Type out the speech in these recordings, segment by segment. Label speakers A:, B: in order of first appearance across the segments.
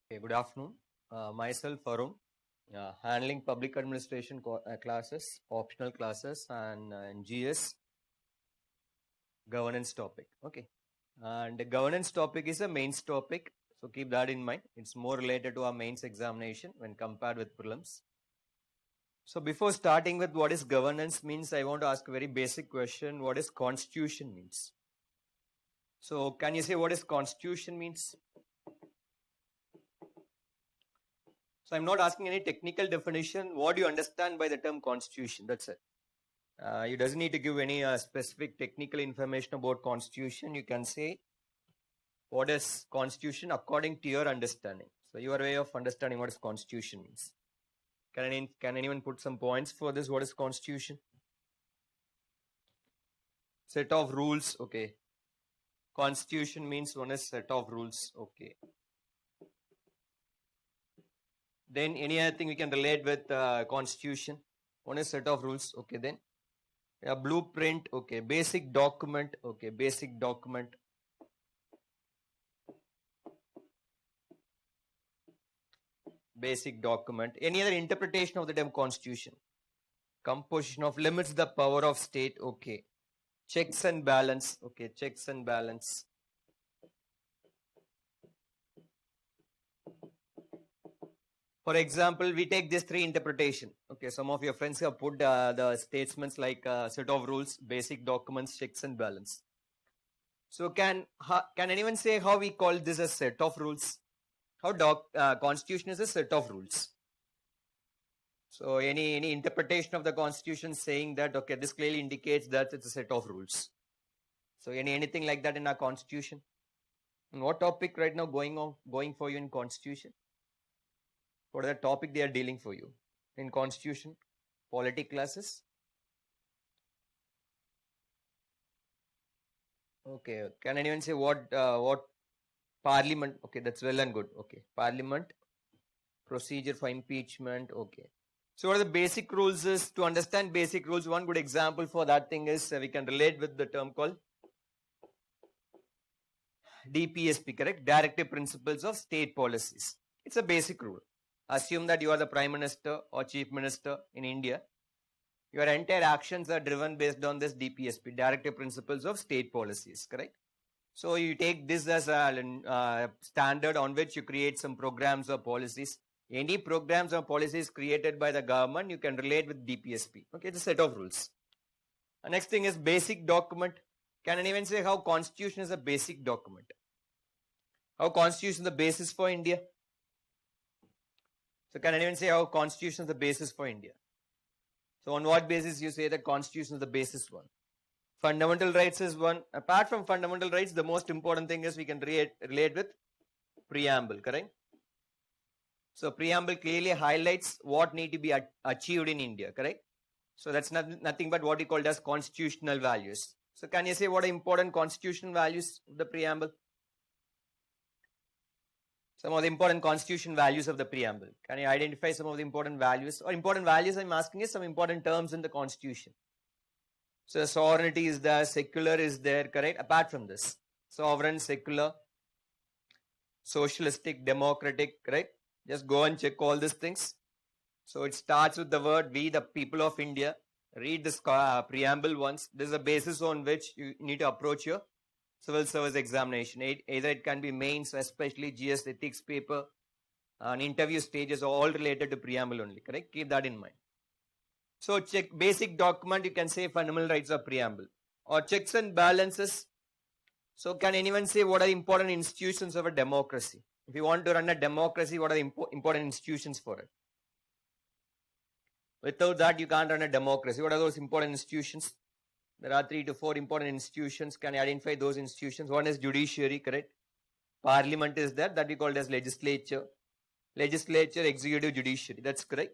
A: Okay, good afternoon. Myself, Arun, handling public administration classes, optional classes, and in GS governance topic. Okay, and the governance topic is a mains topic, so keep that in mind. It's more related to our mains examination when compared with prelims. So before starting with what is governance means, I want to ask a very basic question: what is constitution means? So can you say what is constitution means? So I'm not asking any technical definition. What do you understand by the term constitution? That's it. You doesn't need to give any specific technical information about constitution. You can say what is constitution according to your understanding. So your way of understanding what is constitution means. Can anyone put some points for this? What is constitution? Set of rules. Okay. Constitution means one is set of rules. Okay. Then any other thing we can relate with constitution. One is set of rules. Okay. Then a blueprint. Okay. Basic document. Okay. Basic document. Basic document. Any other interpretation of the term constitution? Composition of limits the power of state. Okay. Checks and balance. Okay. Checks and balance. For example, we take these three interpretation. Okay. Some of your friends have put the statements like set of rules, basic documents, checks and balance. So can anyone say how we call this a set of rules? How constitution is a set of rules. So any interpretation of the constitution saying that, okay, this clearly indicates that it's a set of rules. So anything like that in our constitution? And what topic right now going for you in constitution? What are the topic they are dealing for you in constitution? Polity classes? Okay. Can anyone say what parliament? Okay, that's well and good. Okay. Parliament, procedure for impeachment. Okay. So what are the basic rules is to understand basic rules. One good example for that thing is we can relate with the term called DPSP, correct? Directive Principles of State Policies. It's a basic rule. Assume that you are the Prime Minister or Chief Minister in India. Your entire actions are driven based on this DPSP, Directive Principles of State Policies, correct? So you take this as a standard on which you create some programs or policies. Any programs or policies created by the government, you can relate with DPSP. Okay, it's a set of rules. The next thing is basic document. Can anyone say how constitution is a basic document? How constitution is the basis for India? So can anyone say how constitution is the basis for India? So on what basis you say that constitution is the basis one? Fundamental rights is one. Apart from fundamental rights, the most important thing is we can relate with preamble, correct? So preamble clearly highlights what need to be achieved in India, correct? So that's nothing but what we call as constitutional values. So can you say what are important constitutional values of the preamble? Some of the important constitution values of the preamble. Can you identify some of the important values? Or important values I'm asking is some important terms in the constitution. So sovereignty is there, secular is there, correct? Apart from this, sovereign, secular, socialistic, democratic, correct? Just go and check all these things. So it starts with the word we, the people of India. Read this preamble once. This is the basis on which you need to approach your civil service examination. Either it can be mains, especially GS ethics paper, and interview stages are all related to preamble only, correct? Keep that in mind. So check basic document, you can say fundamental rights of preamble. Or checks and balances. So can anyone say what are the important institutions of a democracy? If you want to run a democracy, what are the important institutions for it? Without that, you can't run a democracy. What are those important institutions? There are 3 to 4 important institutions. Can you identify those institutions? One is judiciary, correct? Parliament is there, that we call it as legislature. Legislature, executive, judiciary. That's correct.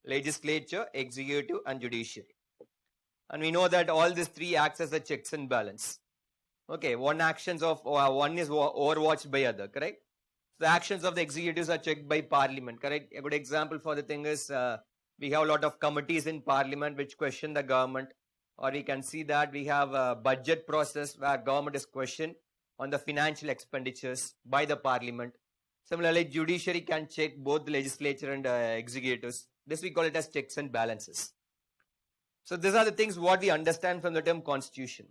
A: Legislature, executive, and judiciary. And we know that all these 3 acts as a checks and balance. Okay, one is overwatched by other, correct? The actions of the executives are checked by parliament, correct? A good example for the thing is we have a lot of committees in parliament which question the government, or we can see that we have a budget process where government is questioned on the financial expenditures by the parliament. Similarly, judiciary can check both the legislature and executives. This we call it as checks and balances. So these are the things what we understand from the term constitution.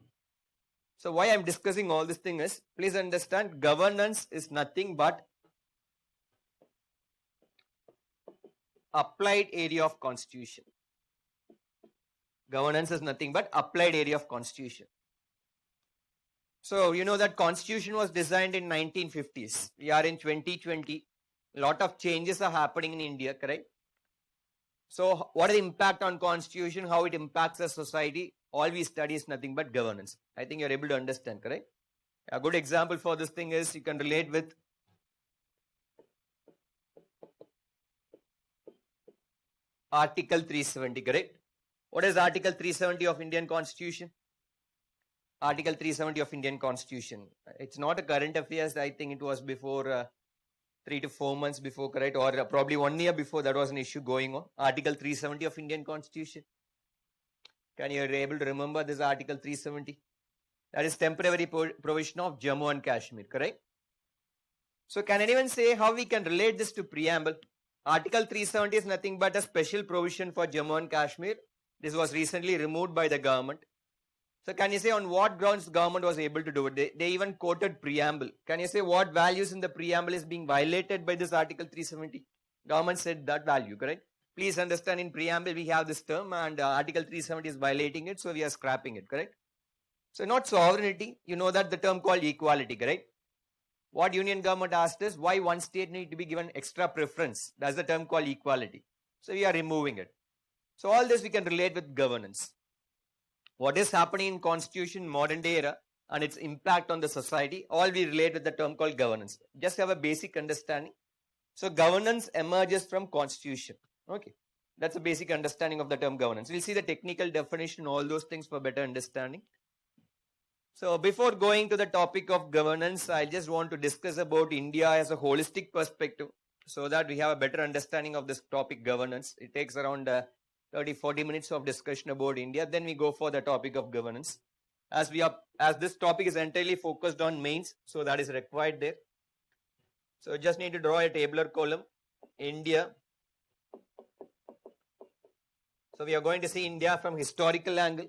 A: So why I'm discussing all this thing is, please understand, governance is nothing but applied area of constitution. Governance is nothing but applied area of constitution. So you know that constitution was designed in 1950s. We are in 2020. A lot of changes are happening in India, correct? So what is the impact on constitution, how it impacts the society? All we study is nothing but governance. I think you're able to understand, correct? A good example for this thing is you can relate with Article 370, correct? What is Article 370 of Indian Constitution? Article 370 of Indian Constitution. It's not a current affairs. I think it was before 3 to 4 months before, correct? Or probably 1 year before that was an issue going on. Article 370 of Indian Constitution. Can you be able to remember this Article 370? That is temporary provision of Jammu and Kashmir, correct? So can anyone say how we can relate this to preamble? Article 370 is nothing but a special provision for Jammu and Kashmir. This was recently removed by the government. So can you say on what grounds the government was able to do it? They even quoted preamble. Can you say what values in the preamble is being violated by this Article 370? Government said that value, correct? Please understand, in preamble we have this term and Article 370 is violating it, so we are scrapping it, correct? So not sovereignty, you know that the term called equality, correct? What union government asked is why one state need to be given extra preference. That's the term called equality. So we are removing it. So all this we can relate with governance. What is happening in constitution modern day era and its impact on the society, all we relate with the term called governance. Just have a basic understanding. So governance emerges from constitution. Okay, that's a basic understanding of the term governance. We'll see the technical definition, all those things for better understanding. So before going to the topic of governance, I just want to discuss about India as a holistic perspective so that we have a better understanding of this topic governance. It takes around 30-40 minutes of discussion about India. Then we go for the topic of governance. As this topic is entirely focused on mains, so that is required there. So just need to draw a tabular column. India. So we are going to see India from historical angle,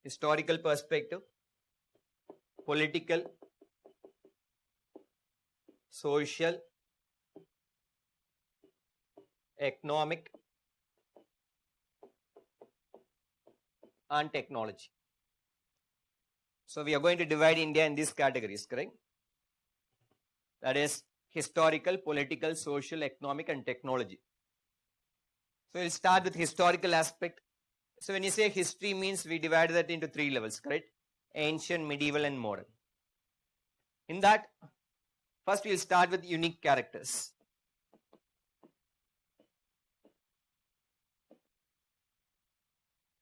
A: historical perspective, political, social, economic, and technology. So we are going to divide India in these categories, correct? That is historical, political, social, economic, and technology. So we'll start with historical aspect. So when you say history means we divide that into 3 levels, correct? Ancient, medieval, and modern. In that, first we'll start with unique characters.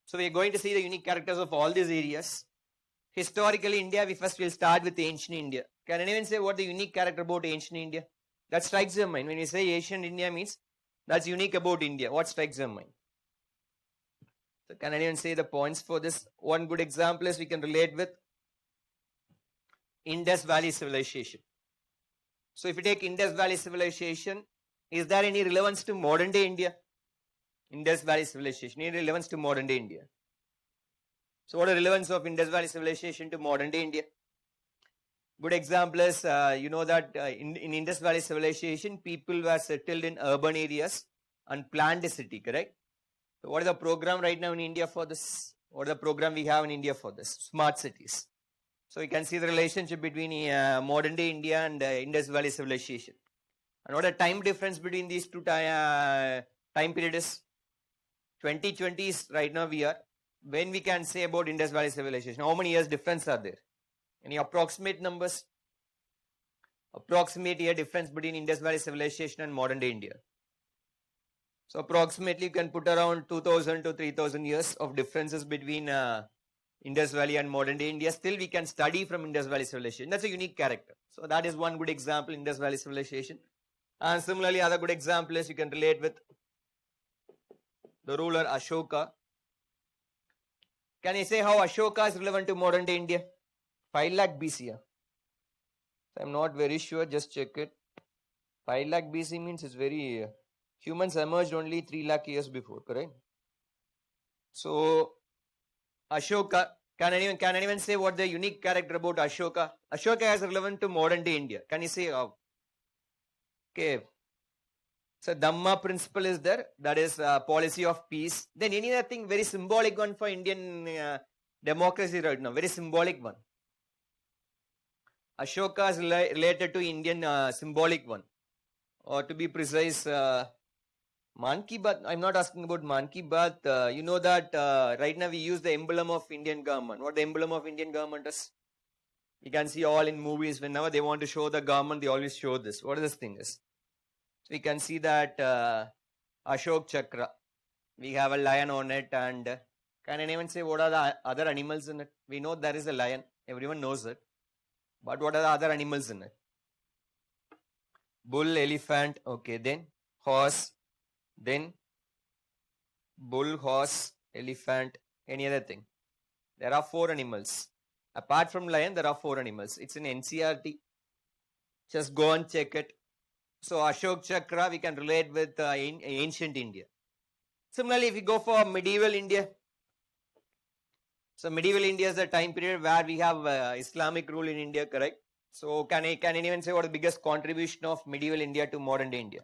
A: So we are going to see the unique characters of all these areas. Historically, India, we first will start with ancient India. Can anyone say what the unique character about ancient India? That strikes your mind. When you say ancient India means that's unique about India. What strikes your mind? So can anyone say the points for this? One good example is we can relate with Indus Valley Civilization. So if you take Indus Valley Civilization, is there any relevance to modern day India? Indus Valley Civilization, any relevance to modern day India? So what is the relevance of Indus Valley Civilization to modern day India? Good example is, you know that in Indus Valley Civilization, people were settled in urban areas and planned a city, correct? So what is the program right now in India for this? What is the program we have in India for this? Smart cities. So you can see the relationship between modern day India and Indus Valley Civilization. And what the time difference between these two time period is? 2020 is right now we are. When we can say about Indus Valley Civilization, how many years difference are there? Any approximate numbers? Approximate year difference between Indus Valley Civilization and modern day India. So approximately you can put around 2000 to 3000 years of differences between Indus Valley and modern day India. Still we can study from Indus Valley Civilization. That's a unique character. So that is one good example, Indus Valley Civilization. And similarly, other good example is you can relate with the ruler Ashoka. Can you say how Ashoka is relevant to modern day India? 5 lakh BC. I'm not very sure, just check it. 5 lakh BC means it's very, humans emerged only 3 lakh years before, correct? So, Ashoka, can anyone say what the unique character about Ashoka? Ashoka is relevant to modern day India. Can you say how? Okay. So Dhamma principle is there. That is policy of peace. Then any other thing very symbolic one for Indian democracy right now. Very symbolic one. Ashoka is related to Indian symbolic one. Or to be precise, Man Ki Baat. I'm not asking about Man Ki Baat. You know that right now we use the emblem of Indian government. What the emblem of Indian government is? You can see all in movies. Whenever they want to show the government, they always show this. What this thing is? So we can see that Ashok Chakra. We have a lion on it, and can anyone say what are the other animals in it? We know there is a lion. Everyone knows it. But what are the other animals in it? Bull, elephant, okay, then horse, then bull, horse, elephant, any other thing. There are 4 animals. Apart from lion, there are 4 animals. It's in NCRT. Just go and check it. So Ashok Chakra, we can relate with ancient India. Similarly, if we go for medieval India, so medieval India is the time period where we have Islamic rule in India, correct? So can anyone say what the biggest contribution of medieval India to modern day India?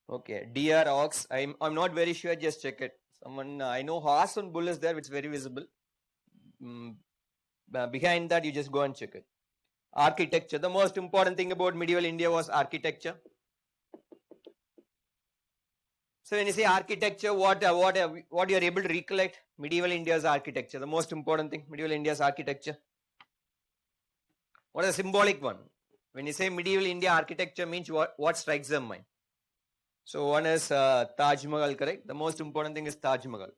A: Okay, deer, ox. I'm not very sure. Just check it. Someone I know horse and bull is there, which is very visible. Behind that, you just go and check it. Architecture. The most important thing about medieval India was architecture. So when you say architecture, what you are able to recollect? Medieval India's architecture. The most important thing, medieval India's architecture. What is the symbolic one? When you say medieval India architecture means what strikes the mind? So one is Taj Mahal, correct? The most important thing is Taj Mahal.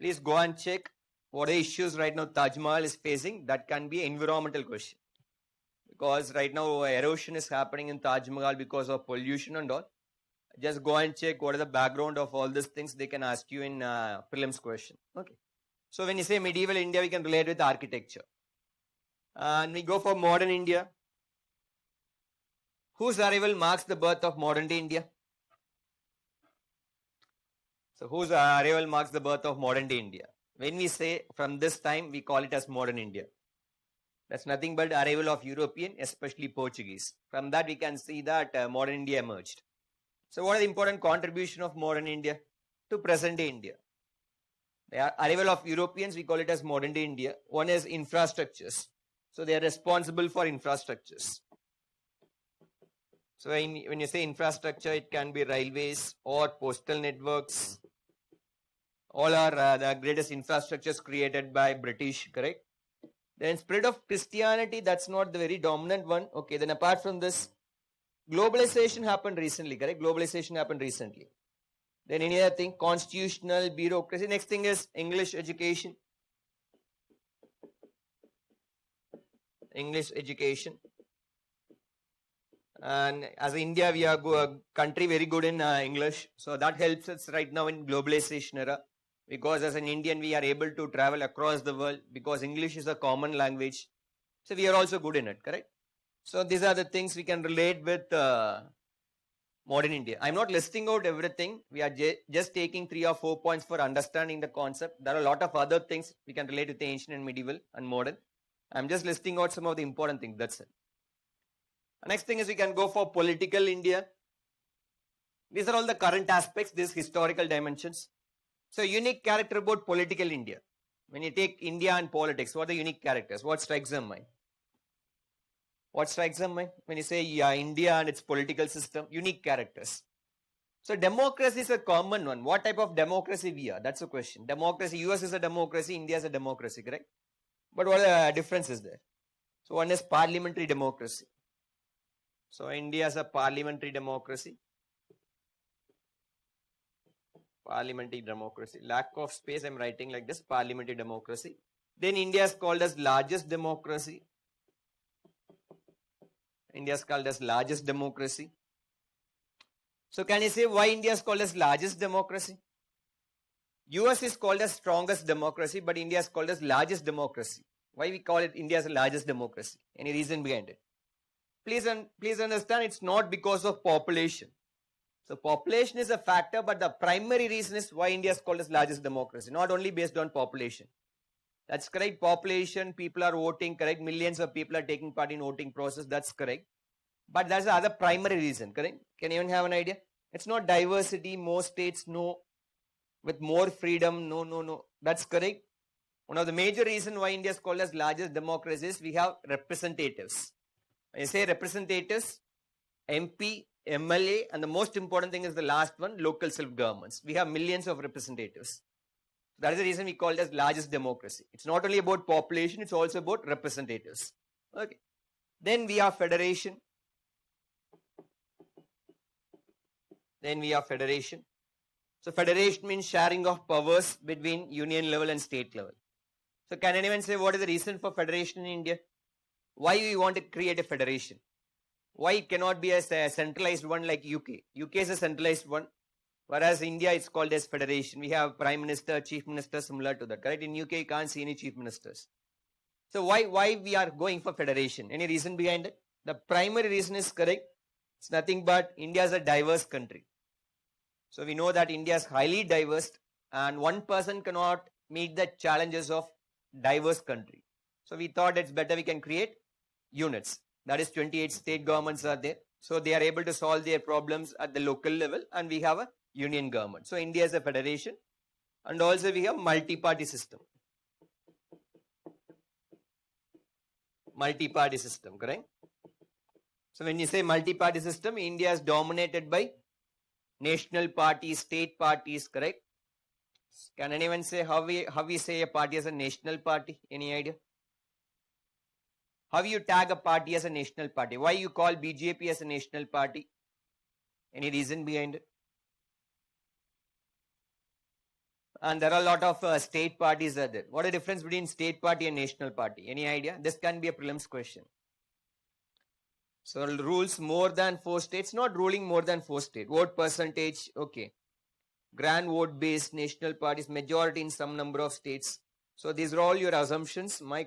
A: Please go and check what are the issues right now Taj Mahal is facing. That can be an environmental question. Because right now erosion is happening in Taj Mahal because of pollution and all. Just go and check what is the background of all these things. They can ask you in prelims question. Okay. So when you say medieval India, we can relate with architecture. And we go for modern India. Whose arrival marks the birth of modern day India? So whose arrival marks the birth of modern day India? When we say from this time, we call it as modern India. That's nothing but arrival of European, especially Portuguese. From that, we can see that modern India emerged. So what is the important contribution of modern India to present day India? The arrival of Europeans, we call it as modern day India. One is infrastructures. So they are responsible for infrastructures. So when you say infrastructure, it can be railways or postal networks. All are the greatest infrastructures created by British, correct? Then spread of Christianity, that's not the very dominant one. Okay, then apart from this, globalization happened recently, correct? Globalization happened recently. Then any other thing, constitutional bureaucracy. Next thing is English education. English education. And as India, we are a country very good in English. So that helps us right now in globalization era. Because as an Indian, we are able to travel across the world because English is a common language. So we are also good in it, correct? So these are the things we can relate with modern India. I'm not listing out everything. We are just taking 3 or 4 points for understanding the concept. There are a lot of other things we can relate with the ancient and medieval and modern. I'm just listing out some of the important things. That's it. The next thing is we can go for political India. These are all the current aspects, these historical dimensions. So unique character about political India. When you take India and politics, what are the unique characters? What strikes them mind? What strikes them mind? When you say India and its political system, unique characters. So democracy is a common one. What type of democracy we are? That's the question. Democracy, US is a democracy, India is a democracy, correct? But what are the differences there? So one is parliamentary democracy. So India is a parliamentary democracy. Parliamentary democracy. Lack of space, I'm writing like this, parliamentary democracy. Then India is called as largest democracy. India is called as largest democracy. So can you say why India is called as largest democracy? US is called as strongest democracy, but India is called as largest democracy. Why we call it India as the largest democracy? Any reason behind it? please understand, it's not because of population. So population is a factor, but the primary reason is why India is called as largest democracy, not only based on population. That's correct. Population, people are voting, correct. Millions of people are taking part in voting process. That's correct. But that's the other primary reason, correct? Can you even have an idea? It's not diversity, more states, no. With more freedom, no. That's correct. One of the major reasons why India is called as largest democracy is we have representatives. When you say representatives, MP, MLA, and the most important thing is the last one, local self-governments. We have millions of representatives. That is the reason we call it as largest democracy. It's not only about population, it's also about representatives. Okay. Then we have federation. So federation means sharing of powers between union level and state level. So can anyone say what is the reason for federation in India? Why we want to create a federation? Why it cannot be a centralized one like UK? UK is a centralized one, whereas India is called as federation. We have prime minister, chief minister, similar to that, correct? In UK you can't see any chief ministers. So why we are going for federation? Any reason behind it? The primary reason is correct. It's nothing but India is a diverse country. So we know that India is highly diverse and one person cannot meet the challenges of diverse country. So we thought it's better we can create units. That is 28 state governments are there. So they are able to solve their problems at the local level and we have a union government. So India is a federation and also we have multi-party system. Multi-party system, correct? So when you say multi-party system, India is dominated by national parties, state parties, correct? Can anyone say how we say a party as a national party? Any idea? How you tag a party as a national party? Why you call BJP as a national party? Any reason behind it? And there are a lot of state parties are there. What is the difference between state party and national party? Any idea? This can be a prelims question. So rules more than 4 states, not ruling more than 4 states. Vote percentage, okay. Grand vote base, national parties, majority in some number of states. So these are all your assumptions. My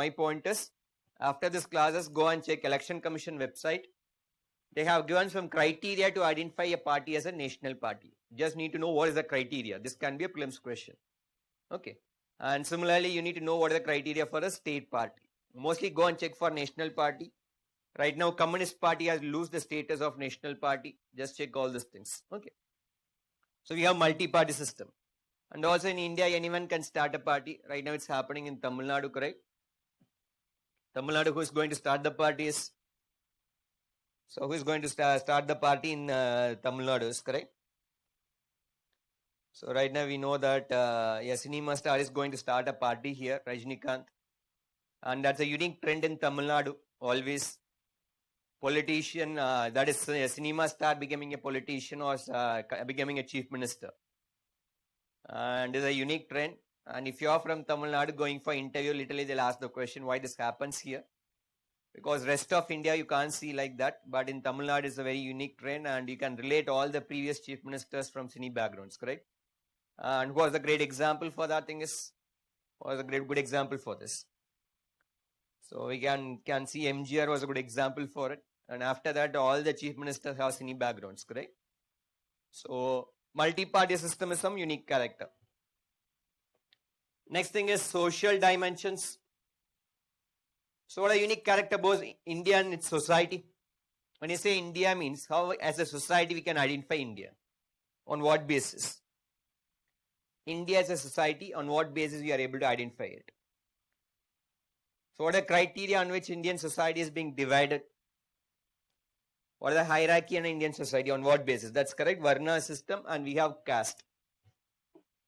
A: point is, after this classes, go and check Election Commission website. They have given some criteria to identify a party as a national party. Just need to know what is the criteria. This can be a prelims question. Okay. And similarly, you need to know what is the criteria for a state party. Mostly go and check for national party. Right now, Communist Party has lost the status of national party. Just check all these things. Okay. So we have multi-party system. And also in India, anyone can start a party. Right now, it's happening in Tamil Nadu, correct? Tamil Nadu, who is going to start the party is... So who is going to start the party in Tamil Nadu is correct? So right now we know that a cinema star is going to start a party here, Rajnikant. And that's a unique trend in Tamil Nadu. Always politician, that is a cinema star becoming a politician or becoming a chief minister. And it's a unique trend. And if you are from Tamil Nadu going for interview, literally they'll ask the question why this happens here. Because rest of India you can't see like that. But in Tamil Nadu it's a very unique trend and you can relate all the previous chief ministers from cine backgrounds, correct? And who was a great example for that thing is, was a good example for this. So we can see MGR was a good example for it. And after that, all the chief ministers have cine backgrounds, correct? So multi-party system is some unique character. Next thing is social dimensions. So what a unique character both India and its society. When you say India means how as a society we can identify India. On what basis? India as a society, on what basis we are able to identify it? So what are the criteria on which Indian society is being divided? What is the hierarchy in Indian society? On what basis? That's correct. Varna system and we have caste.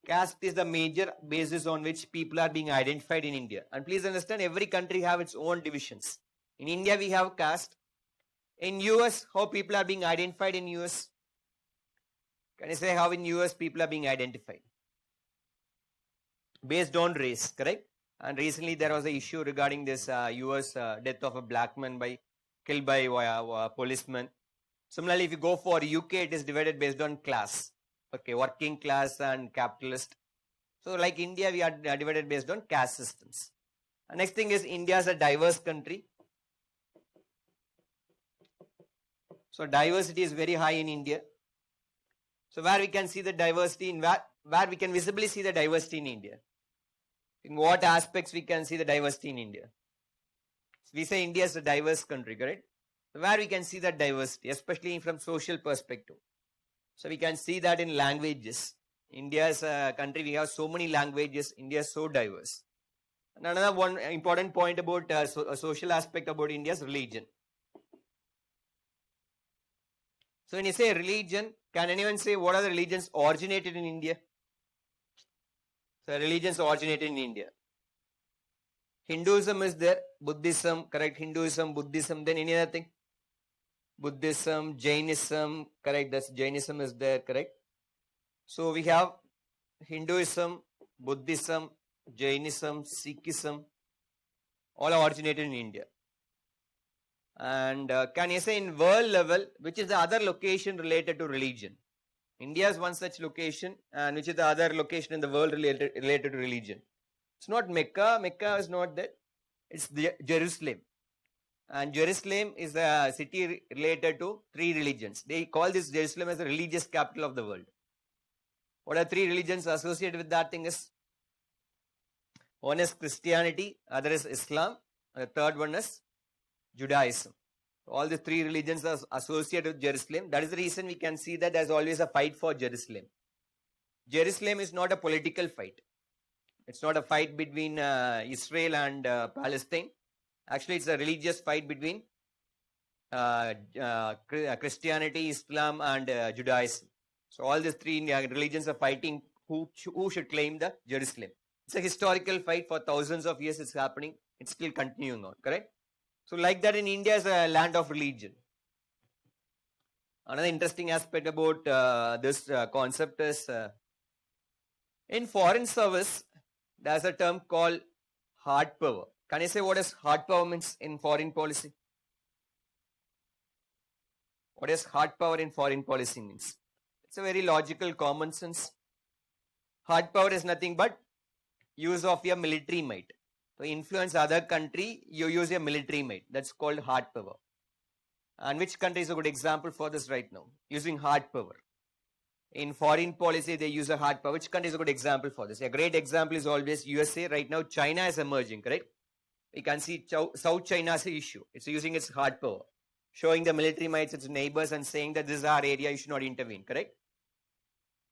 A: Caste is the major basis on which people are being identified in India. And please understand, every country have its own divisions. In India, we have caste. In US, how people are being identified in US? Can you say how in US people are being identified? Based on race, correct? And recently there was an issue regarding this US death of a black man killed by a policeman. Similarly, if you go for UK, it is divided based on class. Okay, working class and capitalist. So like India, we are divided based on caste systems. And next thing is India is a diverse country. So diversity is very high in India. So where we can see the diversity in where we can visibly see the diversity in India. In what aspects we can see the diversity in India? We say India is a diverse country, correct? Where we can see that diversity, especially from social perspective. So we can see that in languages. India is a country, we have so many languages. India is so diverse. And another one important point about a social aspect about India is religion. So when you say religion, can anyone say what are the religions originated in India? So religions originated in India. Hinduism is there, Buddhism, correct? Hinduism, Buddhism, then any other thing? Buddhism, Jainism, correct? That's Jainism is there, correct? So we have Hinduism, Buddhism, Jainism, Sikhism, all originated in India. And can you say in world level, which is the other location related to religion? India is one such location, and which is the other location in the world related to religion? It's not Mecca. Mecca is not that. It's Jerusalem. And Jerusalem is a city related to three religions. They call this Jerusalem as the religious capital of the world. What are three religions associated with that thing is? One is Christianity, other is Islam, and the third one is Judaism. All the three religions are associated with Jerusalem. That is the reason we can see that there's always a fight for Jerusalem. Jerusalem is not a political fight. It's not a fight between Israel and Palestine. Actually, it's a religious fight between Christianity, Islam, and Judaism. So all these three religions are fighting who should claim the Jerusalem. It's a historical fight for thousands of years. It's happening. It's still continuing on, correct? So like that in India is a land of religion. Another interesting aspect about this concept is in foreign service, there's a term called hard power. Can you say what is hard power means in foreign policy? What is hard power in foreign policy means? It's a very logical, common sense. Hard power is nothing but use of your military might. To influence other country, you use your military might. That's called hard power. And which country is a good example for this right now? Using hard power. In foreign policy, they use a hard power. Which country is a good example for this? A great example is always USA. Right now, China is emerging, correct? We can see South China's issue. It's using its hard power. Showing the military might its neighbors and saying that this is our area, you should not intervene, correct?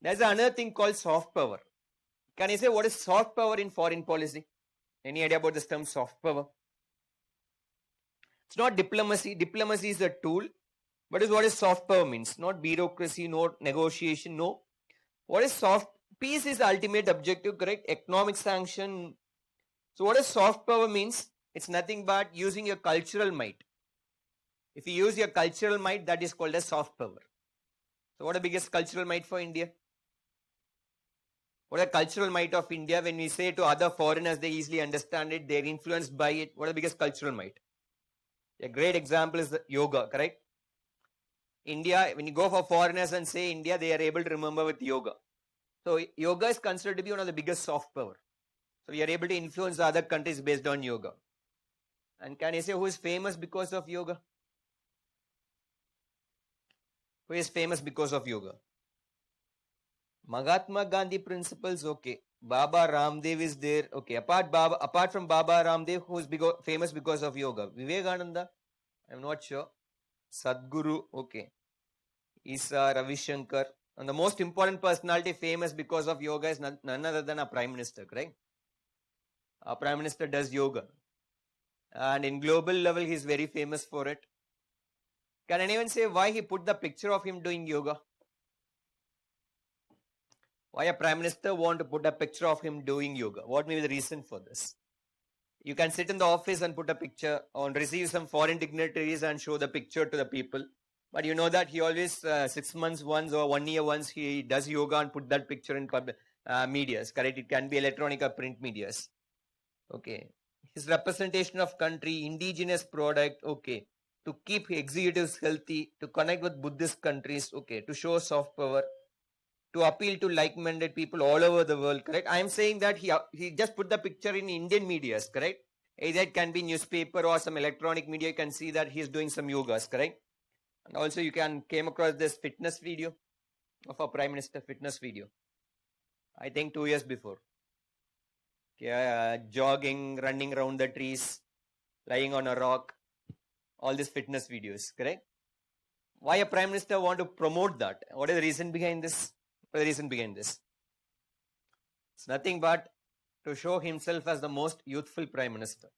A: There's another thing called soft power. Can you say what is soft power in foreign policy? Any idea about this term soft power? It's not diplomacy. Diplomacy is a tool. But what is soft power means? Not bureaucracy, not negotiation, no. What is soft? Peace is the ultimate objective, correct? Economic sanction. So what is soft power means? It's nothing but using your cultural might. If you use your cultural might, that is called as soft power. So what is the biggest cultural might for India? What is the cultural might of India? When we say to other foreigners, they easily understand it. They're influenced by it. What is the biggest cultural might? A great example is yoga, correct? India, when you go for foreigners and say India, they are able to remember with yoga. So yoga is considered to be one of the biggest soft power. So we are able to influence other countries based on yoga. And can you say who is famous because of yoga? Who is famous because of yoga? Mahatma Gandhi principles, okay. Baba Ramdev is there, okay. Apart from Baba Ramdev, who is famous because of yoga? Vivekananda, I'm not sure. Sadhguru, okay. Isa, Ravi Shankar. And the most important personality famous because of yoga is none other than our Prime Minister, correct? Our Prime Minister does yoga. And in global level, he is very famous for it. Can anyone say why he put the picture of him doing yoga? Why a Prime Minister want to put a picture of him doing yoga? What may be the reason for this? You can sit in the office and put a picture or receive some foreign dignitaries and show the picture to the people. But you know that he always 6 months once or 1 year once he does yoga and put that picture in public medias, correct? It can be electronic or print medias. Okay. His representation of country, indigenous product, okay. To keep executives healthy, to connect with Buddhist countries, okay. To show soft power, to appeal to like-minded people all over the world, correct? I am saying that he just put the picture in Indian medias, correct? Either it can be newspaper or some electronic media, you can see that he is doing some yogas, correct? And also you came across this fitness video of our Prime Minister, fitness video. I think 2 years before. Jogging, running around the trees, lying on a rock, all these fitness videos, correct? Why a Prime Minister want to promote that? What is the reason behind this? What is the reason behind this? It's nothing but to show himself as the most youthful Prime Minister.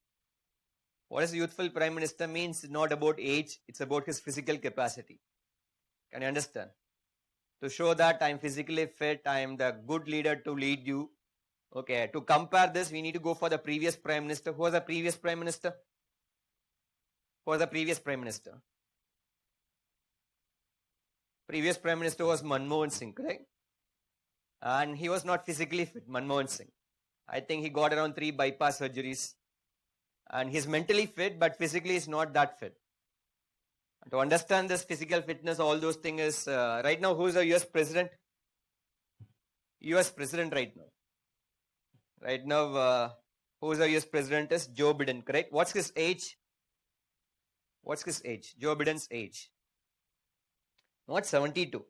A: What is youthful Prime Minister means? It's not about age, it's about his physical capacity. Can you understand? To show that I'm physically fit, I'm the good leader to lead you. Okay, to compare this, we need to go for the previous Prime Minister. Who was the previous Prime Minister? Who was the previous Prime Minister? Previous Prime Minister was Manmohan Singh, correct? And he was not physically fit, Manmohan Singh. I think he got around 3 bypass surgeries. And he's mentally fit, but physically he's not that fit. To understand this physical fitness, all those things is, right now, who is the US President? US President right now. Right now, who is the US President is Joe Biden, correct? What's his age? What's his age? Joe Biden's age. Not 72.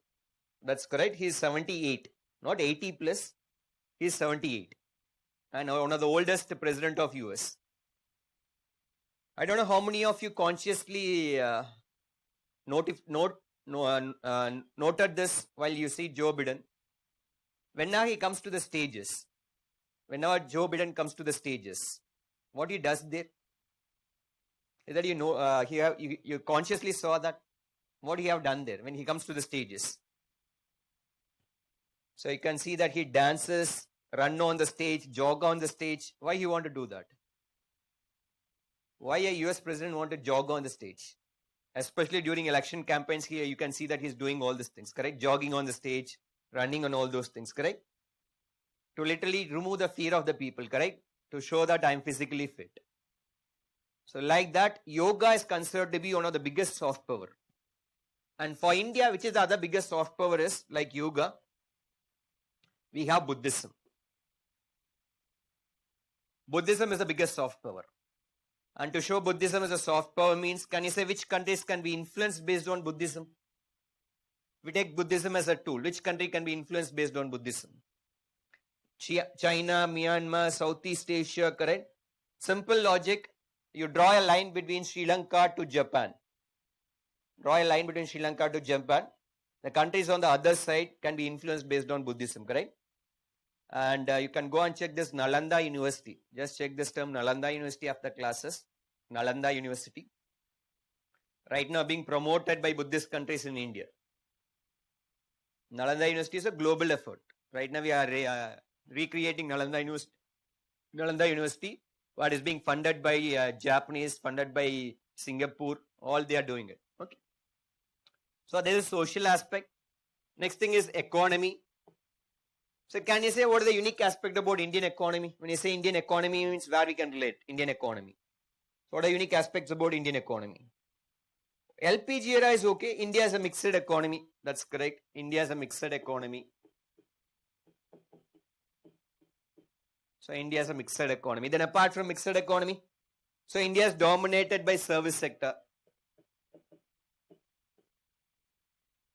A: That's correct. He's 78. Not 80 plus. He's 78. And one of the oldest president of US. I don't know how many of you consciously noted this while you see Joe Biden. Whenever he comes to the stages, whenever Joe Biden comes to the stages, what he does there is that you consciously saw that what he have done there when he comes to the stages. So you can see that he dances, run on the stage, jog on the stage. Why he want to do that? Why a US president want to jog on the stage? Especially during election campaigns here, you can see that he's doing all these things, correct? Jogging on the stage, running on all those things, correct? To literally remove the fear of the people, correct? To show that I'm physically fit. So like that, yoga is considered to be one of the biggest soft power. And for India, which is the other biggest soft power is, like yoga, we have Buddhism. Buddhism is the biggest soft power. And to show Buddhism as a soft power means, can you say which countries can be influenced based on Buddhism? We take Buddhism as a tool. Which country can be influenced based on Buddhism? China, Myanmar, Southeast Asia, correct? Simple logic. You draw a line between Sri Lanka to Japan. Draw a line between Sri Lanka to Japan. The countries on the other side can be influenced based on Buddhism, correct? And you can go and check this Nalanda University. Just check this term Nalanda University after classes. Nalanda University. Right now being promoted by Buddhist countries in India. Nalanda University is a global effort. Right now we are recreating Nalanda University. What is being funded by Japanese, funded by Singapore. All they are doing it. Okay. So there is social aspect. Next thing is economy. So can you say what is the unique aspect about Indian economy? When you say Indian economy means where we can relate Indian economy. So what are unique aspects about Indian economy? LPG era is okay. India is a mixed economy. That's correct. India is a mixed economy. So India is a mixed economy. Then apart from mixed economy, so India is dominated by service sector.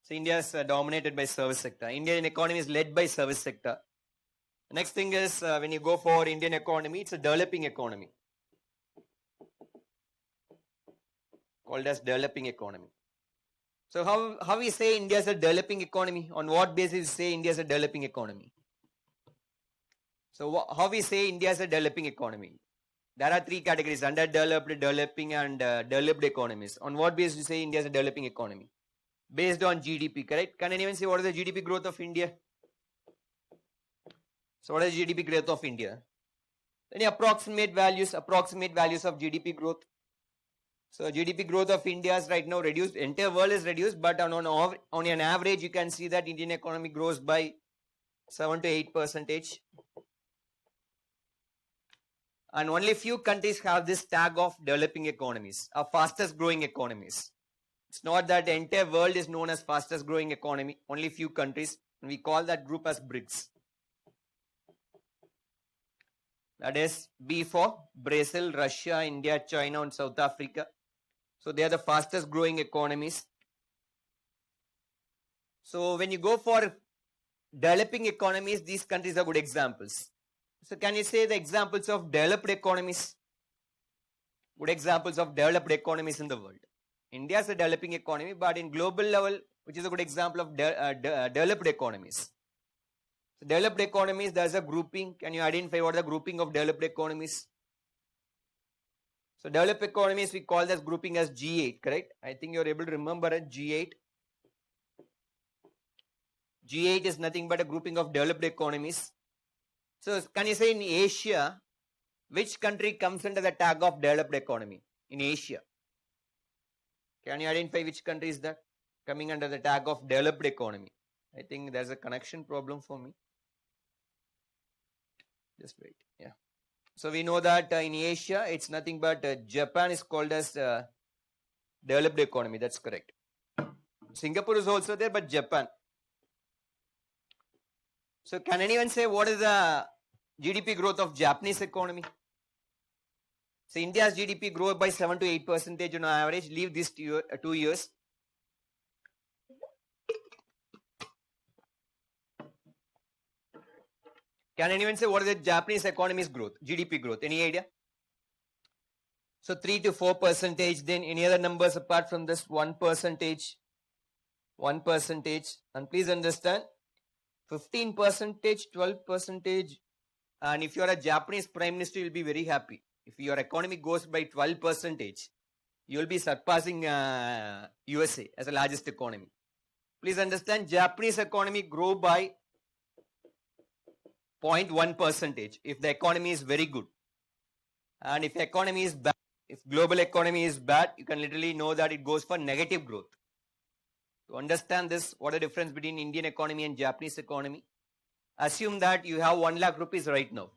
A: So India is dominated by service sector. Indian economy is led by service sector. Next thing is when you go for Indian economy, it's a developing economy. Called as developing economy. So how we say India is a developing economy? On what basis we say India is a developing economy? So how we say India is a developing economy? There are 3 categories: underdeveloped, developing and developed economies. On what basis we say India is a developing economy? Based on GDP, correct? Can anyone say what is the GDP growth of India? So what is GDP growth of India? Any approximate values of GDP growth? So GDP growth of India is right now reduced. Entire world is reduced, but on an average, you can see that Indian economy grows by 7 to 8%. And only few countries have this tag of developing economies, or fastest growing economies. It's not that the entire world is known as fastest growing economy. Only few countries. And we call that group as BRICS. That is B4, Brazil, Russia, India, China and South Africa. So they are the fastest growing economies. So when you go for developing economies, these countries are good examples. So can you say the examples of developed economies? Good examples of developed economies in the world. India is a developing economy, but in global level, which is a good example of developed economies. So developed economies, there's a grouping. Can you identify what is the grouping of developed economies? So developed economies, we call this grouping as G8, correct? I think you're able to remember it, G8. G8 is nothing but a grouping of developed economies. So can you say in Asia, which country comes under the tag of developed economy? In Asia. Can you identify which country is that coming under the tag of developed economy? I think there's a connection problem for me. Just wait. Yeah. So we know that in Asia, it's nothing but Japan is called as developed economy. That's correct. Singapore is also there, but Japan. So can anyone say what is the GDP growth of Japanese economy? So India's GDP grow by 7 to 8% on average. Leave this 2 years. Can anyone say what is the Japanese economy's growth, GDP growth? Any idea? So 3 to 4%. Then any other numbers apart from this 1%? 1%. And please understand, 15%, 12%. And if you are a Japanese prime minister, you will be very happy. If your economy goes by 12%, you will be surpassing USA as the largest economy. Please understand, Japanese economy grow by 0.1% if the economy is very good. And if the economy is bad, if global economy is bad, you can literally know that it goes for negative growth. To understand this, what is the difference between Indian economy and Japanese economy? Assume that you have 1 lakh rupees right now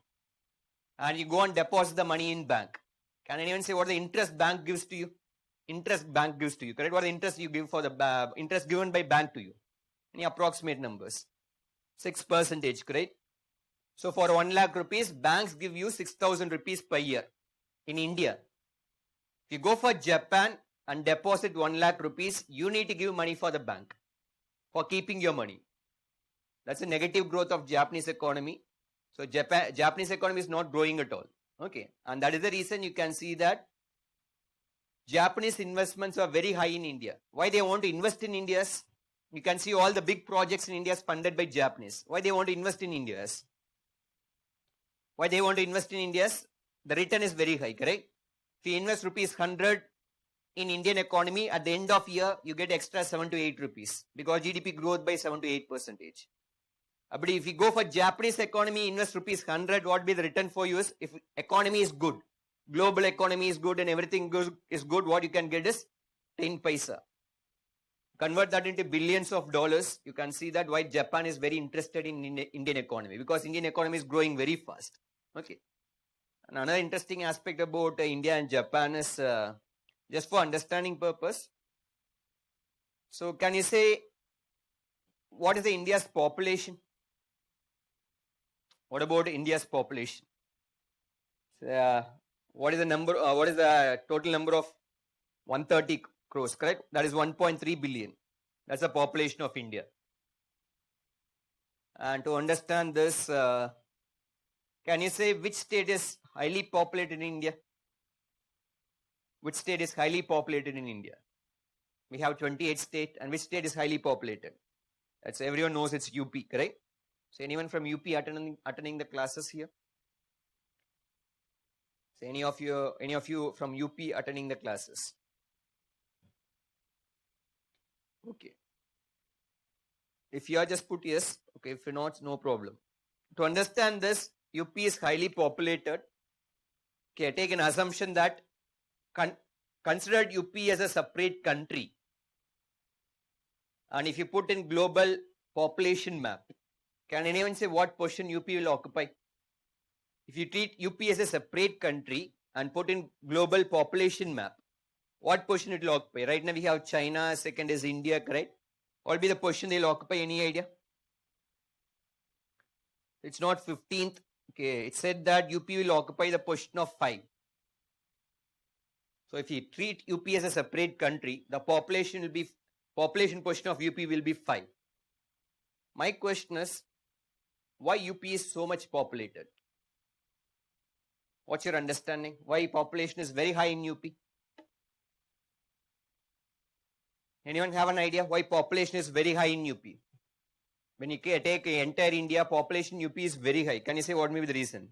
A: and you go and deposit the money in bank. Can anyone say what the interest bank gives to you? Interest bank gives to you, correct? What the interest you give for the interest given by bank to you? Any approximate numbers? 6%, correct? So for 1 lakh rupees, banks give you 6,000 rupees per year in India. If you go for Japan and deposit 1 lakh rupees, you need to give money for the bank for keeping your money. That's a negative growth of Japanese economy. So Japanese economy is not growing at all. Okay, and that is the reason you can see that Japanese investments are very high in India. Why they want to invest in India? You can see all the big projects in India funded by Japanese. Why they want to invest in India? Why they want to invest in India? The return is very high, correct? If you invest rupees 100 in Indian economy, at the end of year, you get extra 7 to 8 rupees because GDP growth by 7 to 8%. But if you go for Japanese economy, invest rupees 100, what will be the return for you is, if economy is good, global economy is good and everything is good, what you can get is 10 paisa. Convert that into billions of dollars, you can see that why Japan is very interested in Indian economy, because Indian economy is growing very fast. Okay. And another interesting aspect about India and Japan is just for understanding purpose. So can you say what is the India's population? What about India's population? What is the number? What is the total number of 130 crores? Correct. That is 1.3 billion. That's the population of India. And to understand this, can you say which state is highly populated in India? Which state is highly populated in India? We have 28 states, and which state is highly populated? That's everyone knows it's UP, correct? So anyone from UP attending the classes here? So any of you from UP attending the classes? Okay. If you are, just put yes. Okay, if you're not, no problem. To understand this, UP is highly populated. Okay, take an assumption that considered UP as a separate country. And if you put in global population map, can anyone say what portion UP will occupy? If you treat UP as a separate country and put in global population map, what portion it will occupy? Right now we have China, second is India, correct? What will be the portion they will occupy? Any idea? It's not 15th. Okay, it said that UP will occupy the portion of 5. So if you treat UP as a separate country, the population portion of UP will be 5. My question is, why UP is so much populated? What's your understanding? Why population is very high in UP? Anyone have an idea why population is very high in UP? When you take entire India, population UP is very high. Can you say what may be the reason?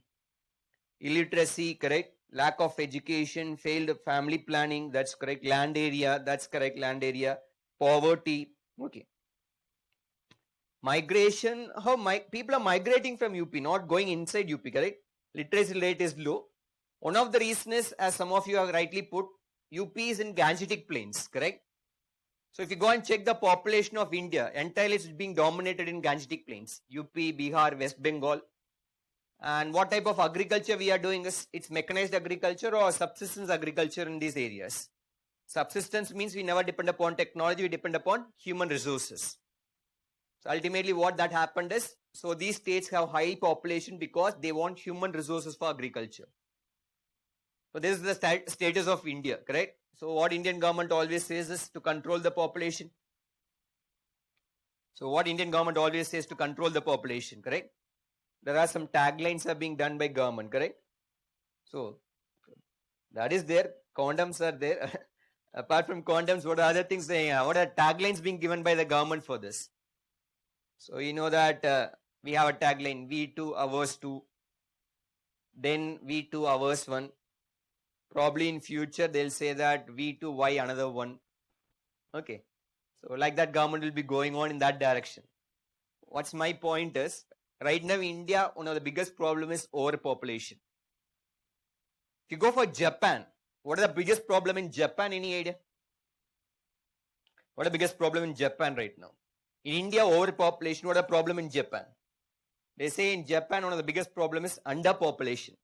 A: Illiteracy, correct? Lack of education, failed family planning, that's correct. Land area, that's correct. Land area. Poverty, okay. Migration, how people are migrating from UP, not going inside UP, correct? Literacy rate is low. One of the reasons is, as some of you have rightly put, UP is in Gangetic Plains, correct? So if you go and check the population of India, entirely it's being dominated in Gangetic Plains, UP, Bihar, West Bengal. And what type of agriculture we are doing is, it's mechanized agriculture or subsistence agriculture in these areas. Subsistence means we never depend upon technology, we depend upon human resources. So ultimately what that happened is, so these states have high population because they want human resources for agriculture. So this is the status of India, correct? So what Indian government always says is to control the population. So what Indian government always says to control the population, correct? There are some taglines are being done by government, correct? So that is there. Condoms are there. Apart from condoms, what are other things? What are taglines being given by the government for this? So you know that we have a tagline, V2 hours 2, then V2 hours 1. Probably in future they'll say that V2 Y another 1. Okay. So like that government will be going on in that direction. What's my point is, right now India, one of the biggest problem is overpopulation. If you go for Japan, what is the biggest problem in Japan? Any idea? What is the biggest problem in Japan right now? In India, overpopulation. What is the problem in Japan? They say in Japan, one of the biggest problem is underpopulation.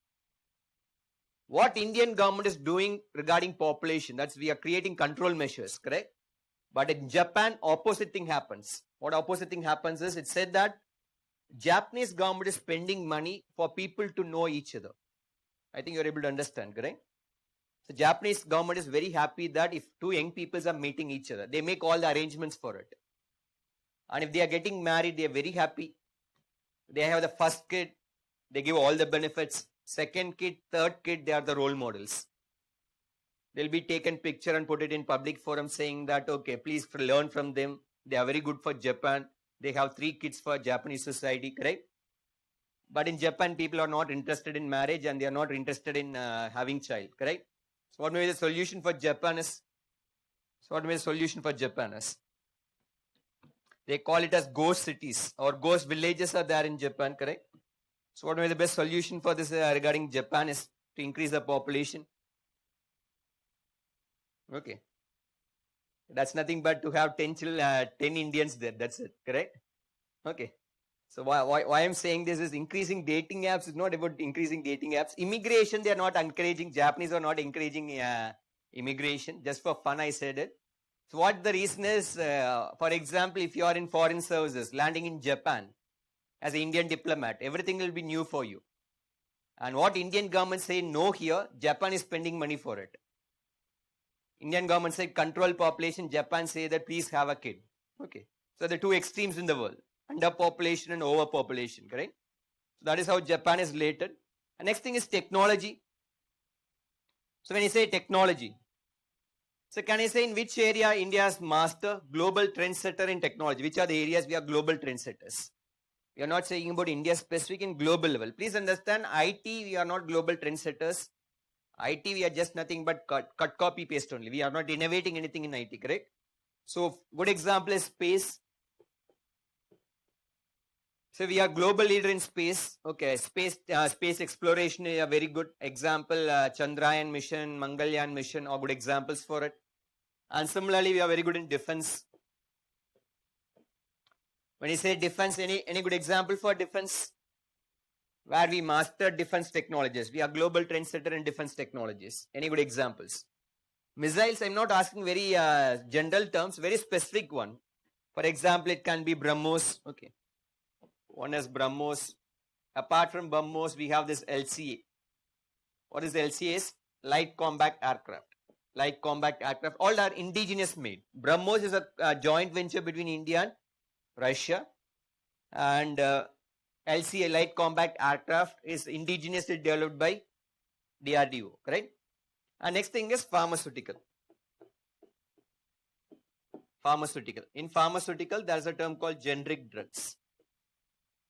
A: What Indian government is doing regarding population, that's we are creating control measures, correct? But in Japan, opposite thing happens. What opposite thing happens is, it said that Japanese government is spending money for people to know each other. I think you're able to understand, correct? So Japanese government is very happy that if two young people are meeting each other, they make all the arrangements for it. And if they are getting married, they are very happy. They have the first kid, they give all the benefits. Second kid, third kid, they are the role models. They'll be taken picture and put it in public forum saying that, okay, please learn from them. They are very good for Japan. They have 3 kids for Japanese society, correct? But in Japan, people are not interested in marriage and they are not interested in having child, correct? So what may be the solution for Japan is? They call it as ghost cities or ghost villages are there in Japan, correct? So what may be the best solution for this regarding Japan is to increase the population. Okay. That's nothing but to have 10 Indians there. That's it, correct? Okay. So why I'm saying this is increasing dating apps is not about increasing dating apps. Immigration, they are not encouraging. Japanese are not encouraging immigration. Just for fun, I said it. So what the reason is, for example, if you are in foreign services, landing in Japan as an Indian diplomat, everything will be new for you. And what Indian government say no here, Japan is spending money for it. Indian government say control population, Japan say that please have a kid. Okay. So the two extremes in the world, underpopulation and overpopulation, correct? So that is how Japan is related. And next thing is technology. So when you say technology, so can I say in which area India is master, global trendsetter in technology? Which are the areas we are global trendsetters? We are not saying about India specific in global level. Please understand, IT, we are not global trendsetters. IT, we are just nothing but cut, copy, paste only. We are not innovating anything in IT, correct? So, good example is space. So, we are global leader in space. Okay, space exploration is a very good example. Chandrayaan mission, Mangalyaan mission are good examples for it. And similarly, we are very good in defense. When you say defense, any good example for defense? Where we master defense technologies. We are global trendsetter in defense technologies. Any good examples? Missiles, I'm not asking very general terms, very specific one. For example, it can be BrahMos. Okay. One is BrahMos. Apart from BrahMos, we have this LCA. What is the LCA? Light Combat Aircraft. Light Combat Aircraft. All are indigenous made. BrahMos is a joint venture between India and Russia. And LCA, light combat aircraft, is indigenously developed by DRDO, correct? And next thing is pharmaceutical. In pharmaceutical, there's a term called generic drugs.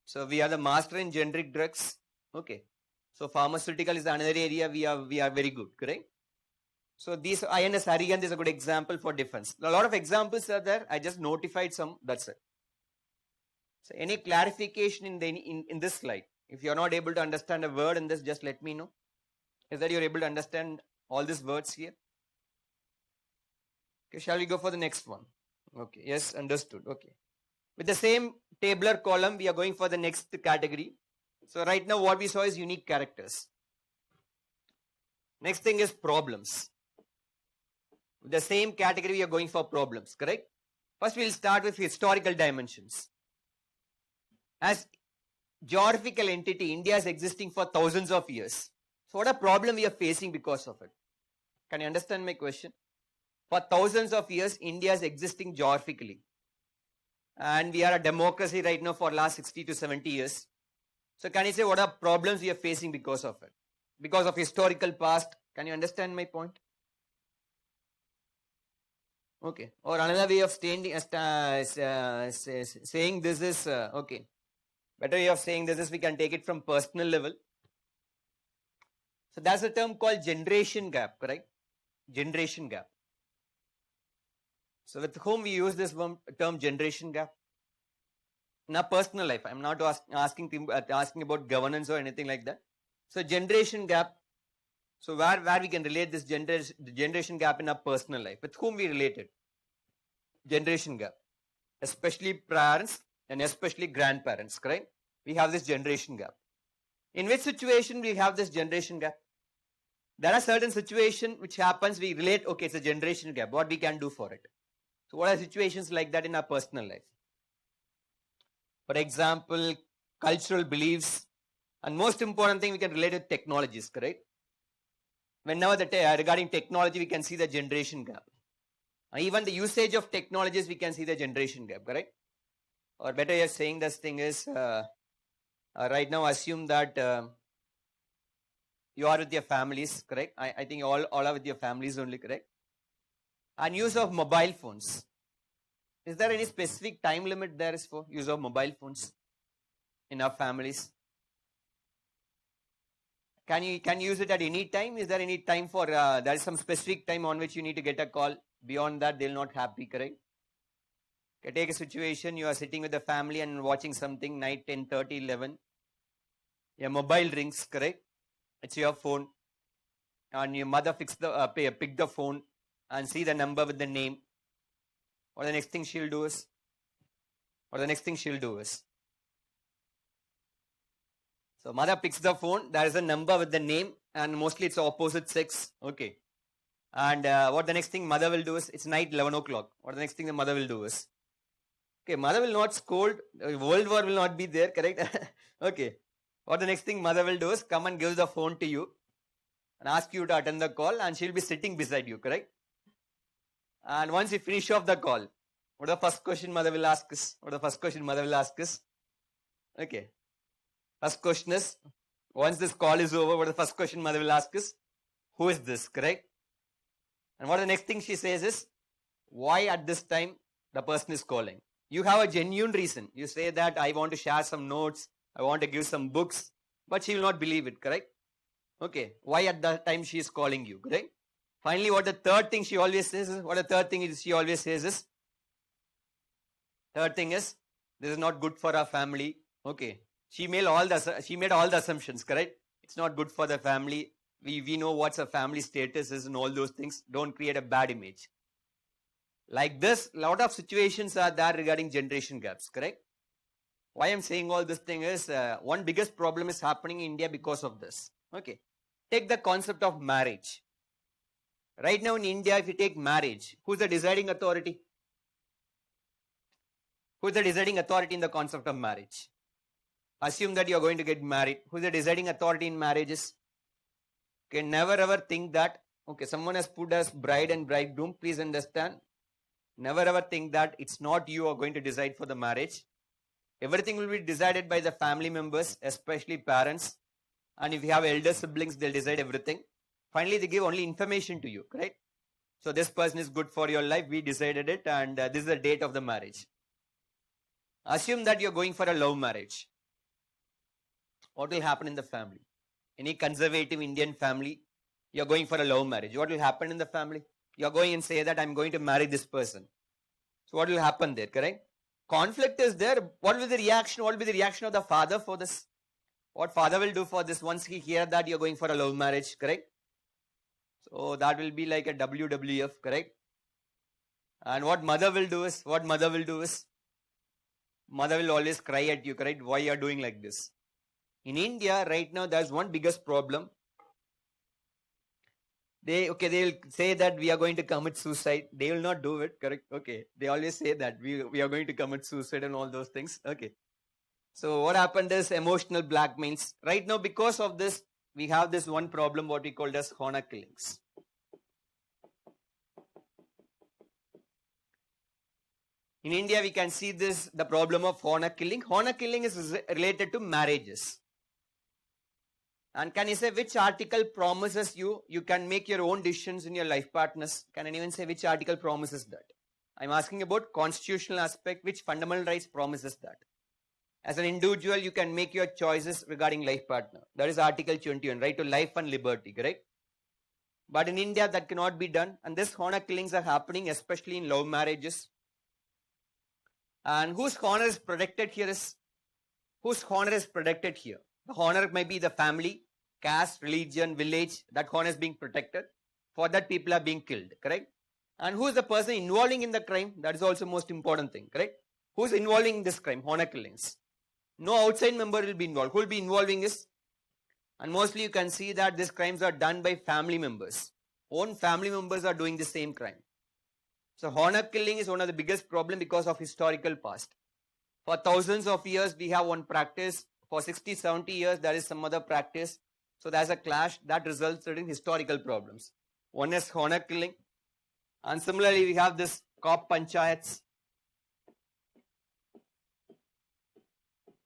A: So we are the master in generic drugs. Okay. So pharmaceutical is another area we are very good, correct? So these INS Arigand is a good example for defense. A lot of examples are there. I just notified some. That's it. So any clarification in this slide? If you are not able to understand a word in this, just let me know. Is that you are able to understand all these words here? Okay, shall we go for the next one? Okay, yes, understood. Okay. With the same tabular column, we are going for the next category. So right now what we saw is unique characters. Next thing is problems. With the same category, we are going for problems, correct? First, we'll start with historical dimensions. As geographical entity, India is existing for thousands of years. So what a problem we are facing because of it? Can you understand my question? For thousands of years, India is existing geographically. And we are a democracy right now for last 60 to 70 years. So can you say what are problems we are facing because of it? Because of historical past. Can you understand my point? Okay. Or another way of saying this is, okay. Better way of saying this is we can take it from personal level. So that's a term called generation gap, correct? Generation gap. So with whom we use this term generation gap? In our personal life. I'm not asking about governance or anything like that. So generation gap. So where we can relate this generation gap in our personal life? With whom we related? Generation gap. Especially parents and especially grandparents, correct? We have this generation gap. In which situation we have this generation gap? There are certain situations which happens, we relate, okay, it's a generation gap. What we can do for it? So what are situations like that in our personal life? For example, cultural beliefs, and most important thing, we can relate with technologies, correct? Whenever regarding technology, we can see the generation gap. Even the usage of technologies, we can see the generation gap, correct? Or better way of saying this thing is, right now assume that you are with your families, correct? I think all are with your families only, correct? And use of mobile phones. Is there any specific time limit there is for use of mobile phones in our families? Can you use it at any time? Is there any time for, there is some specific time on which you need to get a call? Beyond that, they'll not happy, correct? Okay, take a situation, you are sitting with the family and watching something, night 10:30, 11. Your mobile rings, correct? It's your phone. And your mother pick the phone and see the number with the name. What the next thing she'll do is? So mother picks the phone, there is a number with the name, and mostly it's opposite sex, okay. And what the next thing mother will do is, it's night 11 o'clock. What the next thing the mother will do is, okay, mother will not scold, World War will not be there, correct? Okay. What the next thing mother will do is, come and give the phone to you and ask you to attend the call, and she'll be sitting beside you, correct? And once you finish off the call, what the first question mother will ask is? Okay. First question is, once this call is over, what the first question mother will ask is, who is this, correct? And what the next thing she says is, why at this time the person is calling? You have a genuine reason. You say that I want to share some notes, I want to give some books, but she will not believe it, correct? Okay, why at that time she is calling you, correct? Finally, what the third thing she always says is, third thing is, this is not good for our family, okay. She made all the assumptions, correct? It's not good for the family. We know what's a family status is and all those things. Don't create a bad image. Like this, a lot of situations are there regarding generation gaps, correct? Why I'm saying all this thing is, one biggest problem is happening in India because of this. Okay. Take the concept of marriage. Right now in India, if you take marriage, who's the deciding authority? Who's the deciding authority in the concept of marriage? Assume that you are going to get married. Who's the deciding authority in marriages? Okay, never ever think that, okay, someone has put as bride and bridegroom. Please understand, never ever think that it's not you who are going to decide for the marriage. Everything will be decided by the family members, especially parents. And if you have elder siblings, they'll decide everything. Finally, they give only information to you, correct? So this person is good for your life. We decided it, and this is the date of the marriage. Assume that you're going for a love marriage. What will happen in the family? Any conservative Indian family, you're going for a love marriage. What will happen in the family? You're going and say that I'm going to marry this person. So what will happen there, correct? Conflict is there. What will be the reaction? What will be the reaction of the father for this? What father will do for this once he hears that you're going for a love marriage, correct? So that will be like a WWF, correct? And what mother will do is, mother will always cry at you, correct? Why you are doing like this? In India, right now, there's one biggest problem. They'll say that we are going to commit suicide. They will not do it, correct? Okay. They always say that we are going to commit suicide and all those things. Okay. So what happened is emotional blackmails. Right now, because of this, we have this one problem, what we called as honor killings. In India, we can see this, the problem of honor killing. Honor killing is related to marriages. And can you say which article promises you can make your own decisions in your life partners? Can anyone say which article promises that? I'm asking about constitutional aspect, which fundamental rights promises that? As an individual, you can make your choices regarding life partner. That is Article 21, right to life and liberty, correct? But in India, that cannot be done. And this honor killings are happening, especially in love marriages. And whose honor is protected here is? Whose honor is protected here? The honor may be the family, caste, religion, village. That honor is being protected. For that, people are being killed, correct? And who is the person involving in the crime? That is also most important thing, correct? Who is involving in this crime? Honor killings. No outside member will be involved. Who will be involving is? And mostly you can see that these crimes are done by family members. Own family members are doing the same crime. So honor killing is one of the biggest problem because of historical past. For thousands of years, we have one practice. For 60, 70 years, there is some other practice. So there's a clash that results in historical problems. One is honor killing. And similarly, we have this Kop Panchayats.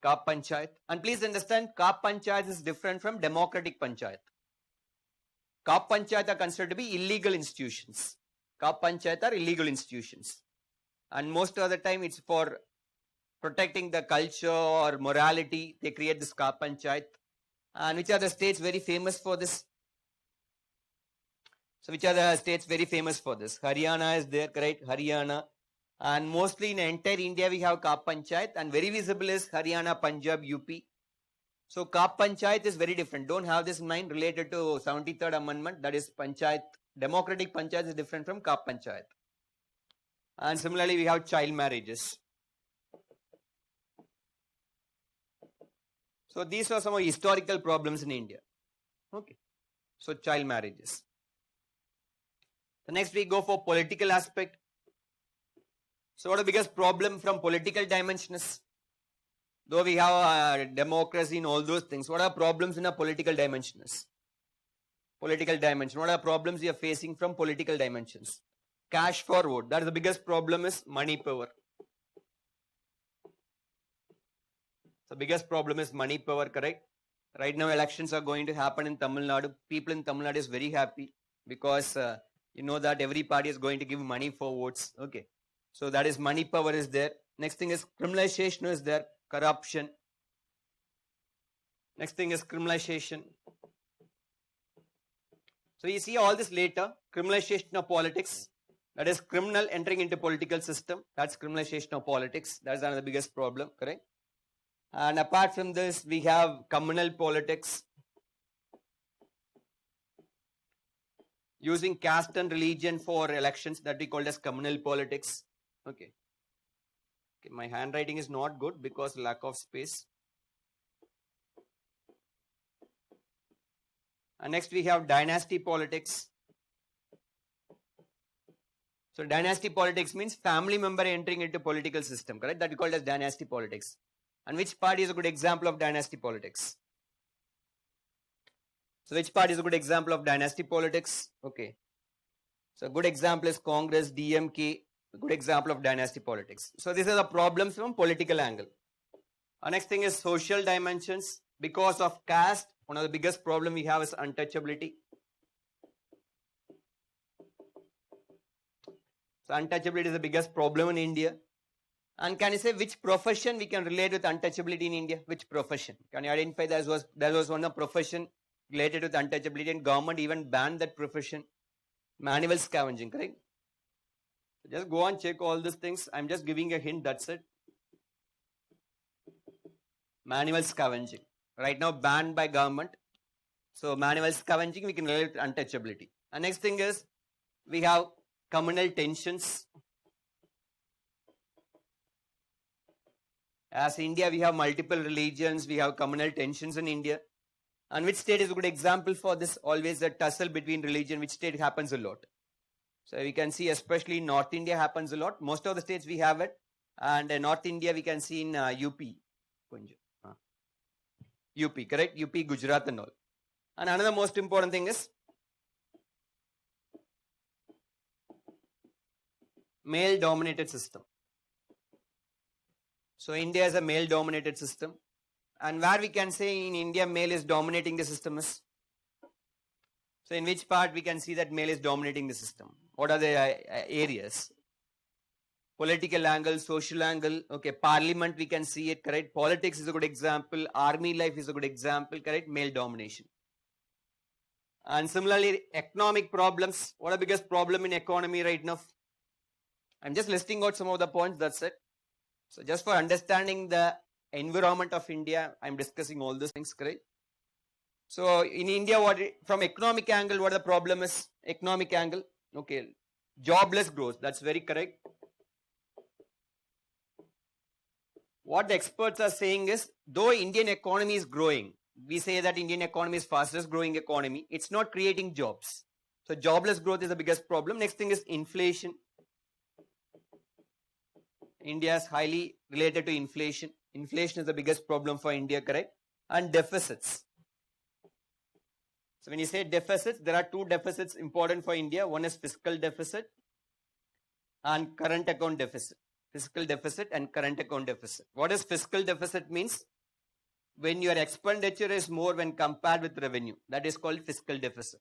A: Kap Panchayat. And please understand, Kap Panchayat is different from democratic Panchayat. Kap Panchayat are considered to be illegal institutions. Kap Panchayat are illegal institutions. And most of the time, it's for protecting the culture or morality. They create this Kap Panchayat. And which are the states very famous for this? So which are the states very famous for this? Haryana is there, correct? Haryana. And mostly in entire India, we have Kap Panchayat, and very visible is Haryana, Punjab, UP. So Kap Panchayat is very different. Don't have this in mind related to 73rd Amendment. That is Panchayat. Democratic Panchayat is different from Kap Panchayat. And similarly, we have child marriages. So these are some of historical problems in India. Okay. So child marriages. The next we go for political aspect. So what the biggest problem from political dimension is? Though we have democracy and all those things, what are problems in a political dimension is? Political dimension. What are problems we are facing from political dimensions? Cash for vote. That is the biggest problem is money power. The biggest problem is money power, correct? Right now elections are going to happen in Tamil Nadu. People in Tamil Nadu is very happy because you know that every party is going to give money for votes. Okay. So that is money power is there. Next thing is criminalization is there. Corruption. Next thing is criminalization. So you see all this later. Criminalization of politics. That is criminal entering into political system. That's criminalization of politics. That's another biggest problem, correct? And apart from this, we have communal politics. Using caste and religion for elections, that we call as communal politics. Okay. Okay, my handwriting is not good because lack of space. And next we have dynasty politics. So dynasty politics means family member entering into political system, correct? That we call as dynasty politics. And which party is a good example of dynasty politics? So which party is a good example of dynasty politics? Okay. So a good example is Congress, DMK. A good example of dynasty politics. So these are the problems from political angle. Next thing is social dimensions. Because of caste, one of the biggest problem we have is untouchability. So untouchability is the biggest problem in India. And can you say which profession we can relate with untouchability in India? Which profession? Can you identify that was one of the profession related with untouchability, and government even banned that profession? Manual scavenging, correct? So just go and check all these things. I'm just giving a hint, that's it. Manual scavenging. Right now banned by government. So manual scavenging, we can relate with untouchability. And next thing is, we have communal tensions. As India, we have multiple religions, we have communal tensions in India. And which state is a good example for this? Always a tussle between religion. Which state happens a lot? So we can see especially North India happens a lot. Most of the states we have it. And North India we can see in UP. UP, correct? UP, Gujarat and all. And another most important thing is male dominated system. So India is a male dominated system. And where we can say in India male is dominating the system is? So in which part we can see that male is dominating the system? What are the areas? Political angle, social angle, okay, parliament we can see it, correct? Politics is a good example, army life is a good example, correct? Male domination. And similarly, economic problems. What are the biggest problem in economy right now? I'm just listing out some of the points, that's it. So just for understanding the environment of India, I'm discussing all these things, correct? So in India, from economic angle, what the problem is? Economic angle, okay, jobless growth, that's very correct. What the experts are saying is, though Indian economy is growing, we say that Indian economy is fastest growing economy, it's not creating jobs. So jobless growth is the biggest problem. Next thing is inflation. India is highly related to inflation. Inflation is the biggest problem for India, correct? And deficits. So when you say deficits, there are two deficits important for India. One is fiscal deficit and current account deficit. Fiscal deficit and current account deficit. What is fiscal deficit means? When your expenditure is more when compared with revenue. That is called fiscal deficit.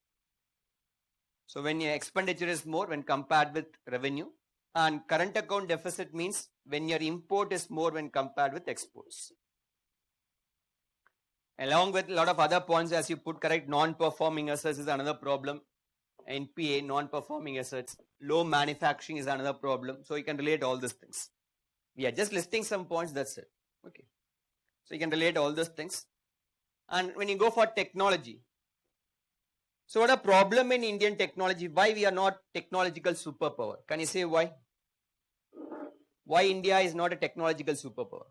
A: So when your expenditure is more when compared with revenue. And current account deficit means when your import is more when compared with exports. Along with a lot of other points, as you put, correct, non-performing assets is another problem. NPA, non-performing assets. Low manufacturing is another problem. So you can relate all these things. We are just listing some points, that's it. Okay. So you can relate all those things. And when you go for technology. So what a problem in Indian technology? Why we are not technological superpower? Can you say why? Why India is not a technological superpower?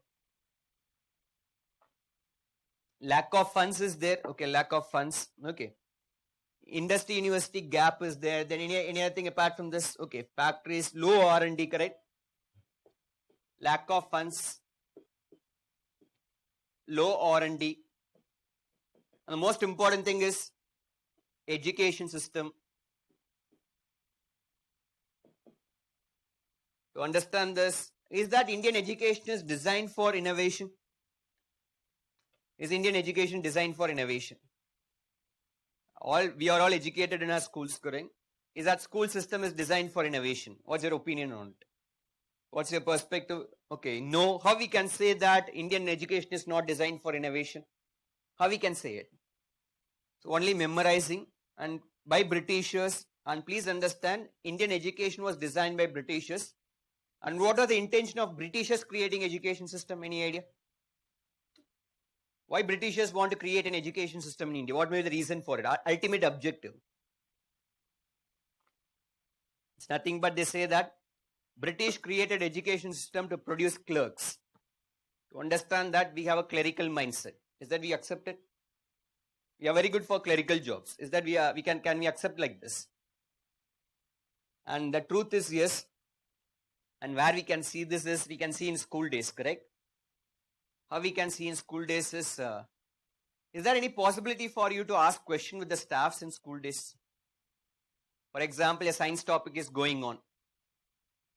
A: Lack of funds is there. Okay, lack of funds. Okay. Industry university gap is there. Then anything apart from this? Okay, factories, low R&D, correct? Lack of funds, low R&D. And the most important thing is education system. To understand this, is that Indian education is designed for innovation? Is Indian education designed for innovation? We are all educated in our schools, correct? Is that school system is designed for innovation? What's your opinion on it? What's your perspective? Okay, no. How we can say that Indian education is not designed for innovation? How we can say it? So only memorizing and by Britishers. And please understand, Indian education was designed by Britishers. And what are the intention of Britishers creating education system? Any idea? Why Britishers want to create an education system in India? What may be the reason for it? Ultimate objective. It's nothing but they say that British created education system to produce clerks. To understand that we have a clerical mindset. Is that we accept it? We are very good for clerical jobs. Is that can we accept like this? And the truth is yes. And where we can see this is, we can see in school days, correct? How we can see in school days is there any possibility for you to ask question with the staffs in school days? For example, a science topic is going on.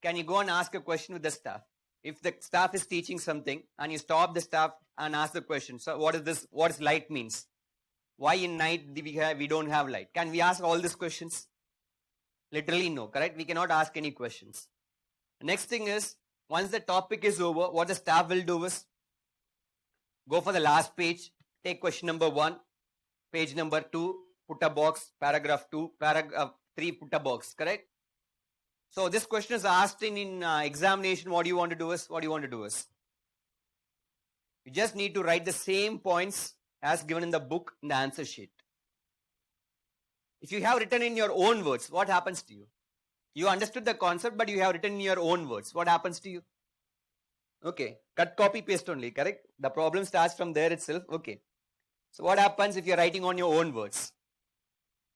A: Can you go and ask a question with the staff? If the staff is teaching something and you stop the staff and ask the question, so what is this? What is light means? Why in night we don't have light? Can we ask all these questions? Literally no, correct? We cannot ask any questions. Next thing is, once the topic is over, what the staff will do is go for the last page, take question number 1, page number 2, put a box, paragraph 2, paragraph 3, put a box, correct? So this question is asked in examination. What do you want to do is, you just need to write the same points as given in the book in the answer sheet. If you have written in your own words, what happens to you? You understood the concept, but you have written in your own words. What happens to you? Okay, cut, copy, paste only, correct? The problem starts from there itself. Okay. So what happens if you're writing on your own words?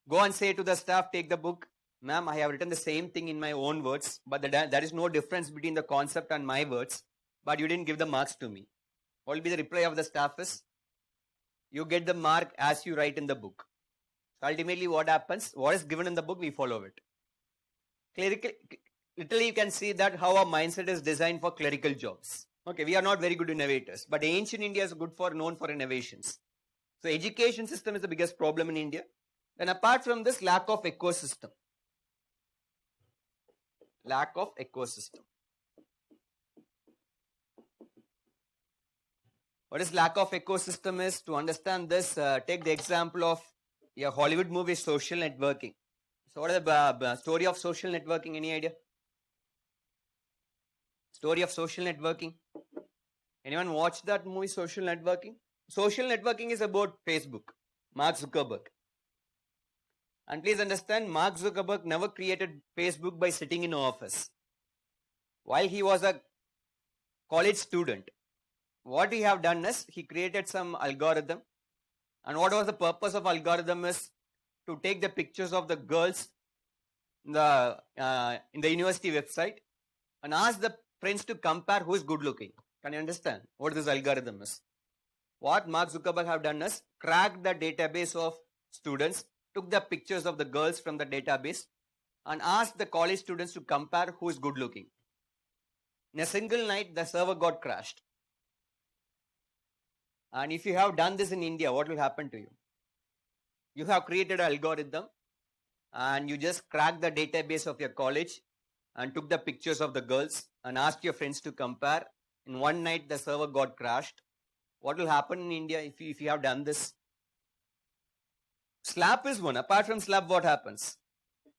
A: Go and say to the staff, take the book. Ma'am, I have written the same thing in my own words, but there is no difference between the concept and my words, but you didn't give the marks to me. What will be the reply of the staff is? You get the mark as you write in the book. So ultimately what happens? What is given in the book, we follow it. Literally you can see that how our mindset is designed for clerical jobs. Okay, we are not very good innovators, but ancient India is known for innovations. So education system is the biggest problem in India. Then apart from this, lack of ecosystem. Lack of ecosystem. What is lack of ecosystem is? To understand this, take the example of a Hollywood movie, social networking. So what is the story of social networking? Any idea? Story of social networking. Anyone watch that movie, social networking? Social networking is about Facebook, Mark Zuckerberg. And please understand, Mark Zuckerberg never created Facebook by sitting in an office. While he was a college student, what he have done is, he created some algorithm. And what was the purpose of algorithm is to take the pictures of the girls in the university website and ask the friends to compare who is good looking. Can you understand what this algorithm is? What Mark Zuckerberg have done is cracked the database of students, took the pictures of the girls from the database and asked the college students to compare who is good looking. In a single night, the server got crashed. And if you have done this in India, what will happen to you? You have created an algorithm and you just cracked the database of your college and took the pictures of the girls and asked your friends to compare. In one night, the server got crashed. What will happen in India if you have done this? Slap is one. Apart from slap, what happens?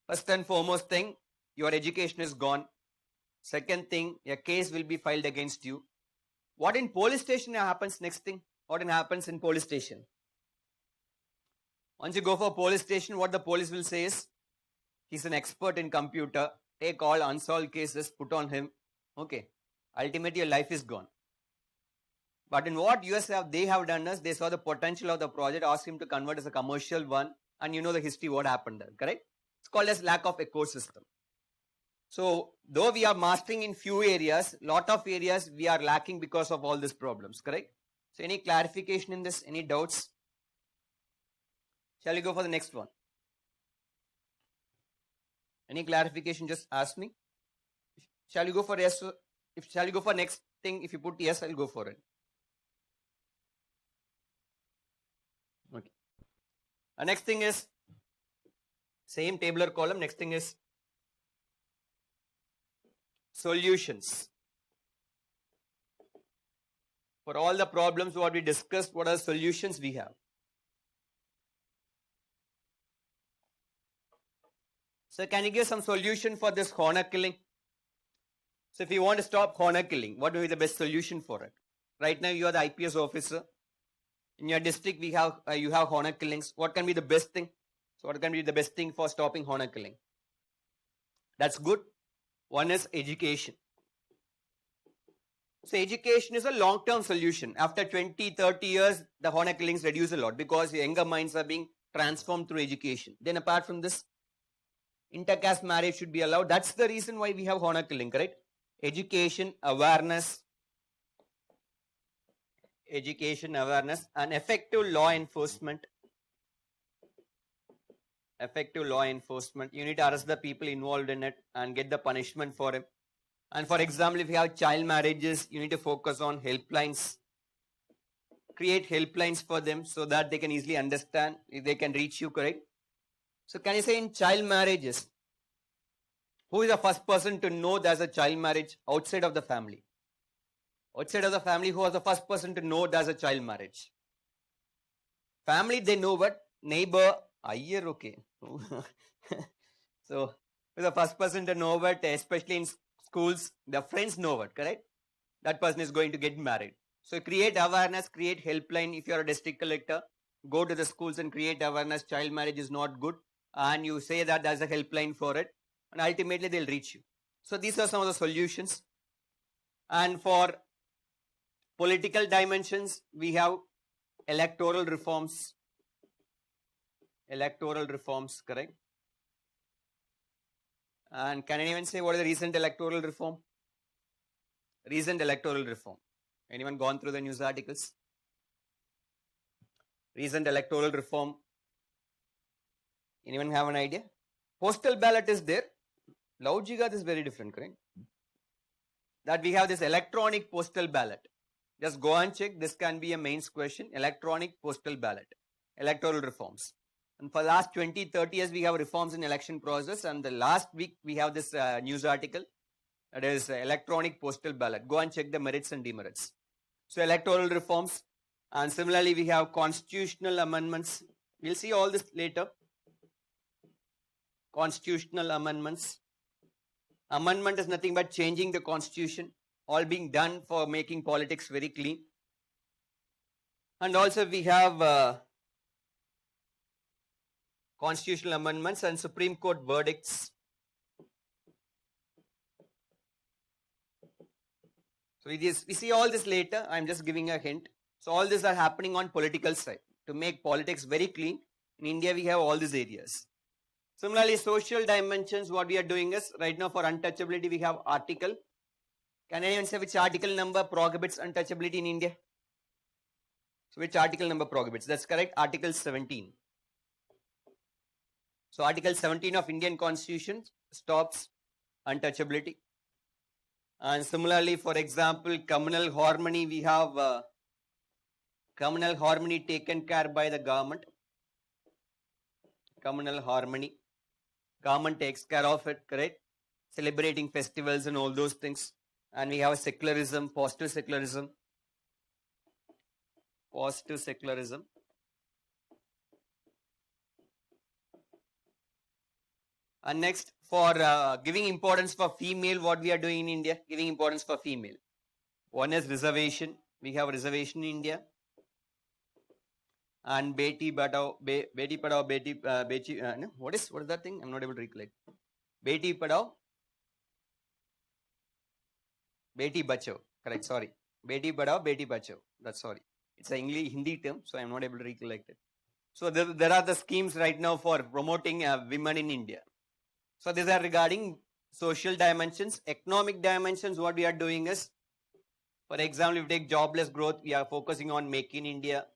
A: First and foremost thing, your education is gone. Second thing, a case will be filed against you. What in police station happens next thing? What happens in police station? Once you go for police station, what the police will say is, he's an expert in computer, take all unsolved cases, put on him. Okay. Ultimately, your life is gone. But in what US they have done is, they saw the potential of the project, asked him to convert as a commercial one, and you know the history, what happened there, correct? It's called as lack of ecosystem. So, though we are mastering in few areas, lot of areas we are lacking because of all these problems, correct? So, any clarification in this? Any doubts? Shall we go for the next one? Any clarification, just ask me. Shall we go for yes? Shall we go for next thing? If you put yes, I'll go for it. Okay. Next thing is, same tabular column, next thing is solutions. For all the problems what we discussed, what are the solutions we have? So can you give some solution for this honor killing? So if you want to stop honor killing, what will be the best solution for it? Right now you are the IPS officer. In your district you have honor killings. What can be the best thing? So what can be the best thing for stopping honor killing? That's good. One is education. So education is a long-term solution. After 20, 30 years, the honor killings reduce a lot because younger minds are being transformed through education. Then apart from this, intercaste marriage should be allowed. That's the reason why we have honor killing, correct? Education, awareness, and effective law enforcement. Effective law enforcement. You need to arrest the people involved in it and get the punishment for him. And for example, if you have child marriages, you need to focus on helplines. Create helplines for them so that they can easily understand if they can reach you, correct? So can you say in child marriages, who is the first person to know there's a child marriage outside of the family? Outside of the family, who was the first person to know there's a child marriage? Family, they know, but neighbor, year, okay. So, the first person to know what, especially in schools, the friends know what, correct? That person is going to get married. So, create awareness, create helpline. If you are a district collector, go to the schools and create awareness. Child marriage is not good. And you say that there's a helpline for it. And ultimately, they'll reach you. So, these are some of the solutions. And for political dimensions, we have electoral reforms. Electoral reforms, correct? And can anyone say what is the recent electoral reform? Recent electoral reform. Anyone gone through the news articles? Recent electoral reform. Anyone have an idea? Postal ballot is there. Loud Jigat is very different, correct? That we have this electronic postal ballot. Just go and check. This can be a mains question. Electronic postal ballot. Electoral reforms. And for the last 20, 30 years, we have reforms in election process. And the last week, we have this news article. That is electronic postal ballot. Go and check the merits and demerits. So electoral reforms. And similarly, we have constitutional amendments. We'll see all this later. Constitutional amendments. Amendment is nothing but changing the constitution. All being done for making politics very clean. And also we have constitutional amendments and Supreme Court verdicts. So we see all this later. I'm just giving a hint. So all these are happening on political side. To make politics very clean, in India we have all these areas. Similarly, social dimensions, what we are doing is, right now for untouchability we have article. Can anyone say which article number prohibits untouchability in India? So which article number prohibits? That's correct, Article 17. So Article 17 of Indian Constitution stops untouchability. And similarly, for example, communal harmony, we have communal harmony taken care by the government. Communal harmony. Government takes care of it, correct? Celebrating festivals and all those things. And we have secularism, positive secularism. Positive secularism. And next, for giving importance for female, what we are doing in India, giving importance for female. One is reservation. We have reservation in India. And Beti Padao, what is that thing? I'm not able to recollect. Beti Padao, Beti Bachao. Correct, sorry. Beti Padao, Beti Bachao. That's sorry. It's an English Hindi term, so I'm not able to recollect it. So there are the schemes right now for promoting women in India. So these are regarding social dimensions. Economic dimensions, what we are doing is, for example, if we take jobless growth, we are focusing on Make in India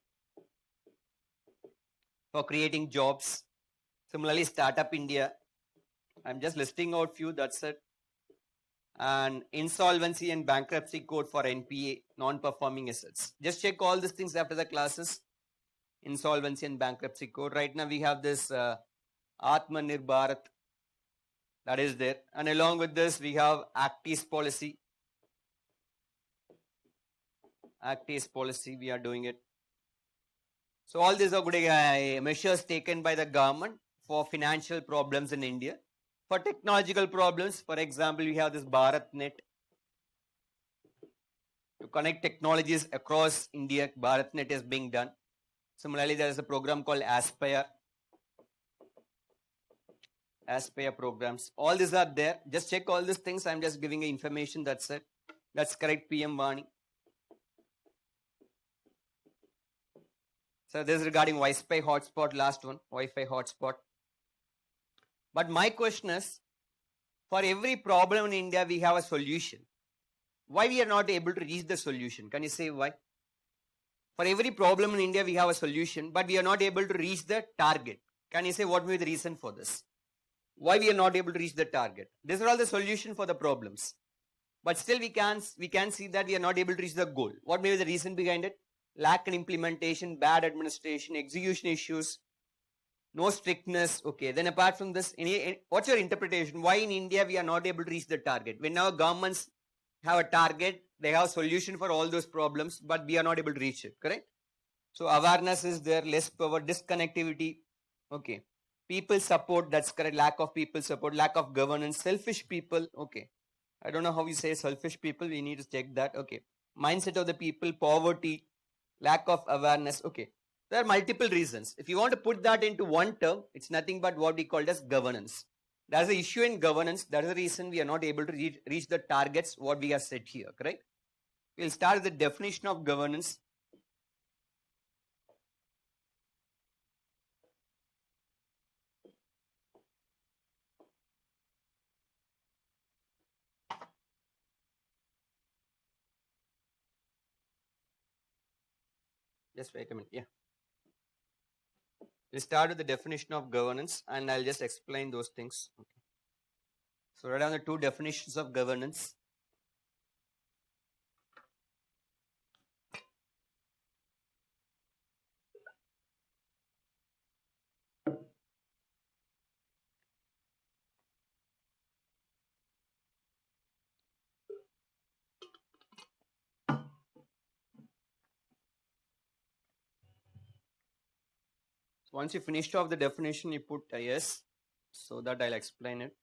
A: for creating jobs. Similarly, Startup India. I'm just listing out few, that's it. And insolvency and bankruptcy code for NPA, non-performing assets. Just check all these things after the classes. Insolvency and bankruptcy code. Right now we have this Atmanirbhar Bharat. That is there. And along with this, we have Act East policy. Act East policy, we are doing it. So all these are good measures taken by the government for financial problems in India. For technological problems, for example, we have this BharatNet. To connect technologies across India, BharatNet is being done. Similarly, there is a program called Aspire. Aspire programs. All these are there. Just check all these things. I'm just giving you information. That's it. That's correct, PM Vani. So this is regarding Wi-Fi hotspot, last one, Wi-Fi hotspot. But my question is, for every problem in India, we have a solution. Why we are not able to reach the solution? Can you say why? For every problem in India, we have a solution, but we are not able to reach the target. Can you say what may be the reason for this? Why we are not able to reach the target? These are all the solution for the problems. but still we can see that we are not able to reach the goal. What may be the reason behind it? Lack in implementation, bad administration, execution issues, no strictness. Okay, then apart from this, what's your interpretation? Why in India we are not able to reach the target? When our governments have a target, they have a solution for all those problems, but we are not able to reach it, correct? So awareness is there, less power, disconnectivity. Okay, people support, that's correct. Lack of people support, lack of governance, selfish people. Okay, I don't know how you say selfish people, we need to check that. Okay, mindset of the people, poverty, lack of awareness. Okay, there are multiple reasons. If you want to put that into one term, it's nothing but what we call as governance. There's an issue in governance. That is the reason we are not able to reach the targets what we have set here, correct? We'll start with the definition of governance. Just wait a minute. Yeah. We'll start with the definition of governance and I'll just explain those things. Okay. So write down the two definitions of governance. So once you finished off the definition, you put a yes, so that I'll explain it.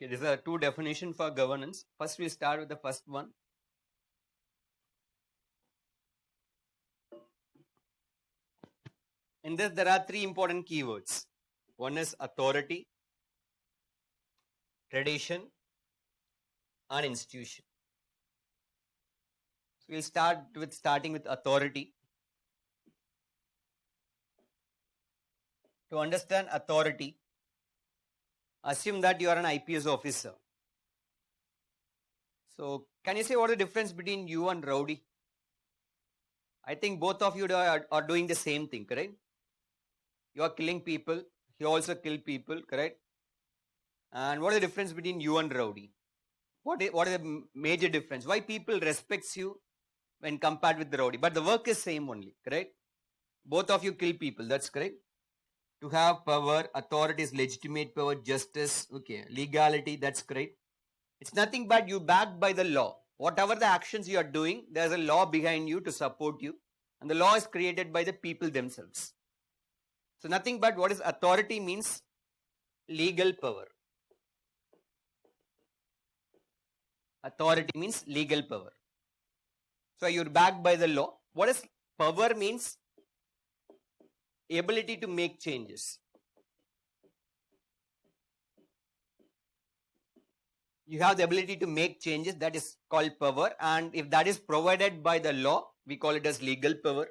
A: Okay, these are two definitions for governance. First, we start with the first one. In this, there are three important keywords. One is authority, tradition, and institution. So we'll starting with authority. To understand authority, assume that you are an IPS officer. So can you say what is the difference between you and rowdy? I think both of you are doing the same thing, correct? You are killing people. You also kill people, correct? And what is the difference between you and rowdy? What is the major difference? Why people respects you when compared with the rowdy? But the work is same only, correct? Both of you kill people, that's correct. To have power, authority is legitimate power, justice, okay, legality, that's correct. It's nothing but you backed by the law. Whatever the actions you are doing, there's a law behind you to support you. And the law is created by the people themselves. So nothing but what is authority means legal power. Authority means legal power. So you're backed by the law. What is power means? Ability to make changes. You have the ability to make changes, that is called power, and if that is provided by the law, we call it as legal power.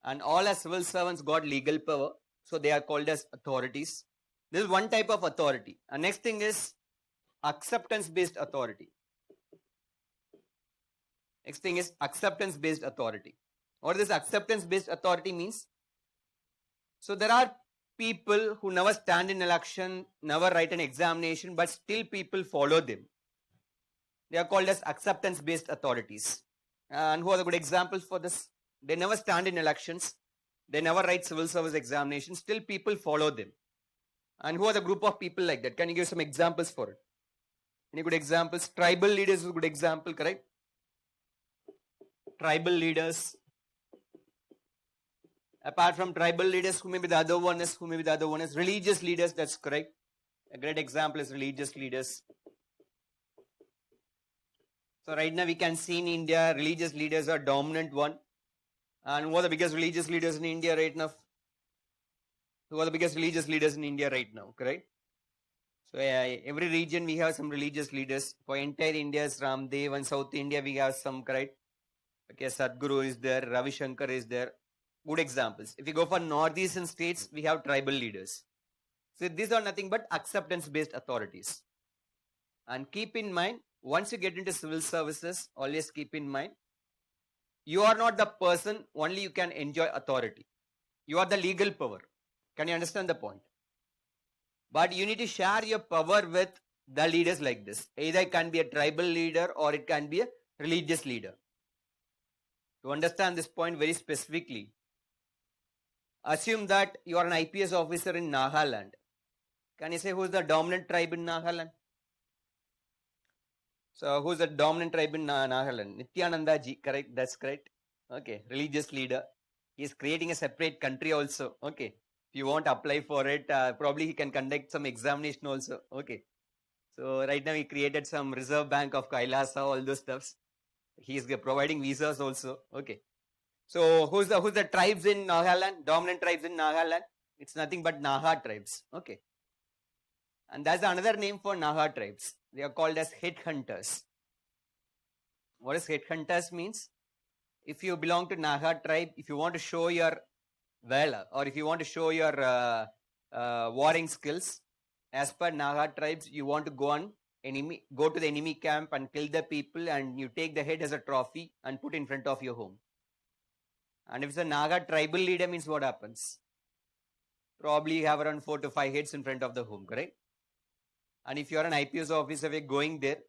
A: And all our civil servants got legal power, so they are called as authorities. This is one type of authority. And next thing is acceptance-based authority. Next thing is acceptance-based authority. What this acceptance-based authority means? So there are people who never stand in election, never write an examination, but still people follow them. They are called as acceptance-based authorities. And who are the good examples for this? They never stand in elections. They never write civil service examinations. Still people follow them. And who are the group of people like that? Can you give some examples for it? Any good examples? Tribal leaders is a good example, correct? tribal leaders. Apart from tribal leaders, who may be the other one is? Who may be the other one is? Religious leaders, that's correct. A great example is religious leaders. So right now we can see in India, religious leaders are dominant one. And who are the biggest religious leaders in India right now? Who are the biggest religious leaders in India right now, correct? So every region we have some religious leaders. For entire India is Ramdev, and South India we have some, correct? Okay, Sadhguru is there, Ravi Shankar is there. Good examples. If you go for northeastern states, we have tribal leaders. So these are nothing but acceptance-based authorities. And keep in mind, once you get into civil services, always keep in mind, you are not the person only you can enjoy authority. You are the legal power. Can you understand the point? But you need to share your power with the leaders like this. Either it can be a tribal leader or it can be a religious leader. To understand this point very specifically, assume that you are an IPS officer in Nagaland. Can you say who is the dominant tribe in Nagaland? So who is the dominant tribe in Nagaland? Nityananda ji, correct? That's correct. Okay, religious leader. He is creating a separate country also. Okay, if you want to apply for it, probably he can conduct some examination also. Okay, so right now he created some Reserve Bank of Kailasa, all those stuffs. He is providing visas also. Okay, so who's the tribes in Nagaland? Dominant tribes in Nagaland? It's nothing but Naga tribes. Okay, and that's another name for Naga tribes. They are called as headhunters. What does headhunters means? If you belong to Naga tribe, if you want to show your valor or if you want to show your warring skills, as per Naga tribes, you want to go to the enemy camp and kill the people, and you take the head as a trophy and put in front of your home. And if it's a Naga tribal leader, means what happens? Probably you have around 4 to 5 heads in front of the home, correct? And if you are an IPS officer, we're going there,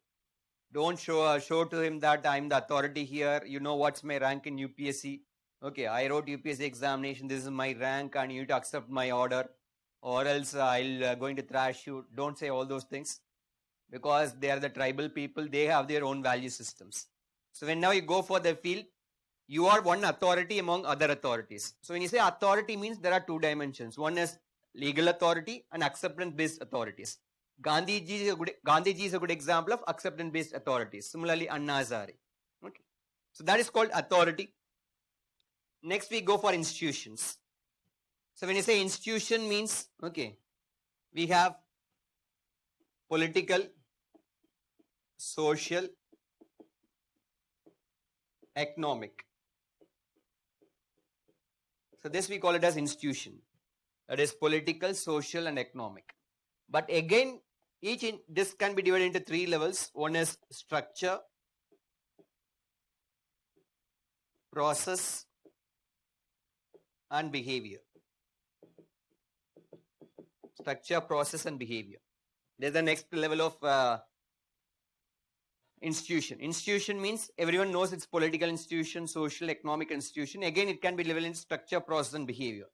A: don't show to him that I'm the authority here. You know what's my rank in UPSC. Okay, I wrote UPSC examination. This is my rank and you need to accept my order or else I'll going to thrash you. Don't say all those things because they are the tribal people. They have their own value systems. So when now you go for the field, you are one authority among other authorities. So when you say authority means there are 2 dimensions. One is legal authority and acceptance-based authorities. Gandhiji is a good example of acceptance-based authorities. Similarly, Anna Hazare. Okay. So that is called authority. Next we go for institutions. So when you say institution means, okay, we have political, social, economic. So this we call it as institution. That is political, social and economic. But again, this can be divided into 3 levels. One is structure, process and behavior. Structure, process and behavior. There's the next level of institution. Institution means everyone knows it's political institution, social, economic institution. Again, it can be divided into structure, process and behavior.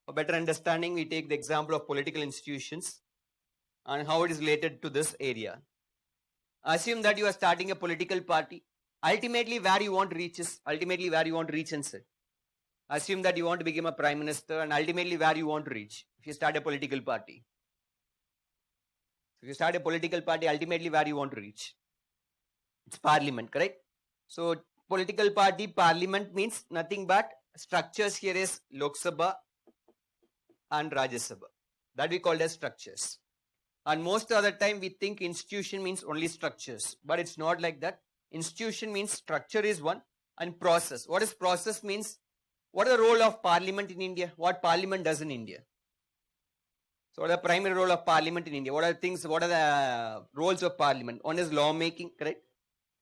A: For better understanding, we take the example of political institutions and how it is related to this area. Assume that you are starting a political party. Ultimately, where you want to reach is and sit. Assume that you want to become a prime minister and ultimately where you want to reach if you start a political party. If you start a political party, ultimately where you want to reach? It's parliament, correct? So political party, parliament means nothing but structures here is Lok Sabha and Rajya Sabha. That we call as structures. And most of the time we think institution means only structures, but it's not like that. Institution means structure is one and process. What is process means? What is the role of parliament in India? What parliament does in India? So what is the primary role of parliament in India? What are the roles of parliament? One is lawmaking, correct?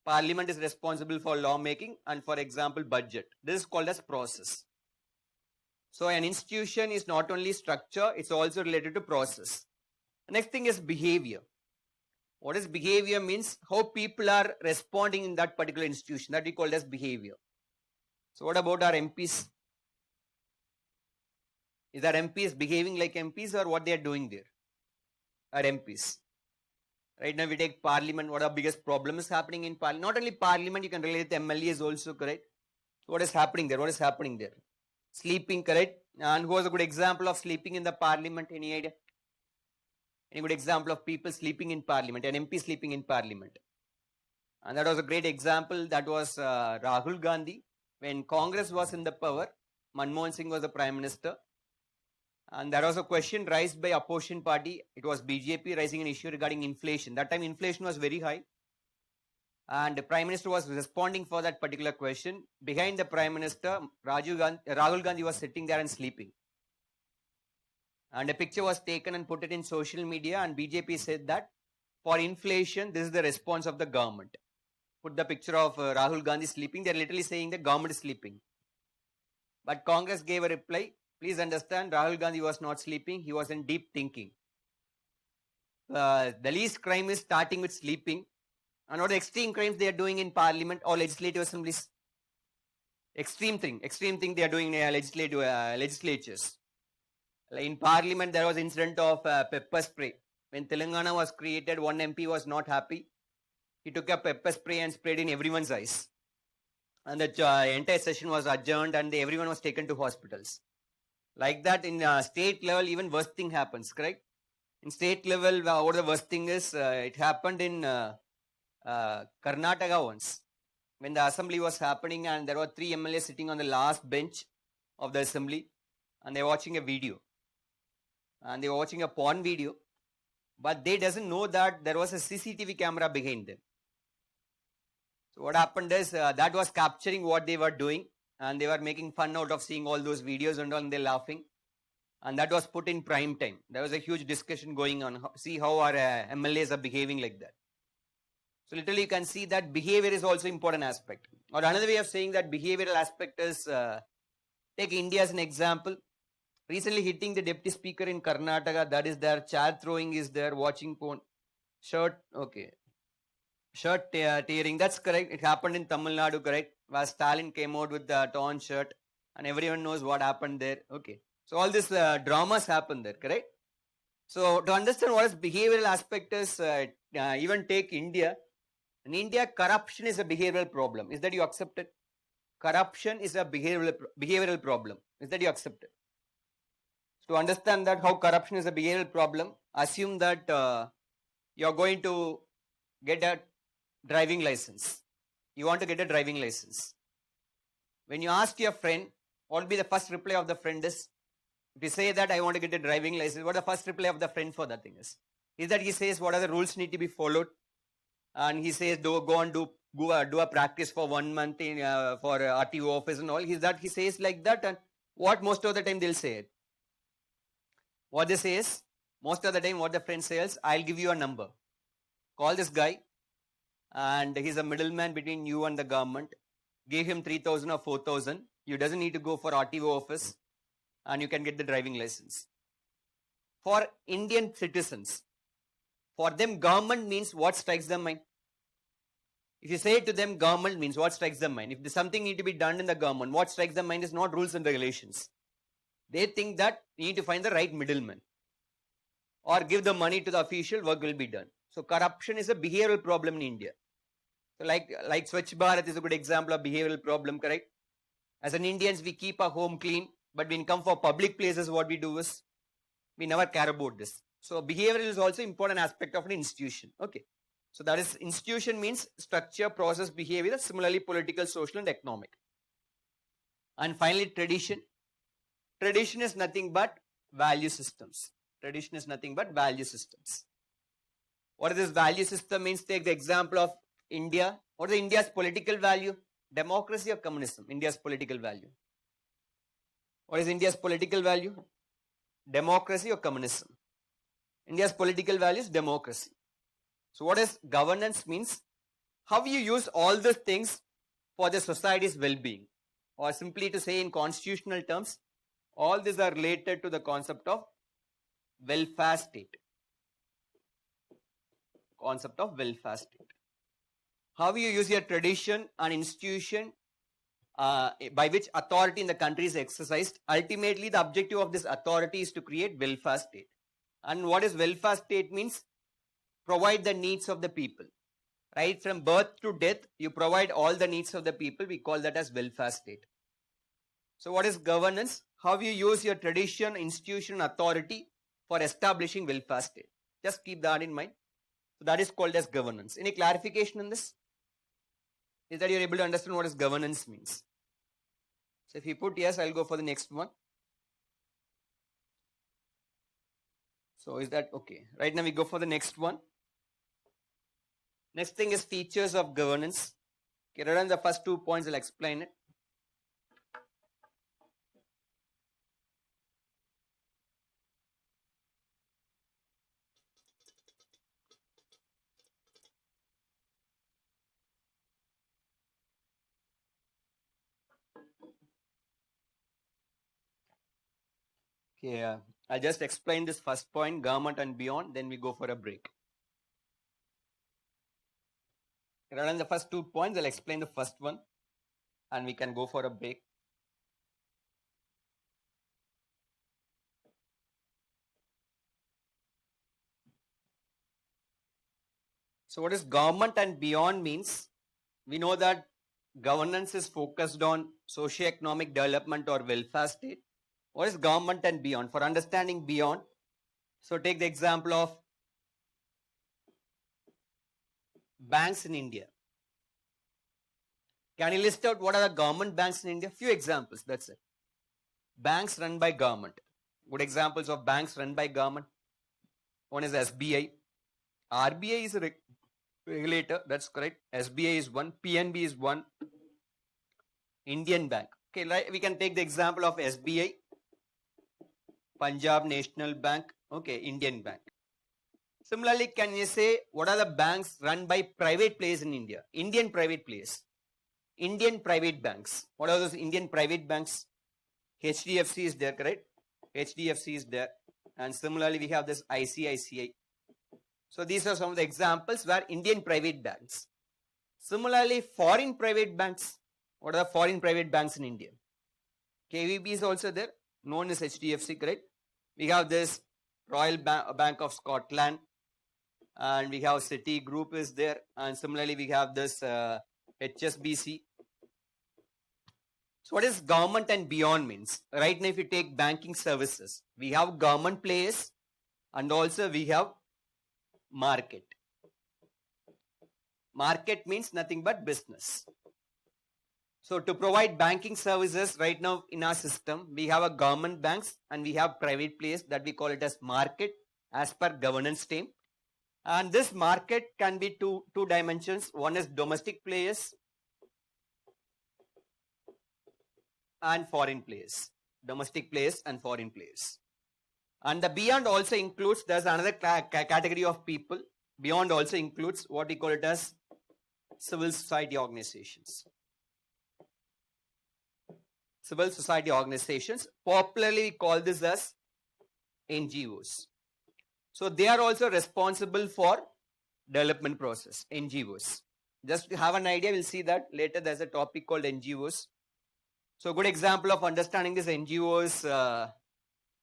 A: Parliament is responsible for lawmaking and for example budget. This is called as process. So an institution is not only structure, it's also related to process. Next thing is behavior. What is behavior means? How people are responding in that particular institution. That we call as behavior. So what about our MPs? Is our MPs behaving like MPs or what they are doing there? Our MPs. Right now we take parliament. What are biggest problems happening in parliament? Not only parliament, you can relate to MLAs also, correct? So what is happening there? What is happening there? Sleeping, correct? And who was a good example of sleeping in the parliament? Any idea? Any good example of people sleeping in parliament, an MP sleeping in parliament? And that was a great example. That was Rahul Gandhi. When Congress was in the power, Manmohan Singh was the Prime Minister. And there was a question raised by opposition party. It was BJP raising an issue regarding inflation. That time inflation was very high. And the Prime Minister was responding for that particular question. Behind the Prime Minister, Rahul Gandhi was sitting there and sleeping. And a picture was taken and put it in social media, and BJP said that for inflation, this is the response of the government. Put the picture of Rahul Gandhi sleeping. They're literally saying the government is sleeping. But Congress gave a reply. Please understand, Rahul Gandhi was not sleeping. He was in deep thinking. The least crime is starting with sleeping. And what the extreme crimes they are doing in parliament or legislative assemblies? Extreme thing they are doing in legislatures. In parliament, there was incident of pepper spray. When Telangana was created, one MP was not happy. He took a pepper spray and sprayed in everyone's eyes. And the entire session was adjourned and everyone was taken to hospitals. Like that, in state level, even worst thing happens, correct? In state level, what the worst thing is, it happened in Karnataka once. When the assembly was happening and there were 3 MLAs sitting on the last bench of the assembly and they were watching a video. And they were watching a porn video. But they doesn't know that there was a CCTV camera behind them. So what happened is that was capturing what they were doing, and they were making fun out of seeing all those videos and all, and they're laughing. And that was put in prime time. There was a huge discussion going on. See how our MLAs are behaving like that. So literally you can see that behavior is also important aspect. Or another way of saying that behavioral aspect is, take India as an example. Recently hitting the deputy speaker in Karnataka, that is there, chair throwing is there, watching porn, shirt tearing, that's correct. It happened in Tamil Nadu, correct, where Stalin came out with the torn shirt and everyone knows what happened there. Okay, so all these dramas happen there, correct? So to understand what is behavioral aspect is, even take India. In India, corruption is a behavioral problem. Is that you accept it? Corruption is a behavioral problem. Is that you accept it? To understand that how corruption is a behavioral problem, assume that you're going to get a driving license. You want to get a driving license. When you ask your friend, what will be the first reply of the friend is? If you say that I want to get a driving license, what the first reply of the friend for that thing is? Is that he says what are the rules need to be followed? And he says go a practice for 1 month for RTO office and all. He says like that, and what most of the time they'll say it. What they say is, most of the time what the friend says, I'll give you a number. Call this guy and he's a middleman between you and the government. Give him 3,000 or 4,000. You doesn't need to go for RTO office and you can get the driving license. For Indian citizens, for them government means what strikes their mind. If you say to them government means what strikes their mind. If there's something need to be done in the government, what strikes their mind is not rules and regulations. They think that you need to find the right middleman or give the money to the official, work will be done. So corruption is a behavioral problem in India. So like Swachh Bharat is a good example of behavioral problem, correct? As an Indians, we keep our home clean, but when we come for public places, what we do is, we never care about this. So behavioral is also important aspect of an institution. Okay. So that is, institution means structure, process, behavior, similarly political, social and economic. And finally tradition. Tradition is nothing but value systems. Tradition is nothing but value systems. What is this value system means? Take the example of India. What is India's political value? Democracy or communism? India's political value. What is India's political value? Democracy or communism? India's political value is democracy. So what is governance means? How you use all these things for the society's well-being. Or simply to say in constitutional terms, all these are related to the concept of welfare state. Concept of welfare state. How you use your tradition and institution by which authority in the country is exercised. Ultimately, the objective of this authority is to create welfare state. And what is welfare state means? Provide the needs of the people. right from birth to death, you provide all the needs of the people. We call that as welfare state. So what is governance? How you use your tradition, institution, authority for establishing welfare state. Just keep that in mind. So that is called as governance. Any clarification on this? Is that you're able to understand what is governance means? So if you put yes, I'll go for the next one. So is that okay? Right now we go for the next one. Next thing is features of governance. Okay, rather than the first 2 points, I'll explain it. Okay, I'll just explain this first point, government and beyond, then we go for a break. Rather than the first 2 points, I'll explain the first one and we can go for a break. So what is government and beyond means? We know that governance is focused on socio-economic development or welfare state. What is government and beyond? For understanding beyond, so take the example of banks in India. Can you list out what are the government banks in India? Few examples, that's it. Banks run by government. Good examples of banks run by government. One is SBI. RBI is a regulator, that's correct. SBI is one. PNB is one. Indian Bank. Okay, we can take the example of SBI, Punjab National Bank, okay, Indian Bank. Similarly, can you say what are the banks run by private players in India? Indian private players. Indian private banks. What are those Indian private banks? HDFC is there, correct? HDFC is there. And similarly, we have this ICICI. So these are some of the examples where Indian private banks. Similarly, foreign private banks. What are the foreign private banks in India? KVB is also there, known as HDFC, correct? We have this Royal Bank of Scotland, and we have City Group is there, and similarly we have this HSBC. So what is government and beyond means? Right now if you take banking services, we have government players and also we have market. Market means nothing but business. So to provide banking services right now in our system, we have a government banks and we have private players that we call it as market as per governance team. And this market can be two dimensions. One is domestic players and foreign players. Domestic players and foreign players. And the beyond also includes, there's another category of people. Beyond also includes what we call it as civil society organizations. Civil society organizations, popularly we call this as NGOs. So they are also responsible for development process, NGOs. Just to have an idea, we'll see that later. There's a topic called NGOs. So good example of understanding this NGOs,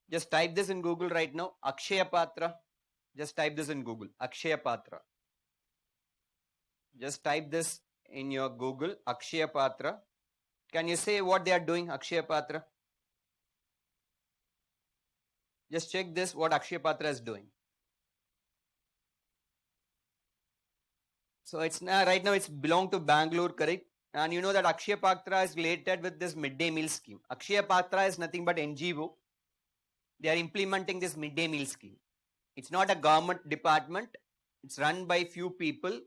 A: just type this in Google right now, Akshaya Patra. Just type this in Google, Akshaya Patra. Just type this in your Google, Akshaya Patra. Can you say what they are doing, Akshaya Patra? Just check this, what Akshaya Patra is doing. So it's right now it's belong to Bangalore, correct? And you know that Akshaya Patra is related with this midday meal scheme. Akshaya Patra is nothing but NGO. They are implementing this midday meal scheme. It's not a government department. It's run by few people,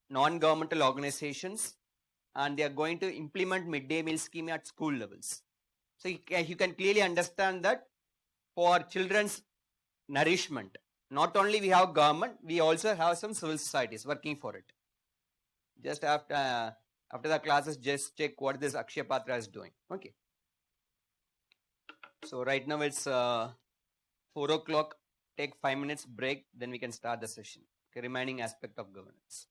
A: non-governmental organizations, and they are going to implement midday meal scheme at school levels. So you can clearly understand that for children's nourishment, not only we have government, we also have some civil societies working for it. Just after the classes, just check what this Akshaya Patra is doing. Okay. So right now it's 4 o'clock. Take 5 minutes break, then we can start the session. Okay, remaining aspect of governance.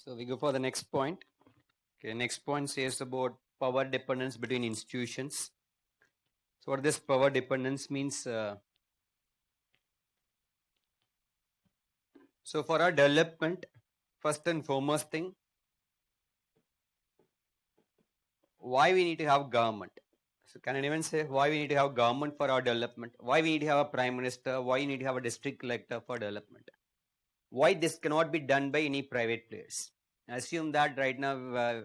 A: So we go for the next point. Okay, next point says about power dependence between institutions. So what this power dependence means, so for our development, first and foremost thing, why we need to have government? So can anyone say why we need to have government for our development? Why we need to have a prime minister? Why you need to have a district collector for development? Why this cannot be done by any private players? Assume that right now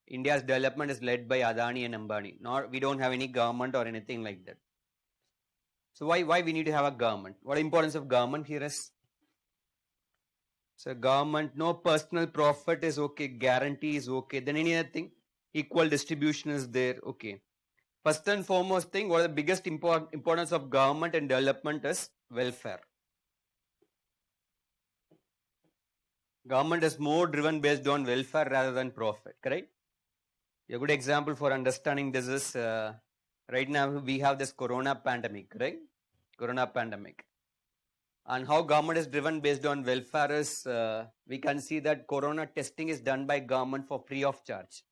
A: India's development is led by Adani and Ambani. Not, we don't have any government or anything like that. So why we need to have a government? What importance of government here is? So government, no personal profit is okay, guarantee is okay. Then any other thing, equal distribution is there, okay. First and foremost thing, what are the biggest importance of government and development is welfare. Government is more driven based on welfare rather than profit, correct? A good example for understanding this is right now we have this corona pandemic, right? Corona pandemic. And how government is driven based on welfare is, we can see that corona testing is done by government for free of charge.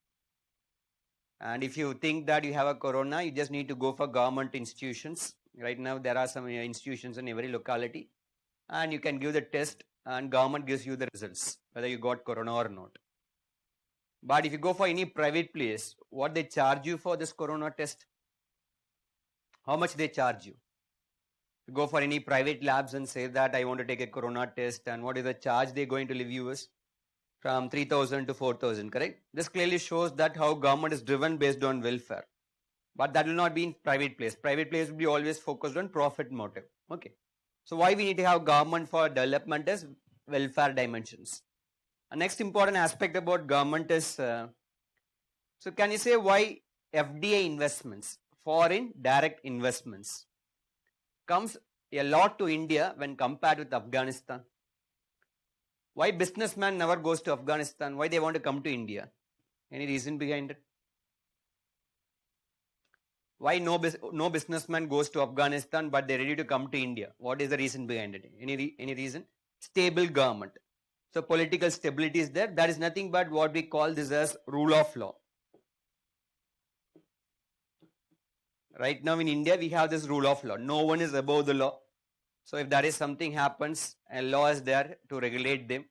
A: And if you think that you have a corona, you just need to go for government institutions. Right now there are some institutions in every locality, and you can give the test and government gives you the results, whether you got corona or not. But if you go for any private place, what they charge you for this corona test? How much they charge you? You go for any private labs and say that I want to take a corona test, and what is the charge they're going to leave you is from 3,000 to 4,000, correct? This clearly shows that how government is driven based on welfare. But that will not be in private place. Private place will be always focused on profit motive. Okay. So why we need to have government for development is welfare dimensions. A next important aspect about government is, so can you say why FDI investments, foreign direct investments, comes a lot to India when compared with Afghanistan? Why businessman never goes to Afghanistan? Why they want to come to India? Any reason behind it? Why no businessman goes to Afghanistan but they're ready to come to India? What is the reason behind it? Any reason? Stable government. So political stability is there. That is nothing but what we call this as rule of law. Right now in India, we have this rule of law. No one is above the law. So if there is something happens, a law is there to regulate them.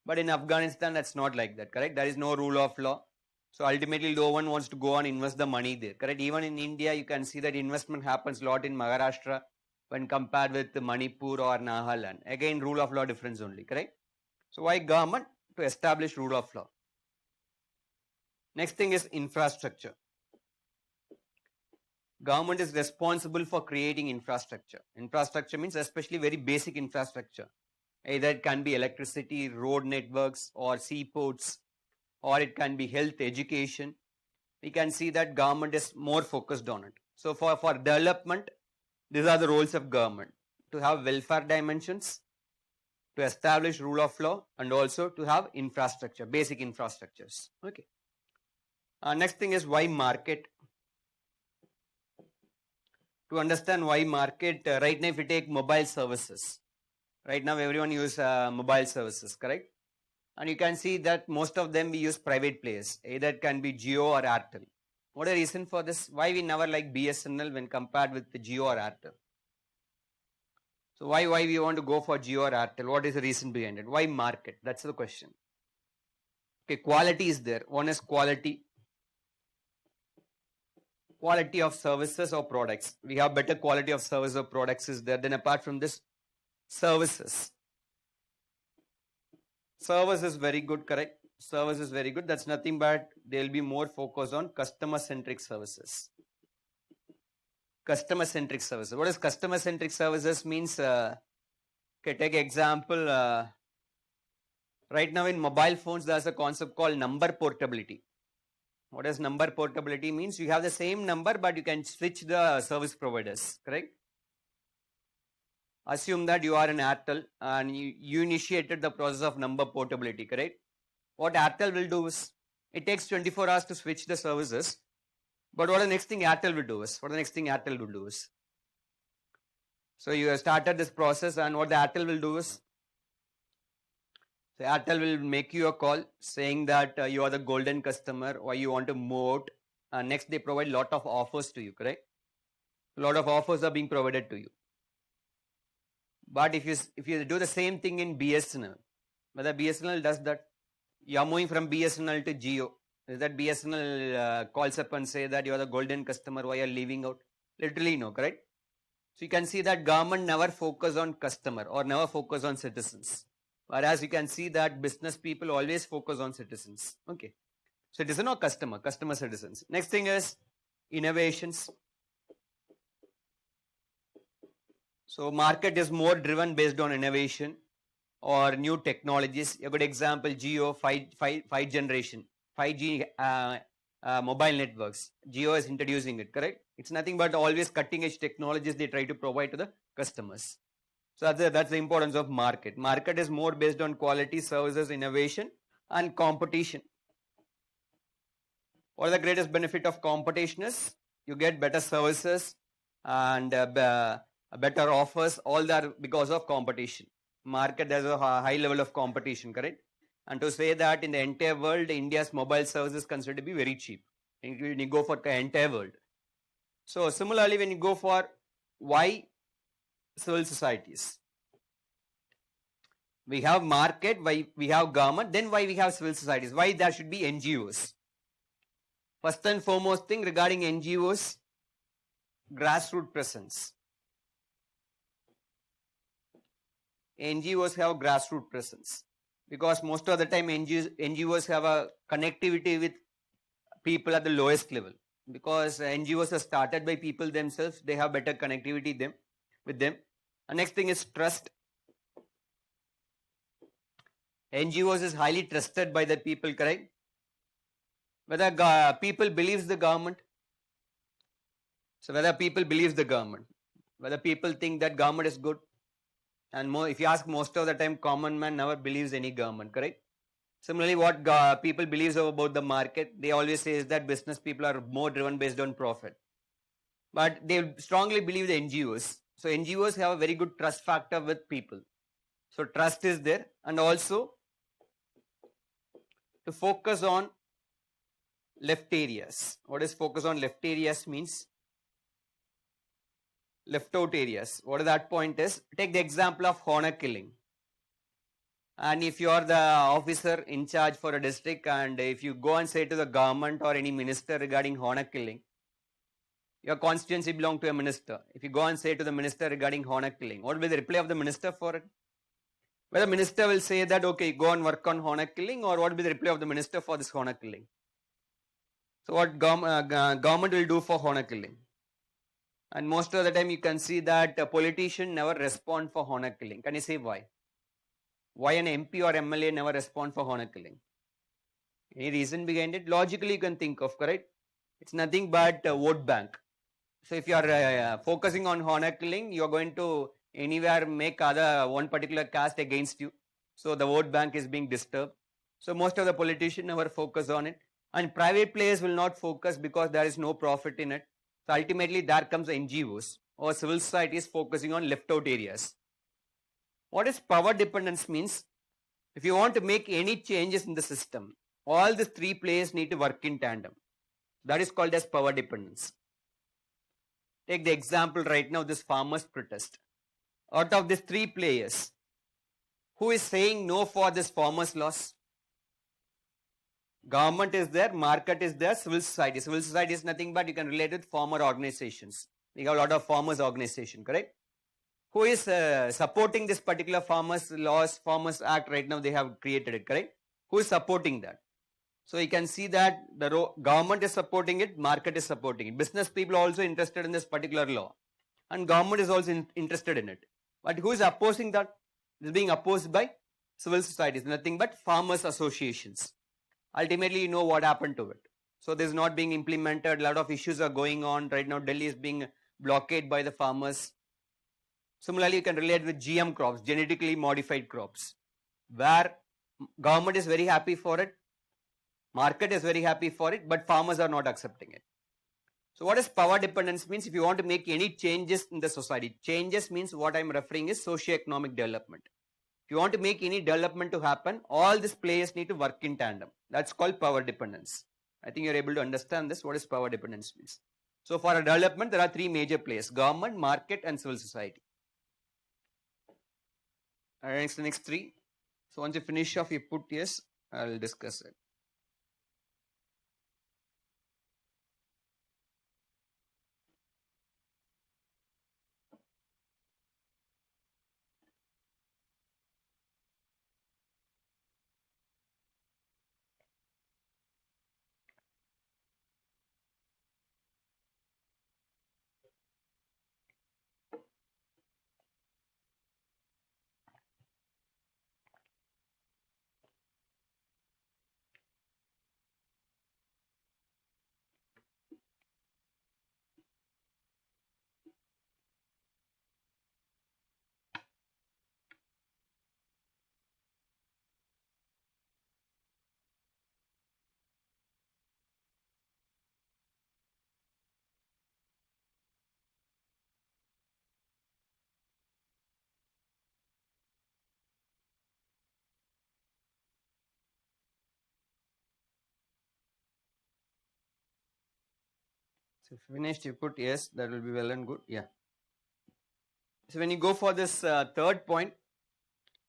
A: But in Afghanistan, that's not like that, correct? There is no rule of law. So ultimately, no one wants to go and invest the money there, correct? Even in India, you can see that investment happens a lot in Maharashtra when compared with Manipur or Nagaland. Again, rule of law difference only, correct? So why government? To establish rule of law. Next thing is infrastructure. Government is responsible for creating infrastructure. Infrastructure means especially very basic infrastructure. Either it can be electricity, road networks, or seaports, or it can be health, education. We can see that government is more focused on it. So for development, these are the roles of government. To have welfare dimensions, to establish rule of law, and also to have infrastructure, basic infrastructures. Okay. Next thing is why market. To understand why market, right now if you take mobile services, right now everyone use mobile services, correct? And you can see that most of them we use private players, either it can be Jio or Airtel. What is the reason for this? Why we never like BSNL when compared with the Jio or Airtel? So why we want to go for Jio or Airtel? What is the reason behind it? Why market? That's the question. Okay, quality is there. One is quality of services or products. We have better quality of service or products is there. Then apart from this, services. Service is very good, correct? Service is very good. That's nothing but they'll be more focused on customer-centric services. Customer-centric services. What is customer-centric services means? Okay, take example. Right now in mobile phones, there's a concept called number portability. What does number portability means? You have the same number, but you can switch the service providers, correct? Assume that you are an Airtel and you initiated the process of number portability, correct? What Airtel will do is, it takes 24 hours to switch the services, but what the next thing Airtel will do is, so you have started this process and what the Airtel will do is, So Airtel will make you a call saying that you are the golden customer or you want to move out. Next, they provide lot of offers to you, correct? A lot of offers are being provided to you. But if you do the same thing in BSNL, whether BSNL does that, you are moving from BSNL to Geo. Is that BSNL calls up and say that you are the golden customer, why you are leaving out? Literally no, correct? So you can see that government never focus on customer or never focus on citizens. Whereas you can see that business people always focus on citizens. Okay. Citizen or customer? Customer, citizens. Next thing is innovations. So market is more driven based on innovation or new technologies. A good example, Geo 5 generation, 5G mobile networks. Geo is introducing it, correct? It's nothing but always cutting edge technologies they try to provide to the customers. So that's the importance of market. Market is more based on quality, services, innovation and competition. What is the greatest benefit of competition is you get better services and better offers, all that because of competition. Market has a high level of competition, correct? And to say that in the entire world, India's mobile service is considered to be very cheap. When you go for the entire world. So similarly, when you go for why civil societies, we have market, why we have government, then why we have civil societies, why there should be NGOs. First and foremost thing regarding NGOs, grassroots presence. NGOs have grassroots presence because most of the time NGOs have a connectivity with people at the lowest level, because NGOs are started by people themselves. They have better connectivity with them. And next thing is trust. NGOs is highly trusted by the people, correct? Whether people believes the government. So whether people believes the government, whether people think that government is good. And if you ask, most of the time common man never believes any government, correct? Similarly, what people believes about the market, they always say is that business people are more driven based on profit. But they strongly believe the NGOs. So NGOs have a very good trust factor with people. So trust is there, and also to focus on left areas. What is focus on left areas means? Left out areas. What that point is? Take the example of honor killing. And if you are the officer in charge for a district, and if you go and say to the government or any minister regarding honor killing, your constituency belongs to a minister. If you go and say to the minister regarding honor killing, what will be the reply of the minister for it? Whether the minister will say that, okay, go and work on honor killing, or what will be the reply of the minister for this honor killing? So what government will do for honor killing? And most of the time you can see that a politician never respond for honor killing. Can you say why? Why an MP or MLA never respond for honor killing? Any reason behind it? Logically you can think of, correct? It's nothing but a vote bank. So if you are focusing on honor killing, you are going to anywhere make one particular caste against you. So the vote bank is being disturbed. So most of the politicians never focus on it. And private players will not focus because there is no profit in it. So ultimately there comes NGOs or civil societies focusing on left out areas. What is power dependence means? If you want to make any changes in the system, all these three players need to work in tandem. That is called as power dependence. Take the example right now, this farmers protest. Out of these three players, who is saying no for this farmers loss? Government is there, market is there, civil society. Civil society is nothing but you can relate with farmer organizations. We have a lot of farmers organization, correct? Who is supporting this particular farmers laws, farmers act right now, they have created it, correct? Who is supporting that? So you can see that the government is supporting it, market is supporting it. Business people are also interested in this particular law. And government is also interested in it. But who is opposing that? It is being opposed by civil societies, nothing but farmers associations. Ultimately, you know what happened to it. So this is not being implemented. A lot of issues are going on. Right now, Delhi is being blockaded by the farmers. Similarly, you can relate with GM crops, genetically modified crops, where government is very happy for it, market is very happy for it, but farmers are not accepting it. So what is power dependence means? If you want to make any changes in the society, changes means what I am referring is socio-economic development. If you want to make any development to happen, all these players need to work in tandem. That's called power dependence. I think you're able to understand this. What is power dependence means? So for a development, there are three major players: government, market, and civil society. Next three. So once you finish off, you put yes, I'll discuss it. So if finished, you put yes, that will be well and good. Yeah. So when you go for this third point,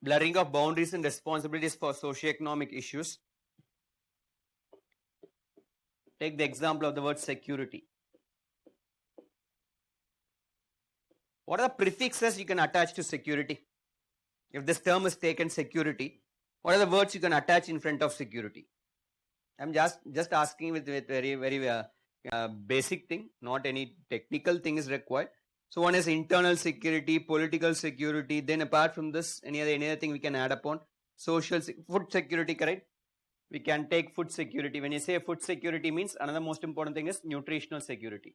A: blurring of boundaries and responsibilities for socioeconomic issues, take the example of the word security. What are the prefixes you can attach to security? If this term is taken security, what are the words you can attach in front of security? I'm just asking with very basic thing, not any technical thing is required. So one is internal security, political security. Then apart from this, any other thing we can add upon? Social food security, correct? We can take food security. When you say food security means another most important thing is nutritional security.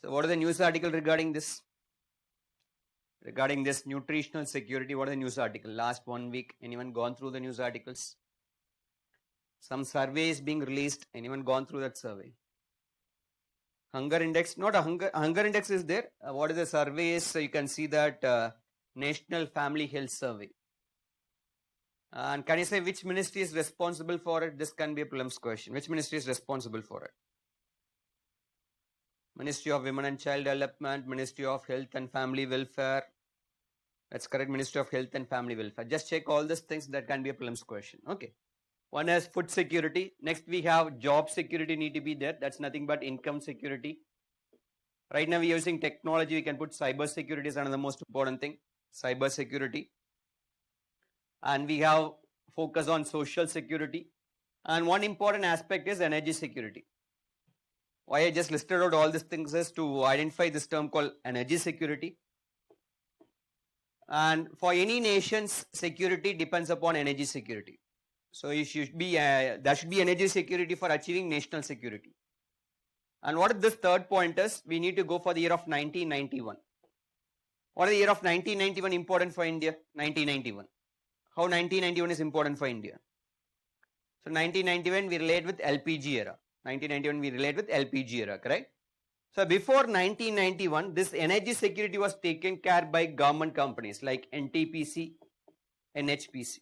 A: So what is the news article regarding this? Regarding this nutritional security, what is the news article? Last 1 week, anyone gone through the news articles? Some survey is being released. Anyone gone through that survey? Hunger index, not a hunger index is there. What is the survey is? So you can see that National Family Health Survey. And can you say which ministry is responsible for it? This can be a prelims question. Which ministry is responsible for it? Ministry of Women and Child Development, Ministry of Health and Family Welfare. That's correct, Ministry of Health and Family Welfare. Just check all these things, that can be a prelims question. Okay. One is food security. Next we have job security need to be there. That's nothing but income security. Right now we are using technology. We can put cyber security is another most important thing. Cyber security. And we have focus on social security. And one important aspect is energy security. Why I just listed out all these things is to identify this term called energy security. And for any nation's security depends upon energy security. So it should be there should be energy security for achieving national security. And what is this third point is? We need to go for the year of 1991. What is the year of 1991 important for India? 1991. How 1991 is important for India? So 1991 we relate with LPG era. 1991 we relate with LPG era, correct? So before 1991, this energy security was taken care by government companies like NTPC, NHPC,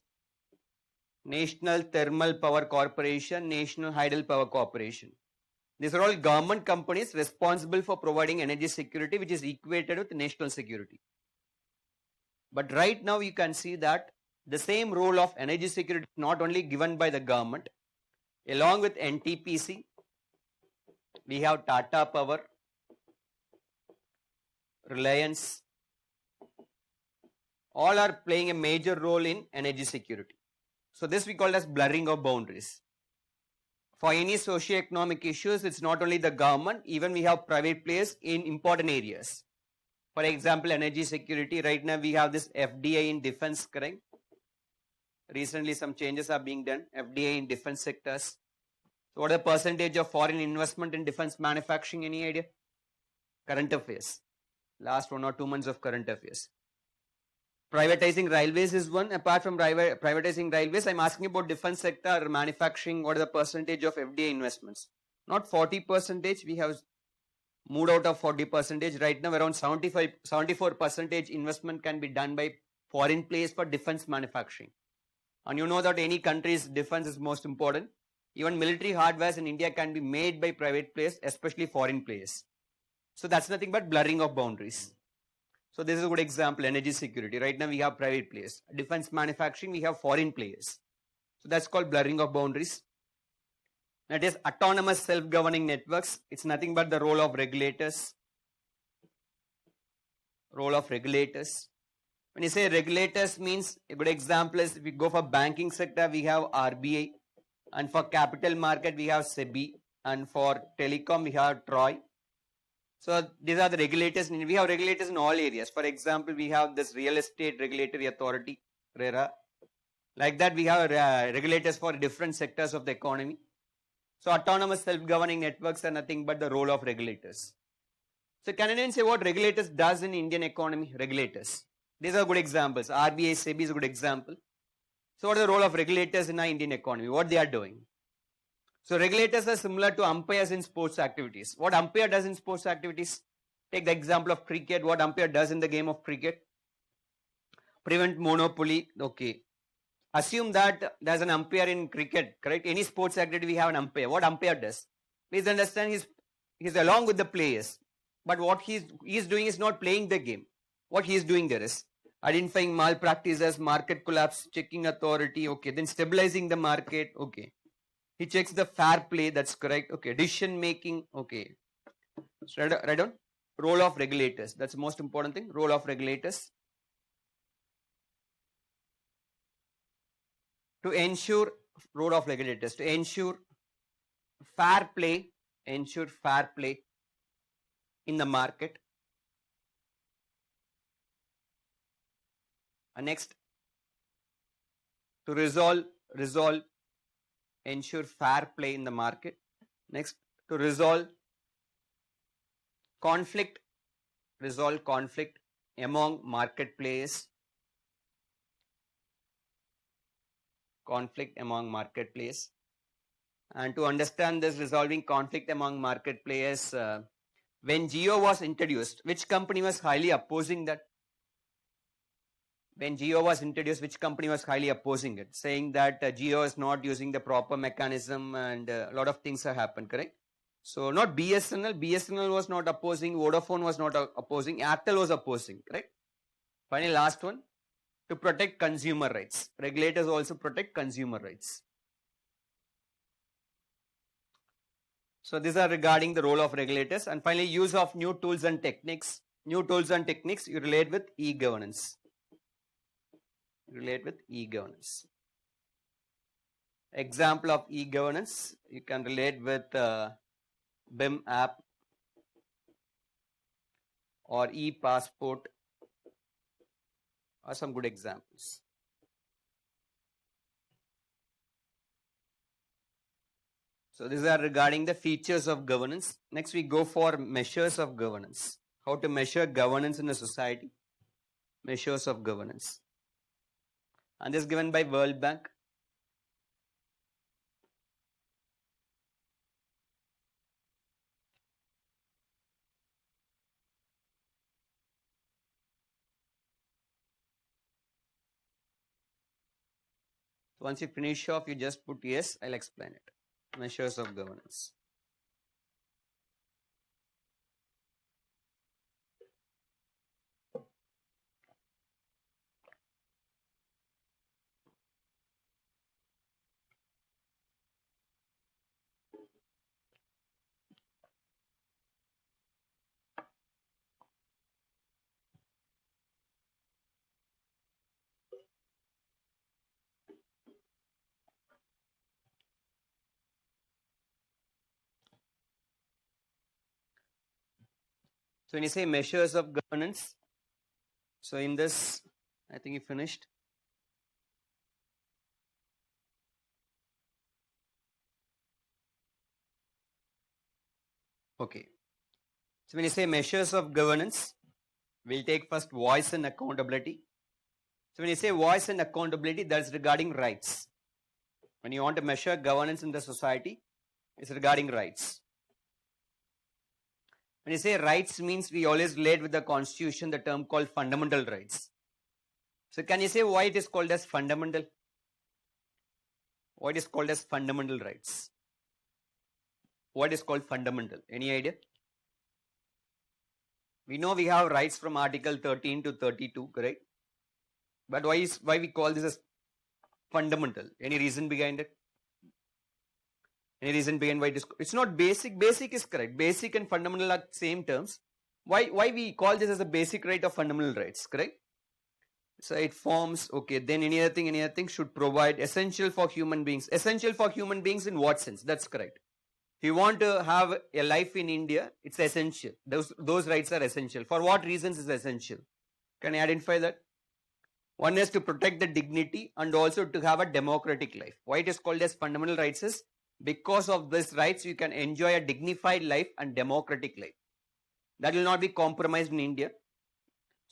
A: National Thermal Power Corporation, National Hydel Power Corporation. These are all government companies responsible for providing energy security, which is equated with national security. But right now you can see that the same role of energy security is not only given by the government. Along with NTPC, we have Tata Power, Reliance, all are playing a major role in energy security. So this we call as blurring of boundaries. For any socio-economic issues, it's not only the government, even we have private players in important areas. For example, energy security, right now we have this FDI in defense, correct? Recently some changes are being done, FDI in defense sectors. So what is the percentage of foreign investment in defense manufacturing, any idea? Current affairs. Last 1 or 2 months of current affairs. Privatizing railways is one. Apart from privatizing railways, I'm asking about defense sector or manufacturing. What is the percentage of FDI investments? Not 40%, we have moved out of 40%. Right now around 74% investment can be done by foreign players for defense manufacturing. And you know that any country's defense is most important. Even military hardware in India can be made by private players, especially foreign players. So that's nothing but blurring of boundaries. So this is a good example, energy security. Right now we have private players. Defense manufacturing, we have foreign players. So that's called blurring of boundaries. That is autonomous self-governing networks. It's nothing but the role of regulators. Role of regulators. When you say regulators means, a good example is if we go for banking sector, we have RBI. And for capital market, we have SEBI. And for telecom, we have TROI. So these are the regulators. We have regulators in all areas. For example, we have this real estate regulatory authority, RERA. Like that, we have regulators for different sectors of the economy. So autonomous self-governing networks are nothing but the role of regulators. So can anyone say what regulators does in Indian economy? Regulators. These are good examples. RBI, SEBI is a good example. So what is the role of regulators in our Indian economy? What they are doing? So regulators are similar to umpires in sports activities. What umpire does in sports activities? Take the example of cricket. What umpire does in the game of cricket? Prevent monopoly. Okay. Assume that there's an umpire in cricket, correct? Any sports activity we have an umpire. What umpire does? Please understand he's along with the players. But what he's doing is not playing the game. What he's doing there is identifying malpractices, market collapse, checking authority, okay. Then stabilizing the market, okay. He checks the fair play, that's correct, okay. Decision making, okay. So write down. Role of regulators, that's the most important thing. Role of regulators. To ensure, role of regulators, to ensure fair play in the market. And next, to ensure fair play in the market. Next, to resolve conflict among market players. And to understand this resolving conflict among market players, when Jio was introduced, which company was highly opposing that? When Jio was introduced, which company was highly opposing it, saying that Jio is not using the proper mechanism and a lot of things have happened, correct? So not BSNL was not opposing, Vodafone was not opposing, Airtel was opposing, correct? Finally, last one, to protect consumer rights. Regulators also protect consumer rights. So these are regarding the role of regulators. And finally, use of new tools and techniques. New tools and techniques you relate with e-governance. Example of e-governance, you can relate with BIM app or e-passport are some good examples. So these are regarding the features of governance. Next we go for measures of governance. How to measure governance in a society. Measures of governance. And this is given by World Bank. So once you finish off, you just put yes, I'll explain it. Measures of governance. So when you say measures of governance, so in this, I think you finished. Okay. So when you say measures of governance, we'll take first voice and accountability. So when you say voice and accountability, that's regarding rights. When you want to measure governance in the society, it's regarding rights. When you say rights means we always relate with the constitution the term called fundamental rights. So can you say why it is called as fundamental? Why it is called as fundamental rights? What is called fundamental? Any idea? We know we have rights from Article 13 to 32, correct? But why we call this as fundamental? Any reason behind it? Any reason behind why it's not basic? Basic is correct. Basic and fundamental are same terms. Why we call this as a basic right of fundamental rights, correct? So it forms, okay, then any other thing should provide essential for human beings. Essential for human beings in what sense? That's correct. If you want to have a life in India, it's essential. Those rights are essential. For what reasons is essential? Can you identify that? One is to protect the dignity and also to have a democratic life. Why it is called as fundamental rights is because of these rights you can enjoy a dignified life and democratic life. That will not be compromised in India.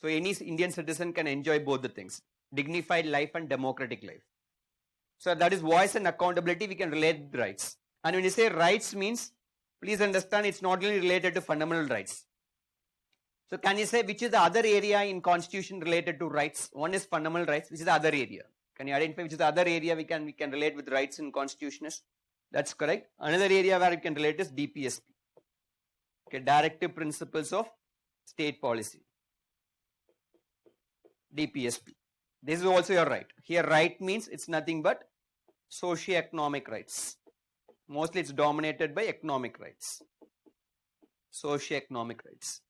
A: So any Indian citizen can enjoy both the things, dignified life and democratic life. So that is voice and accountability, we can relate the rights. And when you say rights means, please understand it's not only related to fundamental rights. So can you say which is the other area in constitution related to rights? One is fundamental rights, which is the other area. Can you identify which is the other area we can relate with rights in constitution is? That's correct. Another area where we can relate is DPSP. Okay, Directive Principles of State Policy. DPSP. This is also your right. Here right means it's nothing but socio-economic rights. Mostly it's dominated by economic rights. Socio-economic rights.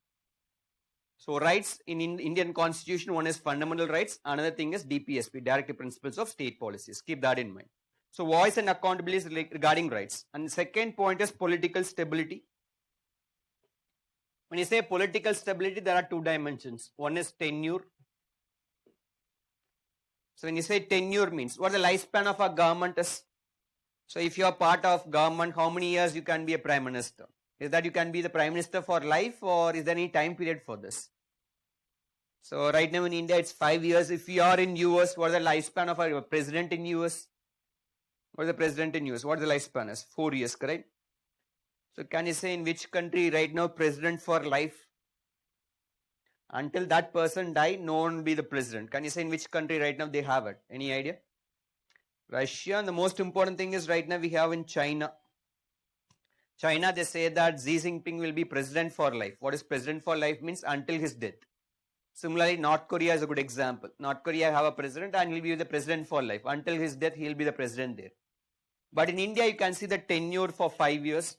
A: So rights in Indian constitution, one is fundamental rights, another thing is DPSP, Directive Principles of State Policies. Keep that in mind. So voice and accountability is regarding rights. And the second point is political stability. When you say political stability, there are two dimensions. One is tenure. So when you say tenure means, what the lifespan of a government is. So if you are part of government, how many years you can be a prime minister? Is that you can be the prime minister for life, or is there any time period for this? So right now in India it's 5 years. If you are in US, what is the lifespan of a president in US? What is the president in US? What is the lifespan is? 4 years, correct? So can you say in which country right now president for life? Until that person die, no one will be the president. Can you say in which country right now they have it? Any idea? Russia. And the most important thing is right now we have in China. China, they say that Xi Jinping will be president for life. What is president for life means until his death. Similarly, North Korea is a good example. North Korea have a president and he will be the president for life. Until his death, he will be the president there. But in India, you can see the tenure for 5 years.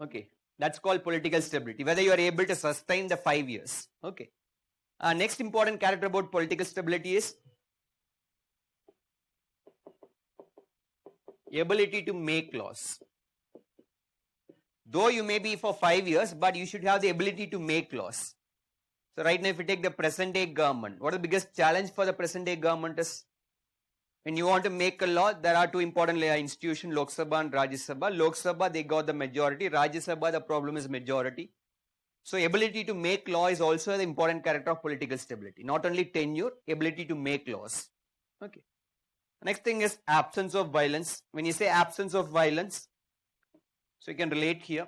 A: Okay. That's called political stability. Whether you are able to sustain the 5 years. Okay. Next important character about political stability is ability to make laws. Though you may be for 5 years, but you should have the ability to make laws. So right now if you take the present day government, what is the biggest challenge for the present day government is? When you want to make a law, there are two important institutions, Lok Sabha and Rajya Sabha. Lok Sabha, they got the majority. Rajya Sabha, the problem is majority. So ability to make law is also the important character of political stability. Not only tenure, ability to make laws. Okay. Next thing is absence of violence. When you say absence of violence, so you can relate here.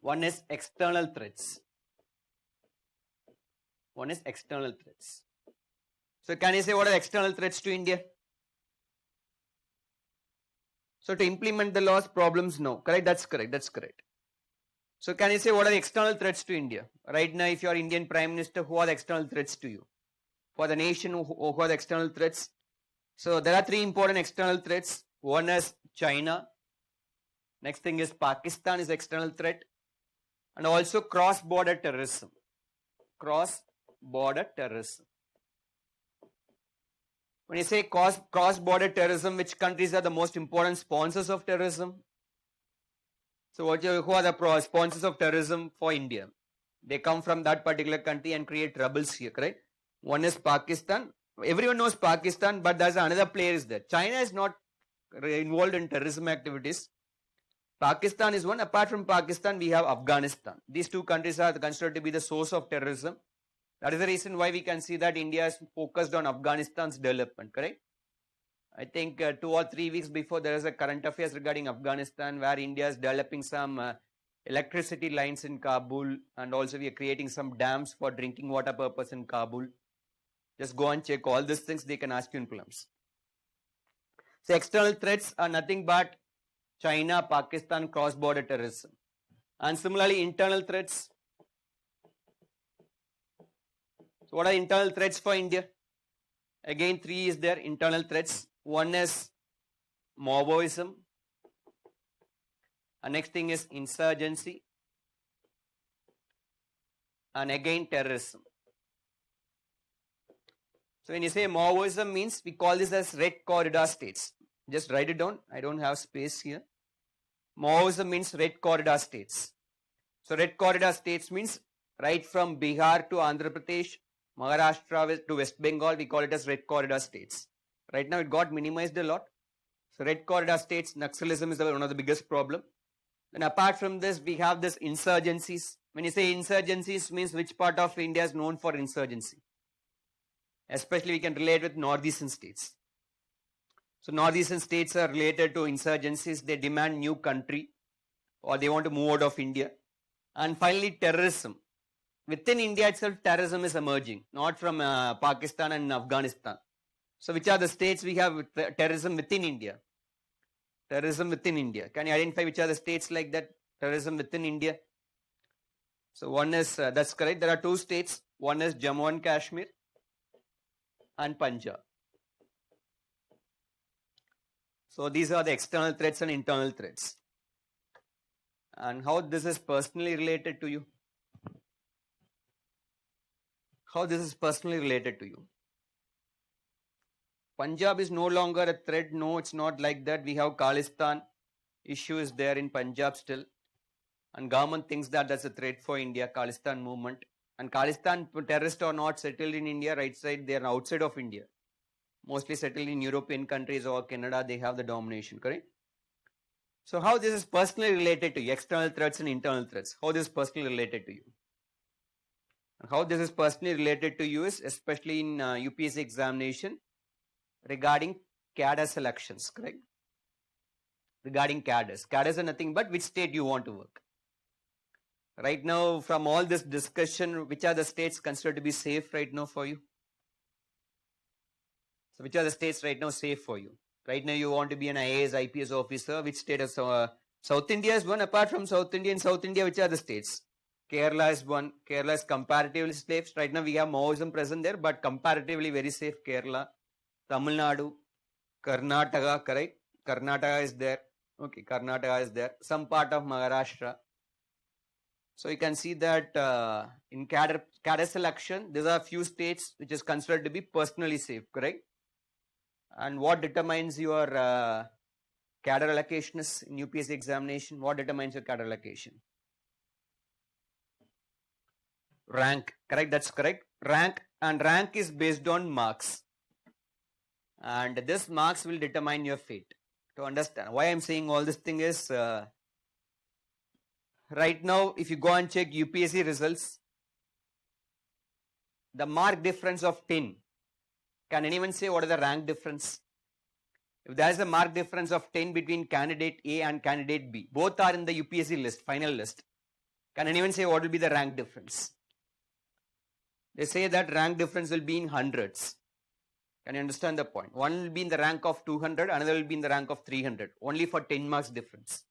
A: One is external threats. One is external threats. So can you say what are the external threats to India? So to implement the laws, problems, no. Correct? That's correct. That's correct. So can you say what are the external threats to India? Right now, if you are Indian Prime Minister, who are the external threats to you? For the nation, who are the external threats? So there are three important external threats. One is China. Next thing is Pakistan is external threat. And also cross-border terrorism. Cross-border terrorism. When you say cross-border terrorism, which countries are the most important sponsors of terrorism? So who are the sponsors of terrorism for India? They come from that particular country and create troubles here, correct? One is Pakistan. Everyone knows Pakistan, but there's another player is there. China is not involved in terrorism activities. Pakistan is one. Apart from Pakistan, we have Afghanistan. These two countries are considered to be the source of terrorism. That is the reason why we can see that India is focused on Afghanistan's development, correct? I think 2 or 3 weeks before there is a current affairs regarding Afghanistan where India is developing some electricity lines in Kabul, and also we are creating some dams for drinking water purpose in Kabul. Just go and check all these things, they can ask you in prelims. So external threats are nothing but China, Pakistan, cross-border terrorism. And similarly, internal threats. So what are internal threats for India? Again, 3 is there, internal threats. One is Maoism. And next thing is insurgency. And again, terrorism. So when you say Maoism means, we call this as red corridor states. Just write it down. I don't have space here. Maoism means red corridor states. So red corridor states means right from Bihar to Andhra Pradesh, Maharashtra to West Bengal, we call it as red corridor states. Right now it got minimized a lot. So red corridor states, Naxalism is one of the biggest problem. Then apart from this, we have this insurgencies. When you say insurgencies, means which part of India is known for insurgency? Especially we can relate with northeastern states. So northeastern states are related to insurgencies. They demand new country or they want to move out of India. And finally, terrorism. Within India itself, terrorism is emerging, not from Pakistan and Afghanistan. So which are the states we have with terrorism within India? Terrorism within India. Can you identify which are the states like that? Terrorism within India. So one is, that's correct, there are 2 states. One is Jammu and Kashmir and Punjab. So these are the external threats and internal threats. And how this is personally related to you? How this is personally related to you? Punjab is no longer a threat. No, it's not like that. We have Khalistan issue is there in Punjab still. And government thinks that that's a threat for India, Khalistan movement. And Khalistan terrorists are not settled in India, right side, they are outside of India. Mostly settled in European countries or Canada, they have the domination, correct? So how this is personally related to you, external threats and internal threats, how this is personally related to you? And how this is personally related to you is especially in UPSC examination regarding cadre selections, correct? Regarding cadres. Cadres are nothing but which state you want to work. Right now, from all this discussion, which are the states considered to be safe right now for you? So which are the states right now safe for you? Right now you want to be an IAS, IPS officer. Which state is South India is one. Apart from South India, in South India, which are the states? Kerala is one. Kerala is comparatively safe. Right now we have Maoism present there, but comparatively very safe. Kerala, Tamil Nadu, Karnataka, correct? Karnataka is there. Okay, Karnataka is there. Some part of Maharashtra. So you can see that in cadre selection, there are a few states which is considered to be personally safe, correct? And what determines your cadre allocation is in UPSC examination? What determines your cadre allocation? Rank, correct? That's correct. Rank, and rank is based on marks. And this marks will determine your fate. To understand why I'm saying all this thing is, right now, if you go and check UPSC results, the mark difference of 10, can anyone say what is the rank difference? If there is a mark difference of 10 between candidate A and candidate B, both are in the UPSC list, final list, can anyone say what will be the rank difference? They say that rank difference will be in hundreds. Can you understand the point? One will be in the rank of 200, another will be in the rank of 300, only for 10 marks difference.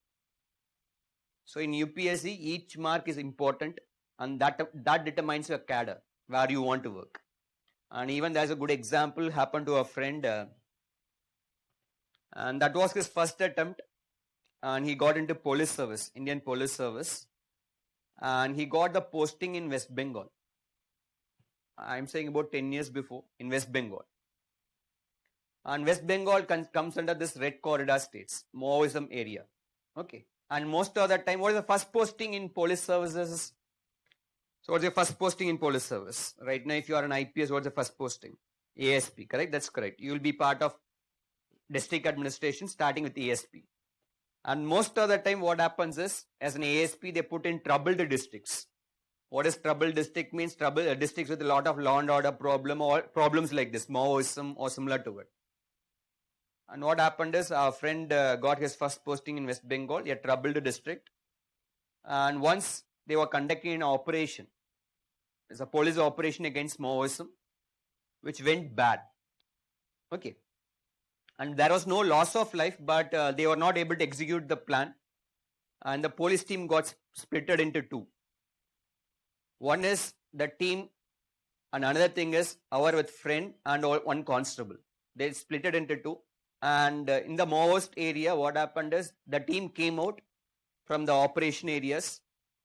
A: So in UPSC, each mark is important, and that determines your cadre, where you want to work. And even there's a good example happened to a friend, and that was his first attempt, and he got into police service, Indian police service, and he got the posting in West Bengal. I'm saying about 10 years before, in West Bengal. And West Bengal comes under this red corridor states, Maoism area. Okay. And most of the time, what is the first posting in police services? So what's your first posting in police service? Right now, if you are an IPS, what's the first posting? ASP, correct? That's correct. You will be part of district administration starting with ASP. And most of the time, what happens is, as an ASP, they put in troubled districts. What is troubled district means? Troubled districts with a lot of law and order problem or problems like this, Maoism or similar to it. And what happened is our friend got his first posting in West Bengal, a troubled district. And once they were conducting an operation, it's a police operation against Maoism, which went bad. Okay. And there was no loss of life, but they were not able to execute the plan. And the police team got splitted into two. One is the team, and another thing is our with friend and one constable. They split it into two. And in the Maoist area, what happened is the team came out from the operation areas,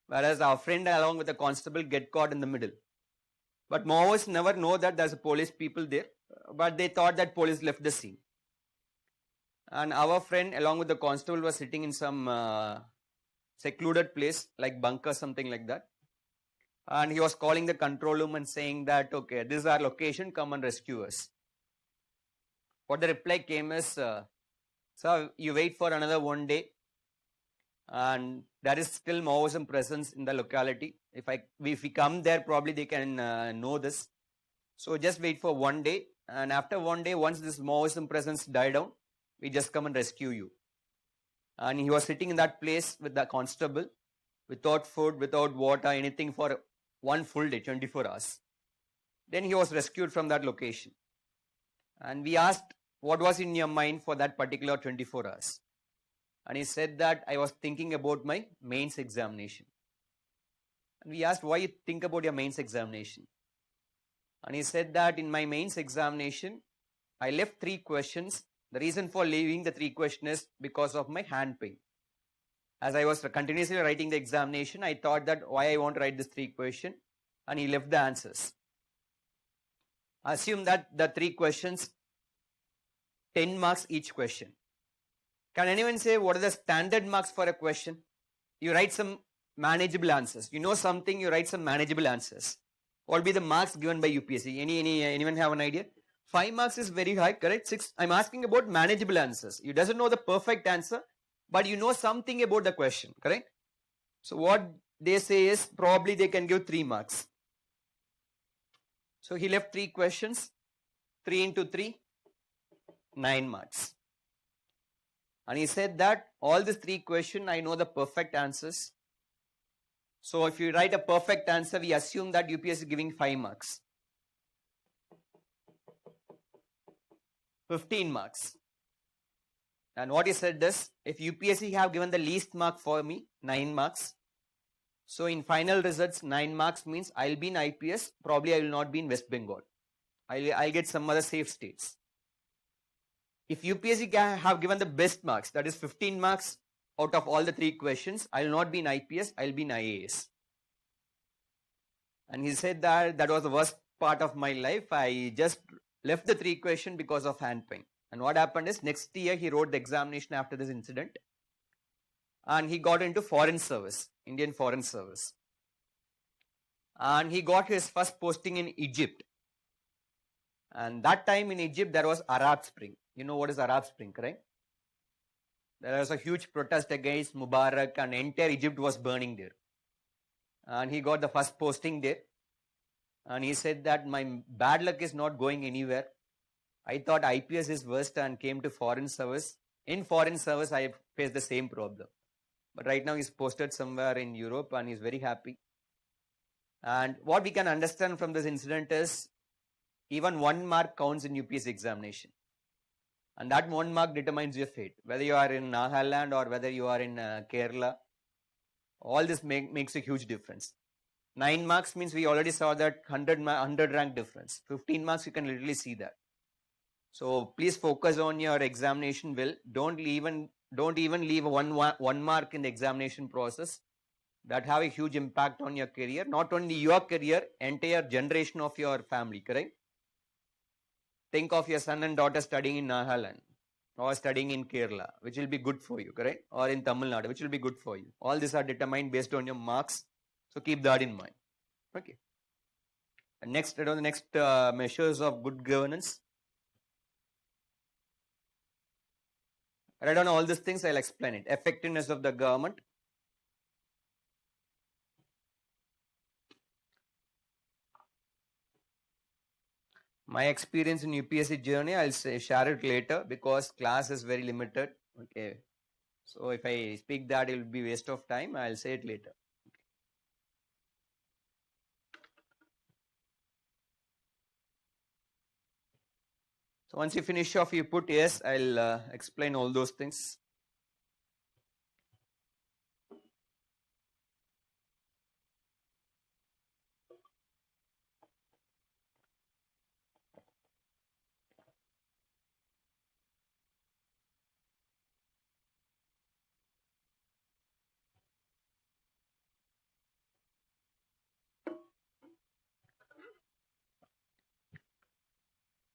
A: whereas our friend along with the constable get caught in the middle. But Maoists never know that there's a police people there, but they thought that police left the scene. And our friend along with the constable was sitting in some secluded place like bunker, something like that. And he was calling the control room and saying that, okay, this is our location, come and rescue us. What the reply came is, sir, you wait for another 1 day, and there is still Maoism presence in the locality. If we come there, probably they can know this. So just wait for 1 day, and after 1 day, once this Maoism presence die down, we just come and rescue you. And he was sitting in that place with the constable, without food, without water, anything for 1 full day, 24 hours. Then he was rescued from that location. And we asked, what was in your mind for that particular 24 hours? And he said that I was thinking about my mains examination. And we asked, why you think about your mains examination? And he said that in my mains examination, I left 3 questions. The reason for leaving the 3 questions is because of my hand pain. As I was continuously writing the examination, I thought that why I want to write this 3 questions, and he left the answers. Assume that the 3 questions, 10 marks each question. Can anyone say what are the standard marks for a question? You write some manageable answers. You know something, you write some manageable answers. What will be the marks given by UPSC? Anyone have an idea? 5 marks is very high, correct? 6. I'm asking about manageable answers. You doesn't know the perfect answer, but you know something about the question, correct? So what they say is probably they can give 3 marks. So he left 3 questions, 3 into 3, 9 marks. And he said that all these 3 questions, I know the perfect answers. So if you write a perfect answer, we assume that UPSC is giving 5 marks. 15 marks. And what he said is, if UPSC have given the least mark for me, 9 marks. So in final results, 9 marks means I'll be in IPS, probably I will not be in West Bengal. I'll get some other safe states. If UPSC have given the best marks, that is 15 marks out of all the 3 questions, I will not be in IPS, I will be in IAS. And he said that that was the worst part of my life. I just left the 3 questions because of hand pain. And what happened is next year he wrote the examination after this incident. And he got into foreign service, Indian foreign service. And he got his first posting in Egypt. And that time in Egypt there was Arab Spring. You know what is Arab Spring, correct? There was a huge protest against Mubarak and entire Egypt was burning there. And he got the first posting there. And he said that my bad luck is not going anywhere. I thought IPS is worst and came to foreign service. In foreign service, I faced the same problem. But right now he's posted somewhere in Europe and he's very happy. And what we can understand from this incident is even 1 mark counts in UPSC examination. And that 1 mark determines your fate. Whether you are in Nagaland or whether you are in Kerala, all this makes a huge difference. 9 marks means we already saw that 100 rank difference. 15 marks, you can literally see that. So please focus on your examination well. Don't even leave one mark in the examination process. That have a huge impact on your career. Not only your career, entire generation of your family, correct? Think of your son and daughter studying in Nagaland or studying in Kerala, which will be good for you, correct? Or in Tamil Nadu, which will be good for you. All these are determined based on your marks. So keep that in mind. Okay. And next, measures of good governance. Write down all these things, I'll explain it. Effectiveness of the government. My experience in UPSC journey, I'll share it later because class is very limited. Okay. So if I speak that, it will be waste of time. I'll say it later. So once you finish off, you put yes, I'll explain all those things.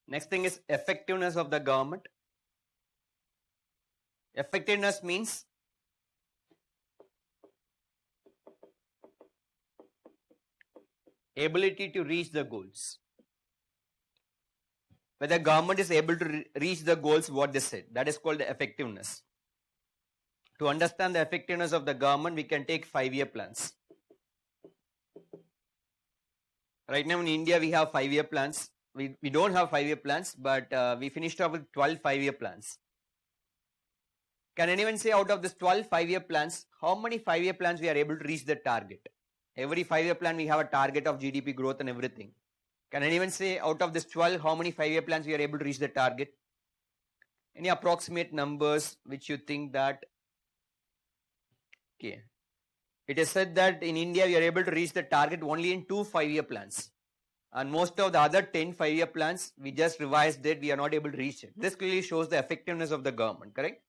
A: Next thing is effectiveness of the government. Effectiveness means ability to reach the goals. Whether government is able to reach the goals what they said, that is called the effectiveness. To understand the effectiveness of the government, we can take 5-year plans. Right now in India, we have 5-year plans. We don't have 5-year plans, but we finished off with 12 5-year plans. Can anyone say out of this 12 5-year plans, how many 5-year plans we are able to reach the target? Every 5-year plan, we have a target of GDP growth and everything. Can anyone say out of this 12, how many 5-year plans we are able to reach the target? Any approximate numbers which you think that? Okay. It is said that in India, we are able to reach the target only in 2 5-year plans. And most of the other 10 5-year plans, we just revised it, we are not able to reach it. This clearly shows the effectiveness of the government, correct?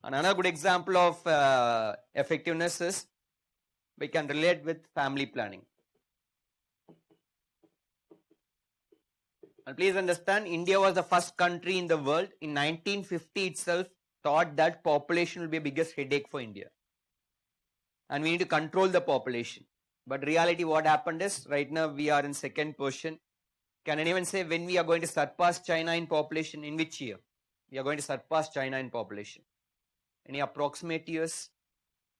A: And another good example of effectiveness is we can relate with family planning. And please understand, India was the first country in the world in 1950 itself thought that population will be the biggest headache for India. And we need to control the population. But reality, what happened is, right now we are in second position. Can anyone say when we are going to surpass China in population? In which year? We are going to surpass China in population. Any approximate years?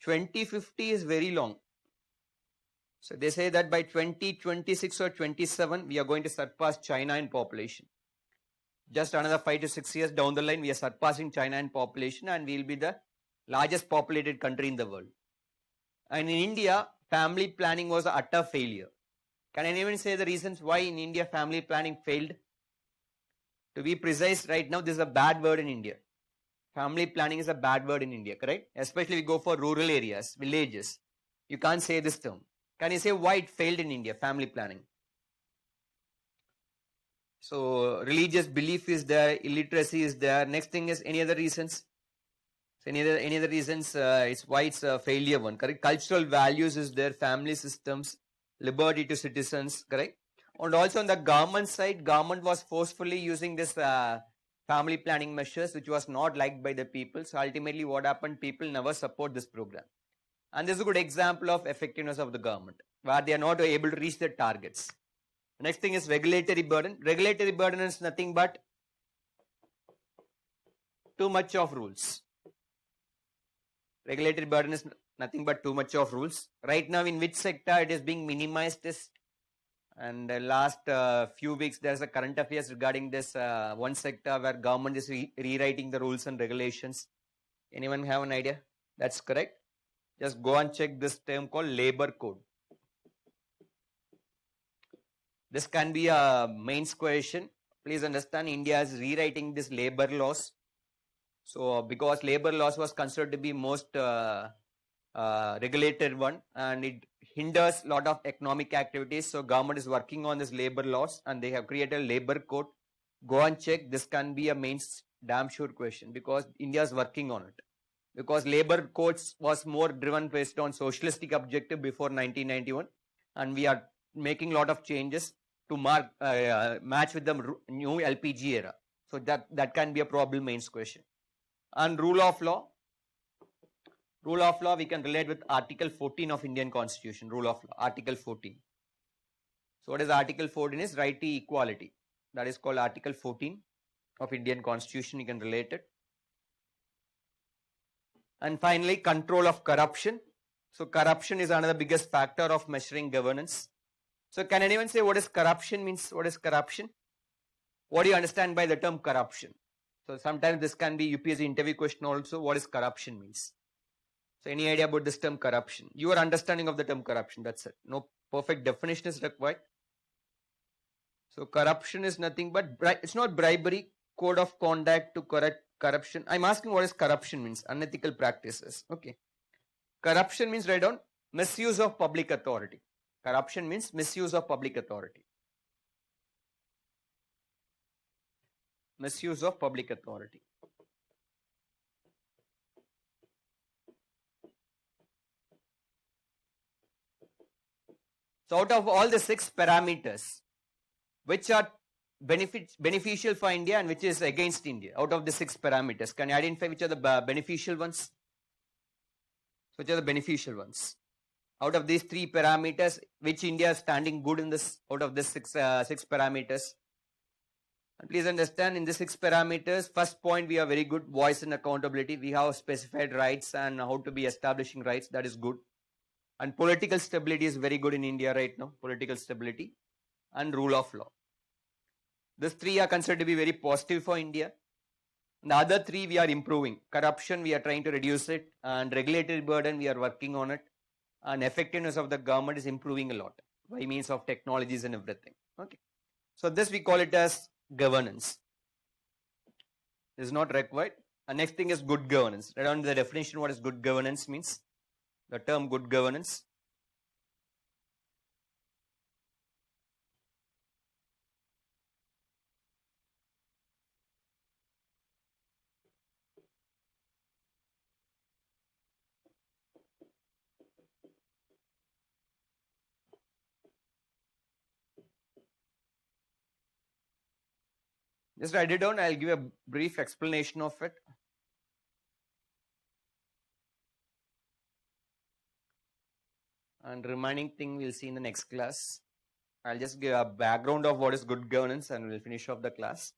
A: 2050 is very long. So they say that by 2026 or 27, we are going to surpass China in population. Just another 5 to 6 years down the line, we are surpassing China in population and we will be the largest populated country in the world. And in India, family planning was an utter failure. Can anyone say the reasons why in India family planning failed? To be precise, right now, this is a bad word in India. Family planning is a bad word in India, correct? Especially we go for rural areas, villages. You can't say this term. Can you say why it failed in India, family planning? So religious belief is there, illiteracy is there. Next thing is any other reasons? So any other reasons? It's why it's a failure one, correct? Cultural values is there, family systems, liberty to citizens, correct? And also on the government side, government was forcefully using this family planning measures, which was not liked by the people. So ultimately what happened, people never support this program. And this is a good example of effectiveness of the government, where they are not able to reach their targets. The next thing is regulatory burden. Regulatory burden is nothing but too much of rules. Regulatory burden is nothing but too much of rules. Right now, in which sector it is being minimized is, and last few weeks there's a current affairs regarding this one sector where government is rewriting the rules and regulations. Anyone have an idea? That's correct. Just go and check this term called labor code. This can be a mains question. Please understand, India is rewriting this labor laws. So because labor laws was considered to be most regulated one, and it hinders a lot of economic activities. So government is working on this labor laws and they have created a labor code. Go and check. This can be a mains damn sure question because India is working on it. Because labor codes was more driven based on socialistic objective before 1991, and we are making a lot of changes to match with the new LPG era. So that can be a problem mains question. And rule of law. Rule of law we can relate with Article 14 of Indian Constitution. Rule of law, Article 14. So what is Article 14 is right to equality. That is called Article 14 of Indian Constitution. You can relate it. And finally, control of corruption. So corruption is another biggest factor of measuring governance. So can anyone say what is corruption means? What is corruption? What do you understand by the term corruption? So sometimes this can be UPSC interview question also. What is corruption means? So any idea about this term corruption? Your understanding of the term corruption, that's it. No perfect definition is required. So corruption is nothing but, it's not bribery, code of conduct to correct corruption. I'm asking what is corruption means, unethical practices. Okay. Corruption means, write down, misuse of public authority. Corruption means misuse of public authority. Misuse of public authority. So out of all the 6 parameters, which are beneficial for India and which is against India, out of the 6 parameters, can you identify which are the beneficial ones? Which are the beneficial ones? Out of these 3 parameters, which India is standing good in this, out of this 6 parameters? And please understand, in the 6 parameters, first point, we are very good, voice and accountability. We have specified rights and how to be establishing rights, that is good. And political stability is very good in India right now, political stability and rule of law. These 3 are considered to be very positive for India. And the other 3 we are improving. Corruption, we are trying to reduce it, and regulatory burden, we are working on it. And effectiveness of the government is improving a lot by means of technologies and everything. Okay. So this we call it as governance. This is not required. And next thing is good governance. Write down the definition what is good governance means. The term good governance. Just write it down. I'll give a brief explanation of it. And remaining thing we'll see in the next class. I'll just give a background of what is good governance and we'll finish off the class.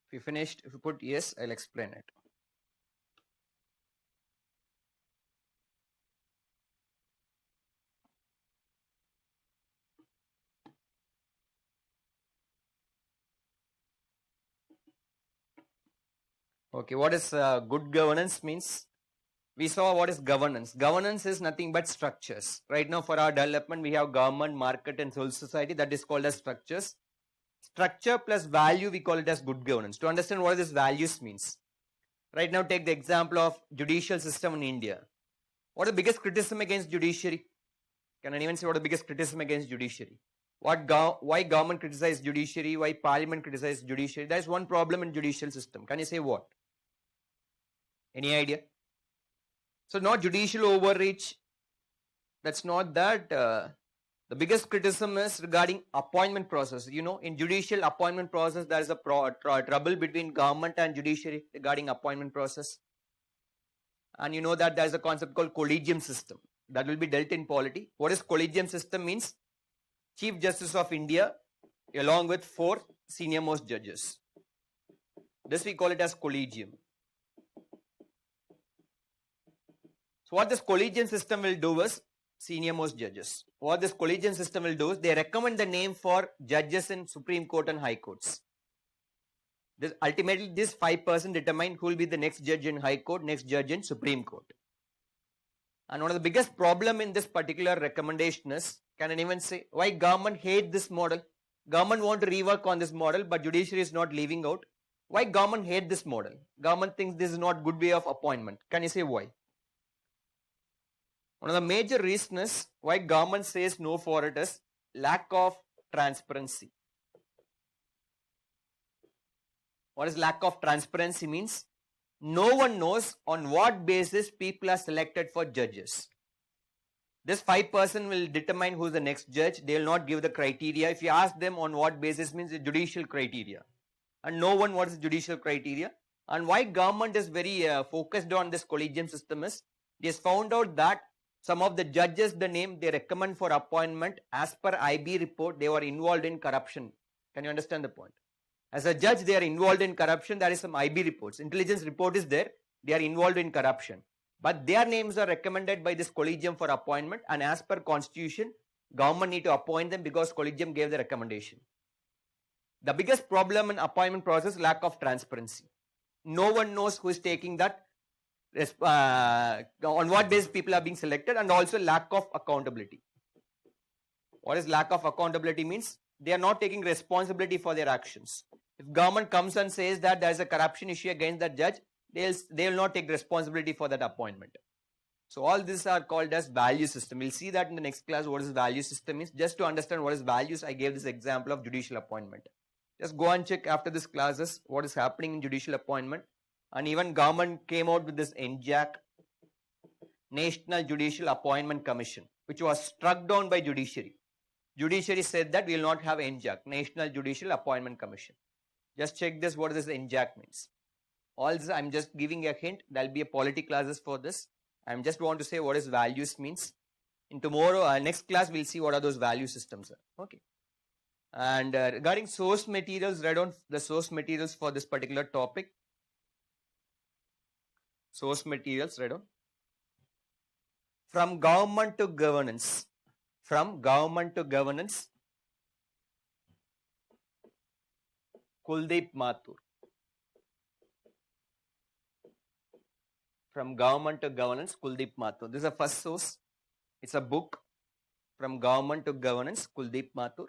A: If you finished, if you put yes, I'll explain it. Okay, what is good governance means? We saw what is governance. Governance is nothing but structures. Right now for our development, we have government, market and civil society, that is called as structures. Structure plus value, we call it as good governance. To understand what this values means. Right now take the example of judicial system in India. What is the biggest criticism against judiciary? Can anyone say what is the biggest criticism against judiciary? Why government criticize judiciary? Why parliament criticize judiciary? There is one problem in judicial system. Can you say what? Any idea? So not judicial overreach. That's not that. The biggest criticism is regarding appointment process. You know, in judicial appointment process, there is a trouble between government and judiciary regarding appointment process. And you know that there is a concept called collegium system. That will be dealt in polity. What is collegium system means? Chief Justice of India along with 4 senior most judges. This we call it as collegium. So what this collegium system will do is senior most judges. What this collegium system will do is they recommend the name for judges in Supreme Court and High Courts. Ultimately, this 5% determine who will be the next judge in High Court, next judge in Supreme Court. And one of the biggest problem in this particular recommendation is, can anyone say why government hate this model? Government want to rework on this model, but judiciary is not leaving out. Why government hate this model? Government thinks this is not good way of appointment. Can you say why? One of the major reasons why government says no for it is lack of transparency. What is lack of transparency means? No one knows on what basis people are selected for judges. This 5% will determine who is the next judge. They will not give the criteria. If you ask them on what basis means the judicial criteria. And no one what is judicial criteria. And why government is very focused on this collegium system is, it is found out that Some of the judges, the name they recommend for appointment, as per IB report, they were involved in corruption. Can you understand the point? As a judge, they are involved in corruption. There is some IB reports. Intelligence report is there. They are involved in corruption. But their names are recommended by this collegium for appointment, and as per constitution, government need to appoint them because collegium gave the recommendation. The biggest problem in appointment process, lack of transparency. No one knows who is taking that, on what basis people are being selected, and also lack of accountability. What is lack of accountability means? They are not taking responsibility for their actions. If government comes and says that there is a corruption issue against that judge, they will not take responsibility for that appointment. So all these are called as value system. We'll see that in the next class what is value system is. Just to understand what is values, I gave this example of judicial appointment. Just go and check after this classes what is happening in judicial appointment. And even government came out with this NJAC, National Judicial Appointment Commission, which was struck down by judiciary. Judiciary said that we will not have NJAC, National Judicial Appointment Commission. Just check this, what this NJAC means. All this, I'm just giving a hint. There will be a polity classes for this. I just want to say what is values means. In tomorrow, next class, we'll see what are those value systems are. Okay. And regarding source materials, write down the source materials for this particular topic. Source materials, write down. From government to governance. From government to governance. Kuldeep Mathur. From government to governance, Kuldeep Mathur. This is the first source. It's a book. From government to governance, Kuldeep Mathur.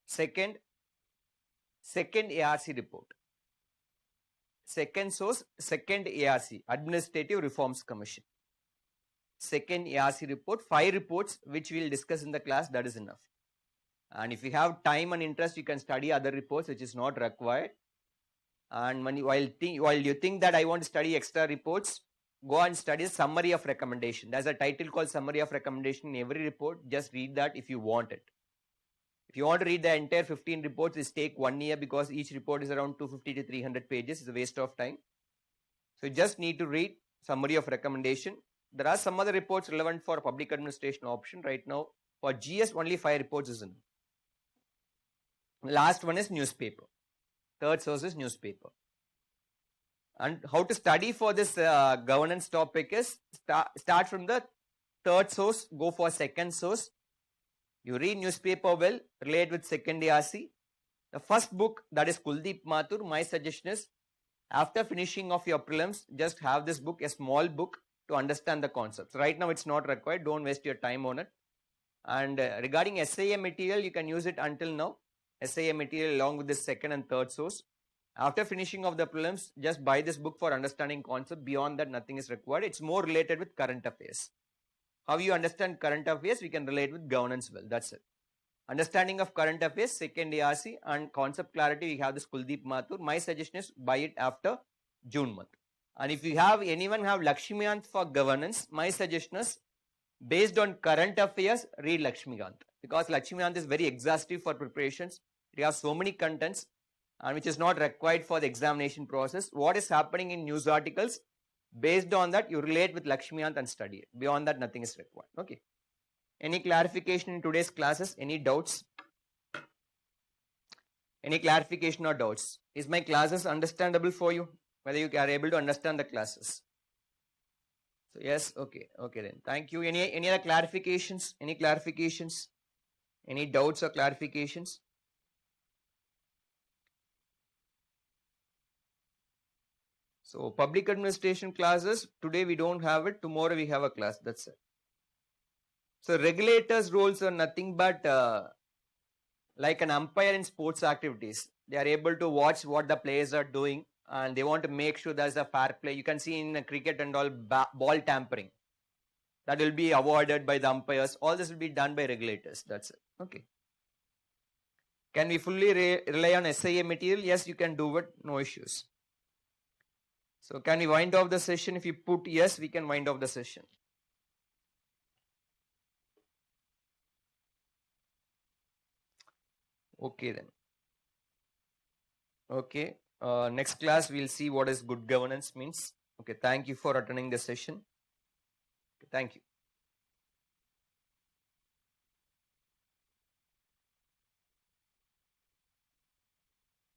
A: Second ARC report. Second source, second ARC, Administrative Reforms Commission. Second ARC report, 5 reports which we will discuss in the class, that is enough. And if you have time and interest, you can study other reports which is not required. And while you think that I want to study extra reports, go and study summary of recommendation. There's a title called summary of recommendation in every report. Just read that if you want it. If you want to read the entire 15 reports, it take 1 year because each report is around 250 to 300 pages. It's a waste of time. So you just need to read summary of recommendation. There are some other reports relevant for public administration option. Right now, for GS, only 5 reports is enough. Last one is newspaper. Third source is newspaper. And how to study for this governance topic is start from the third source, go for second source. You read newspaper well, relate with second ARC. The first book, that is Kuldeep Mathur, my suggestion is after finishing of your prelims, just have this book, a small book, to understand the concepts. Right now it's not required, don't waste your time on it. And regarding SIA material, you can use it until now. SIA material along with the second and third source. After finishing of the prelims, just buy this book for understanding concept. Beyond that, nothing is required. It's more related with current affairs. How you understand current affairs, we can relate with governance well. That's it. Understanding of current affairs, second ARC, and concept clarity, we have this Kuldeep Mathur. My suggestion is buy it after June month. And if you have anyone have Lakshmikant for governance, my suggestion is based on current affairs, read Lakshmikant. Because Lakshmikant is very exhaustive for preparations. It has so many contents and which is not required for the examination process. What is happening in news articles, based on that, you relate with Lakshmikant and study it. Beyond that, nothing is required. Okay. Any clarification in today's classes? Any doubts? Any clarification or doubts? Is my classes understandable for you? Whether you are able to understand the classes? So yes, okay, okay then. Thank you. Any other clarifications? Any clarifications? Any doubts or clarifications? So public administration classes, today we don't have it, tomorrow we have a class, that's it. So regulators' roles are nothing but like an umpire in sports activities. They are able to watch what the players are doing and they want to make sure there's a fair play. You can see in cricket and all ball tampering. That will be avoided by the umpires. All this will be done by regulators, that's it. Okay. Can we fully rely on SIA material? Yes, you can do it, no issues. So can we wind off the session? If you put yes, we can wind off the session. Okay then. Okay. Next class, we'll see what is good governance means. Okay. Thank you for attending the session. Okay, thank you.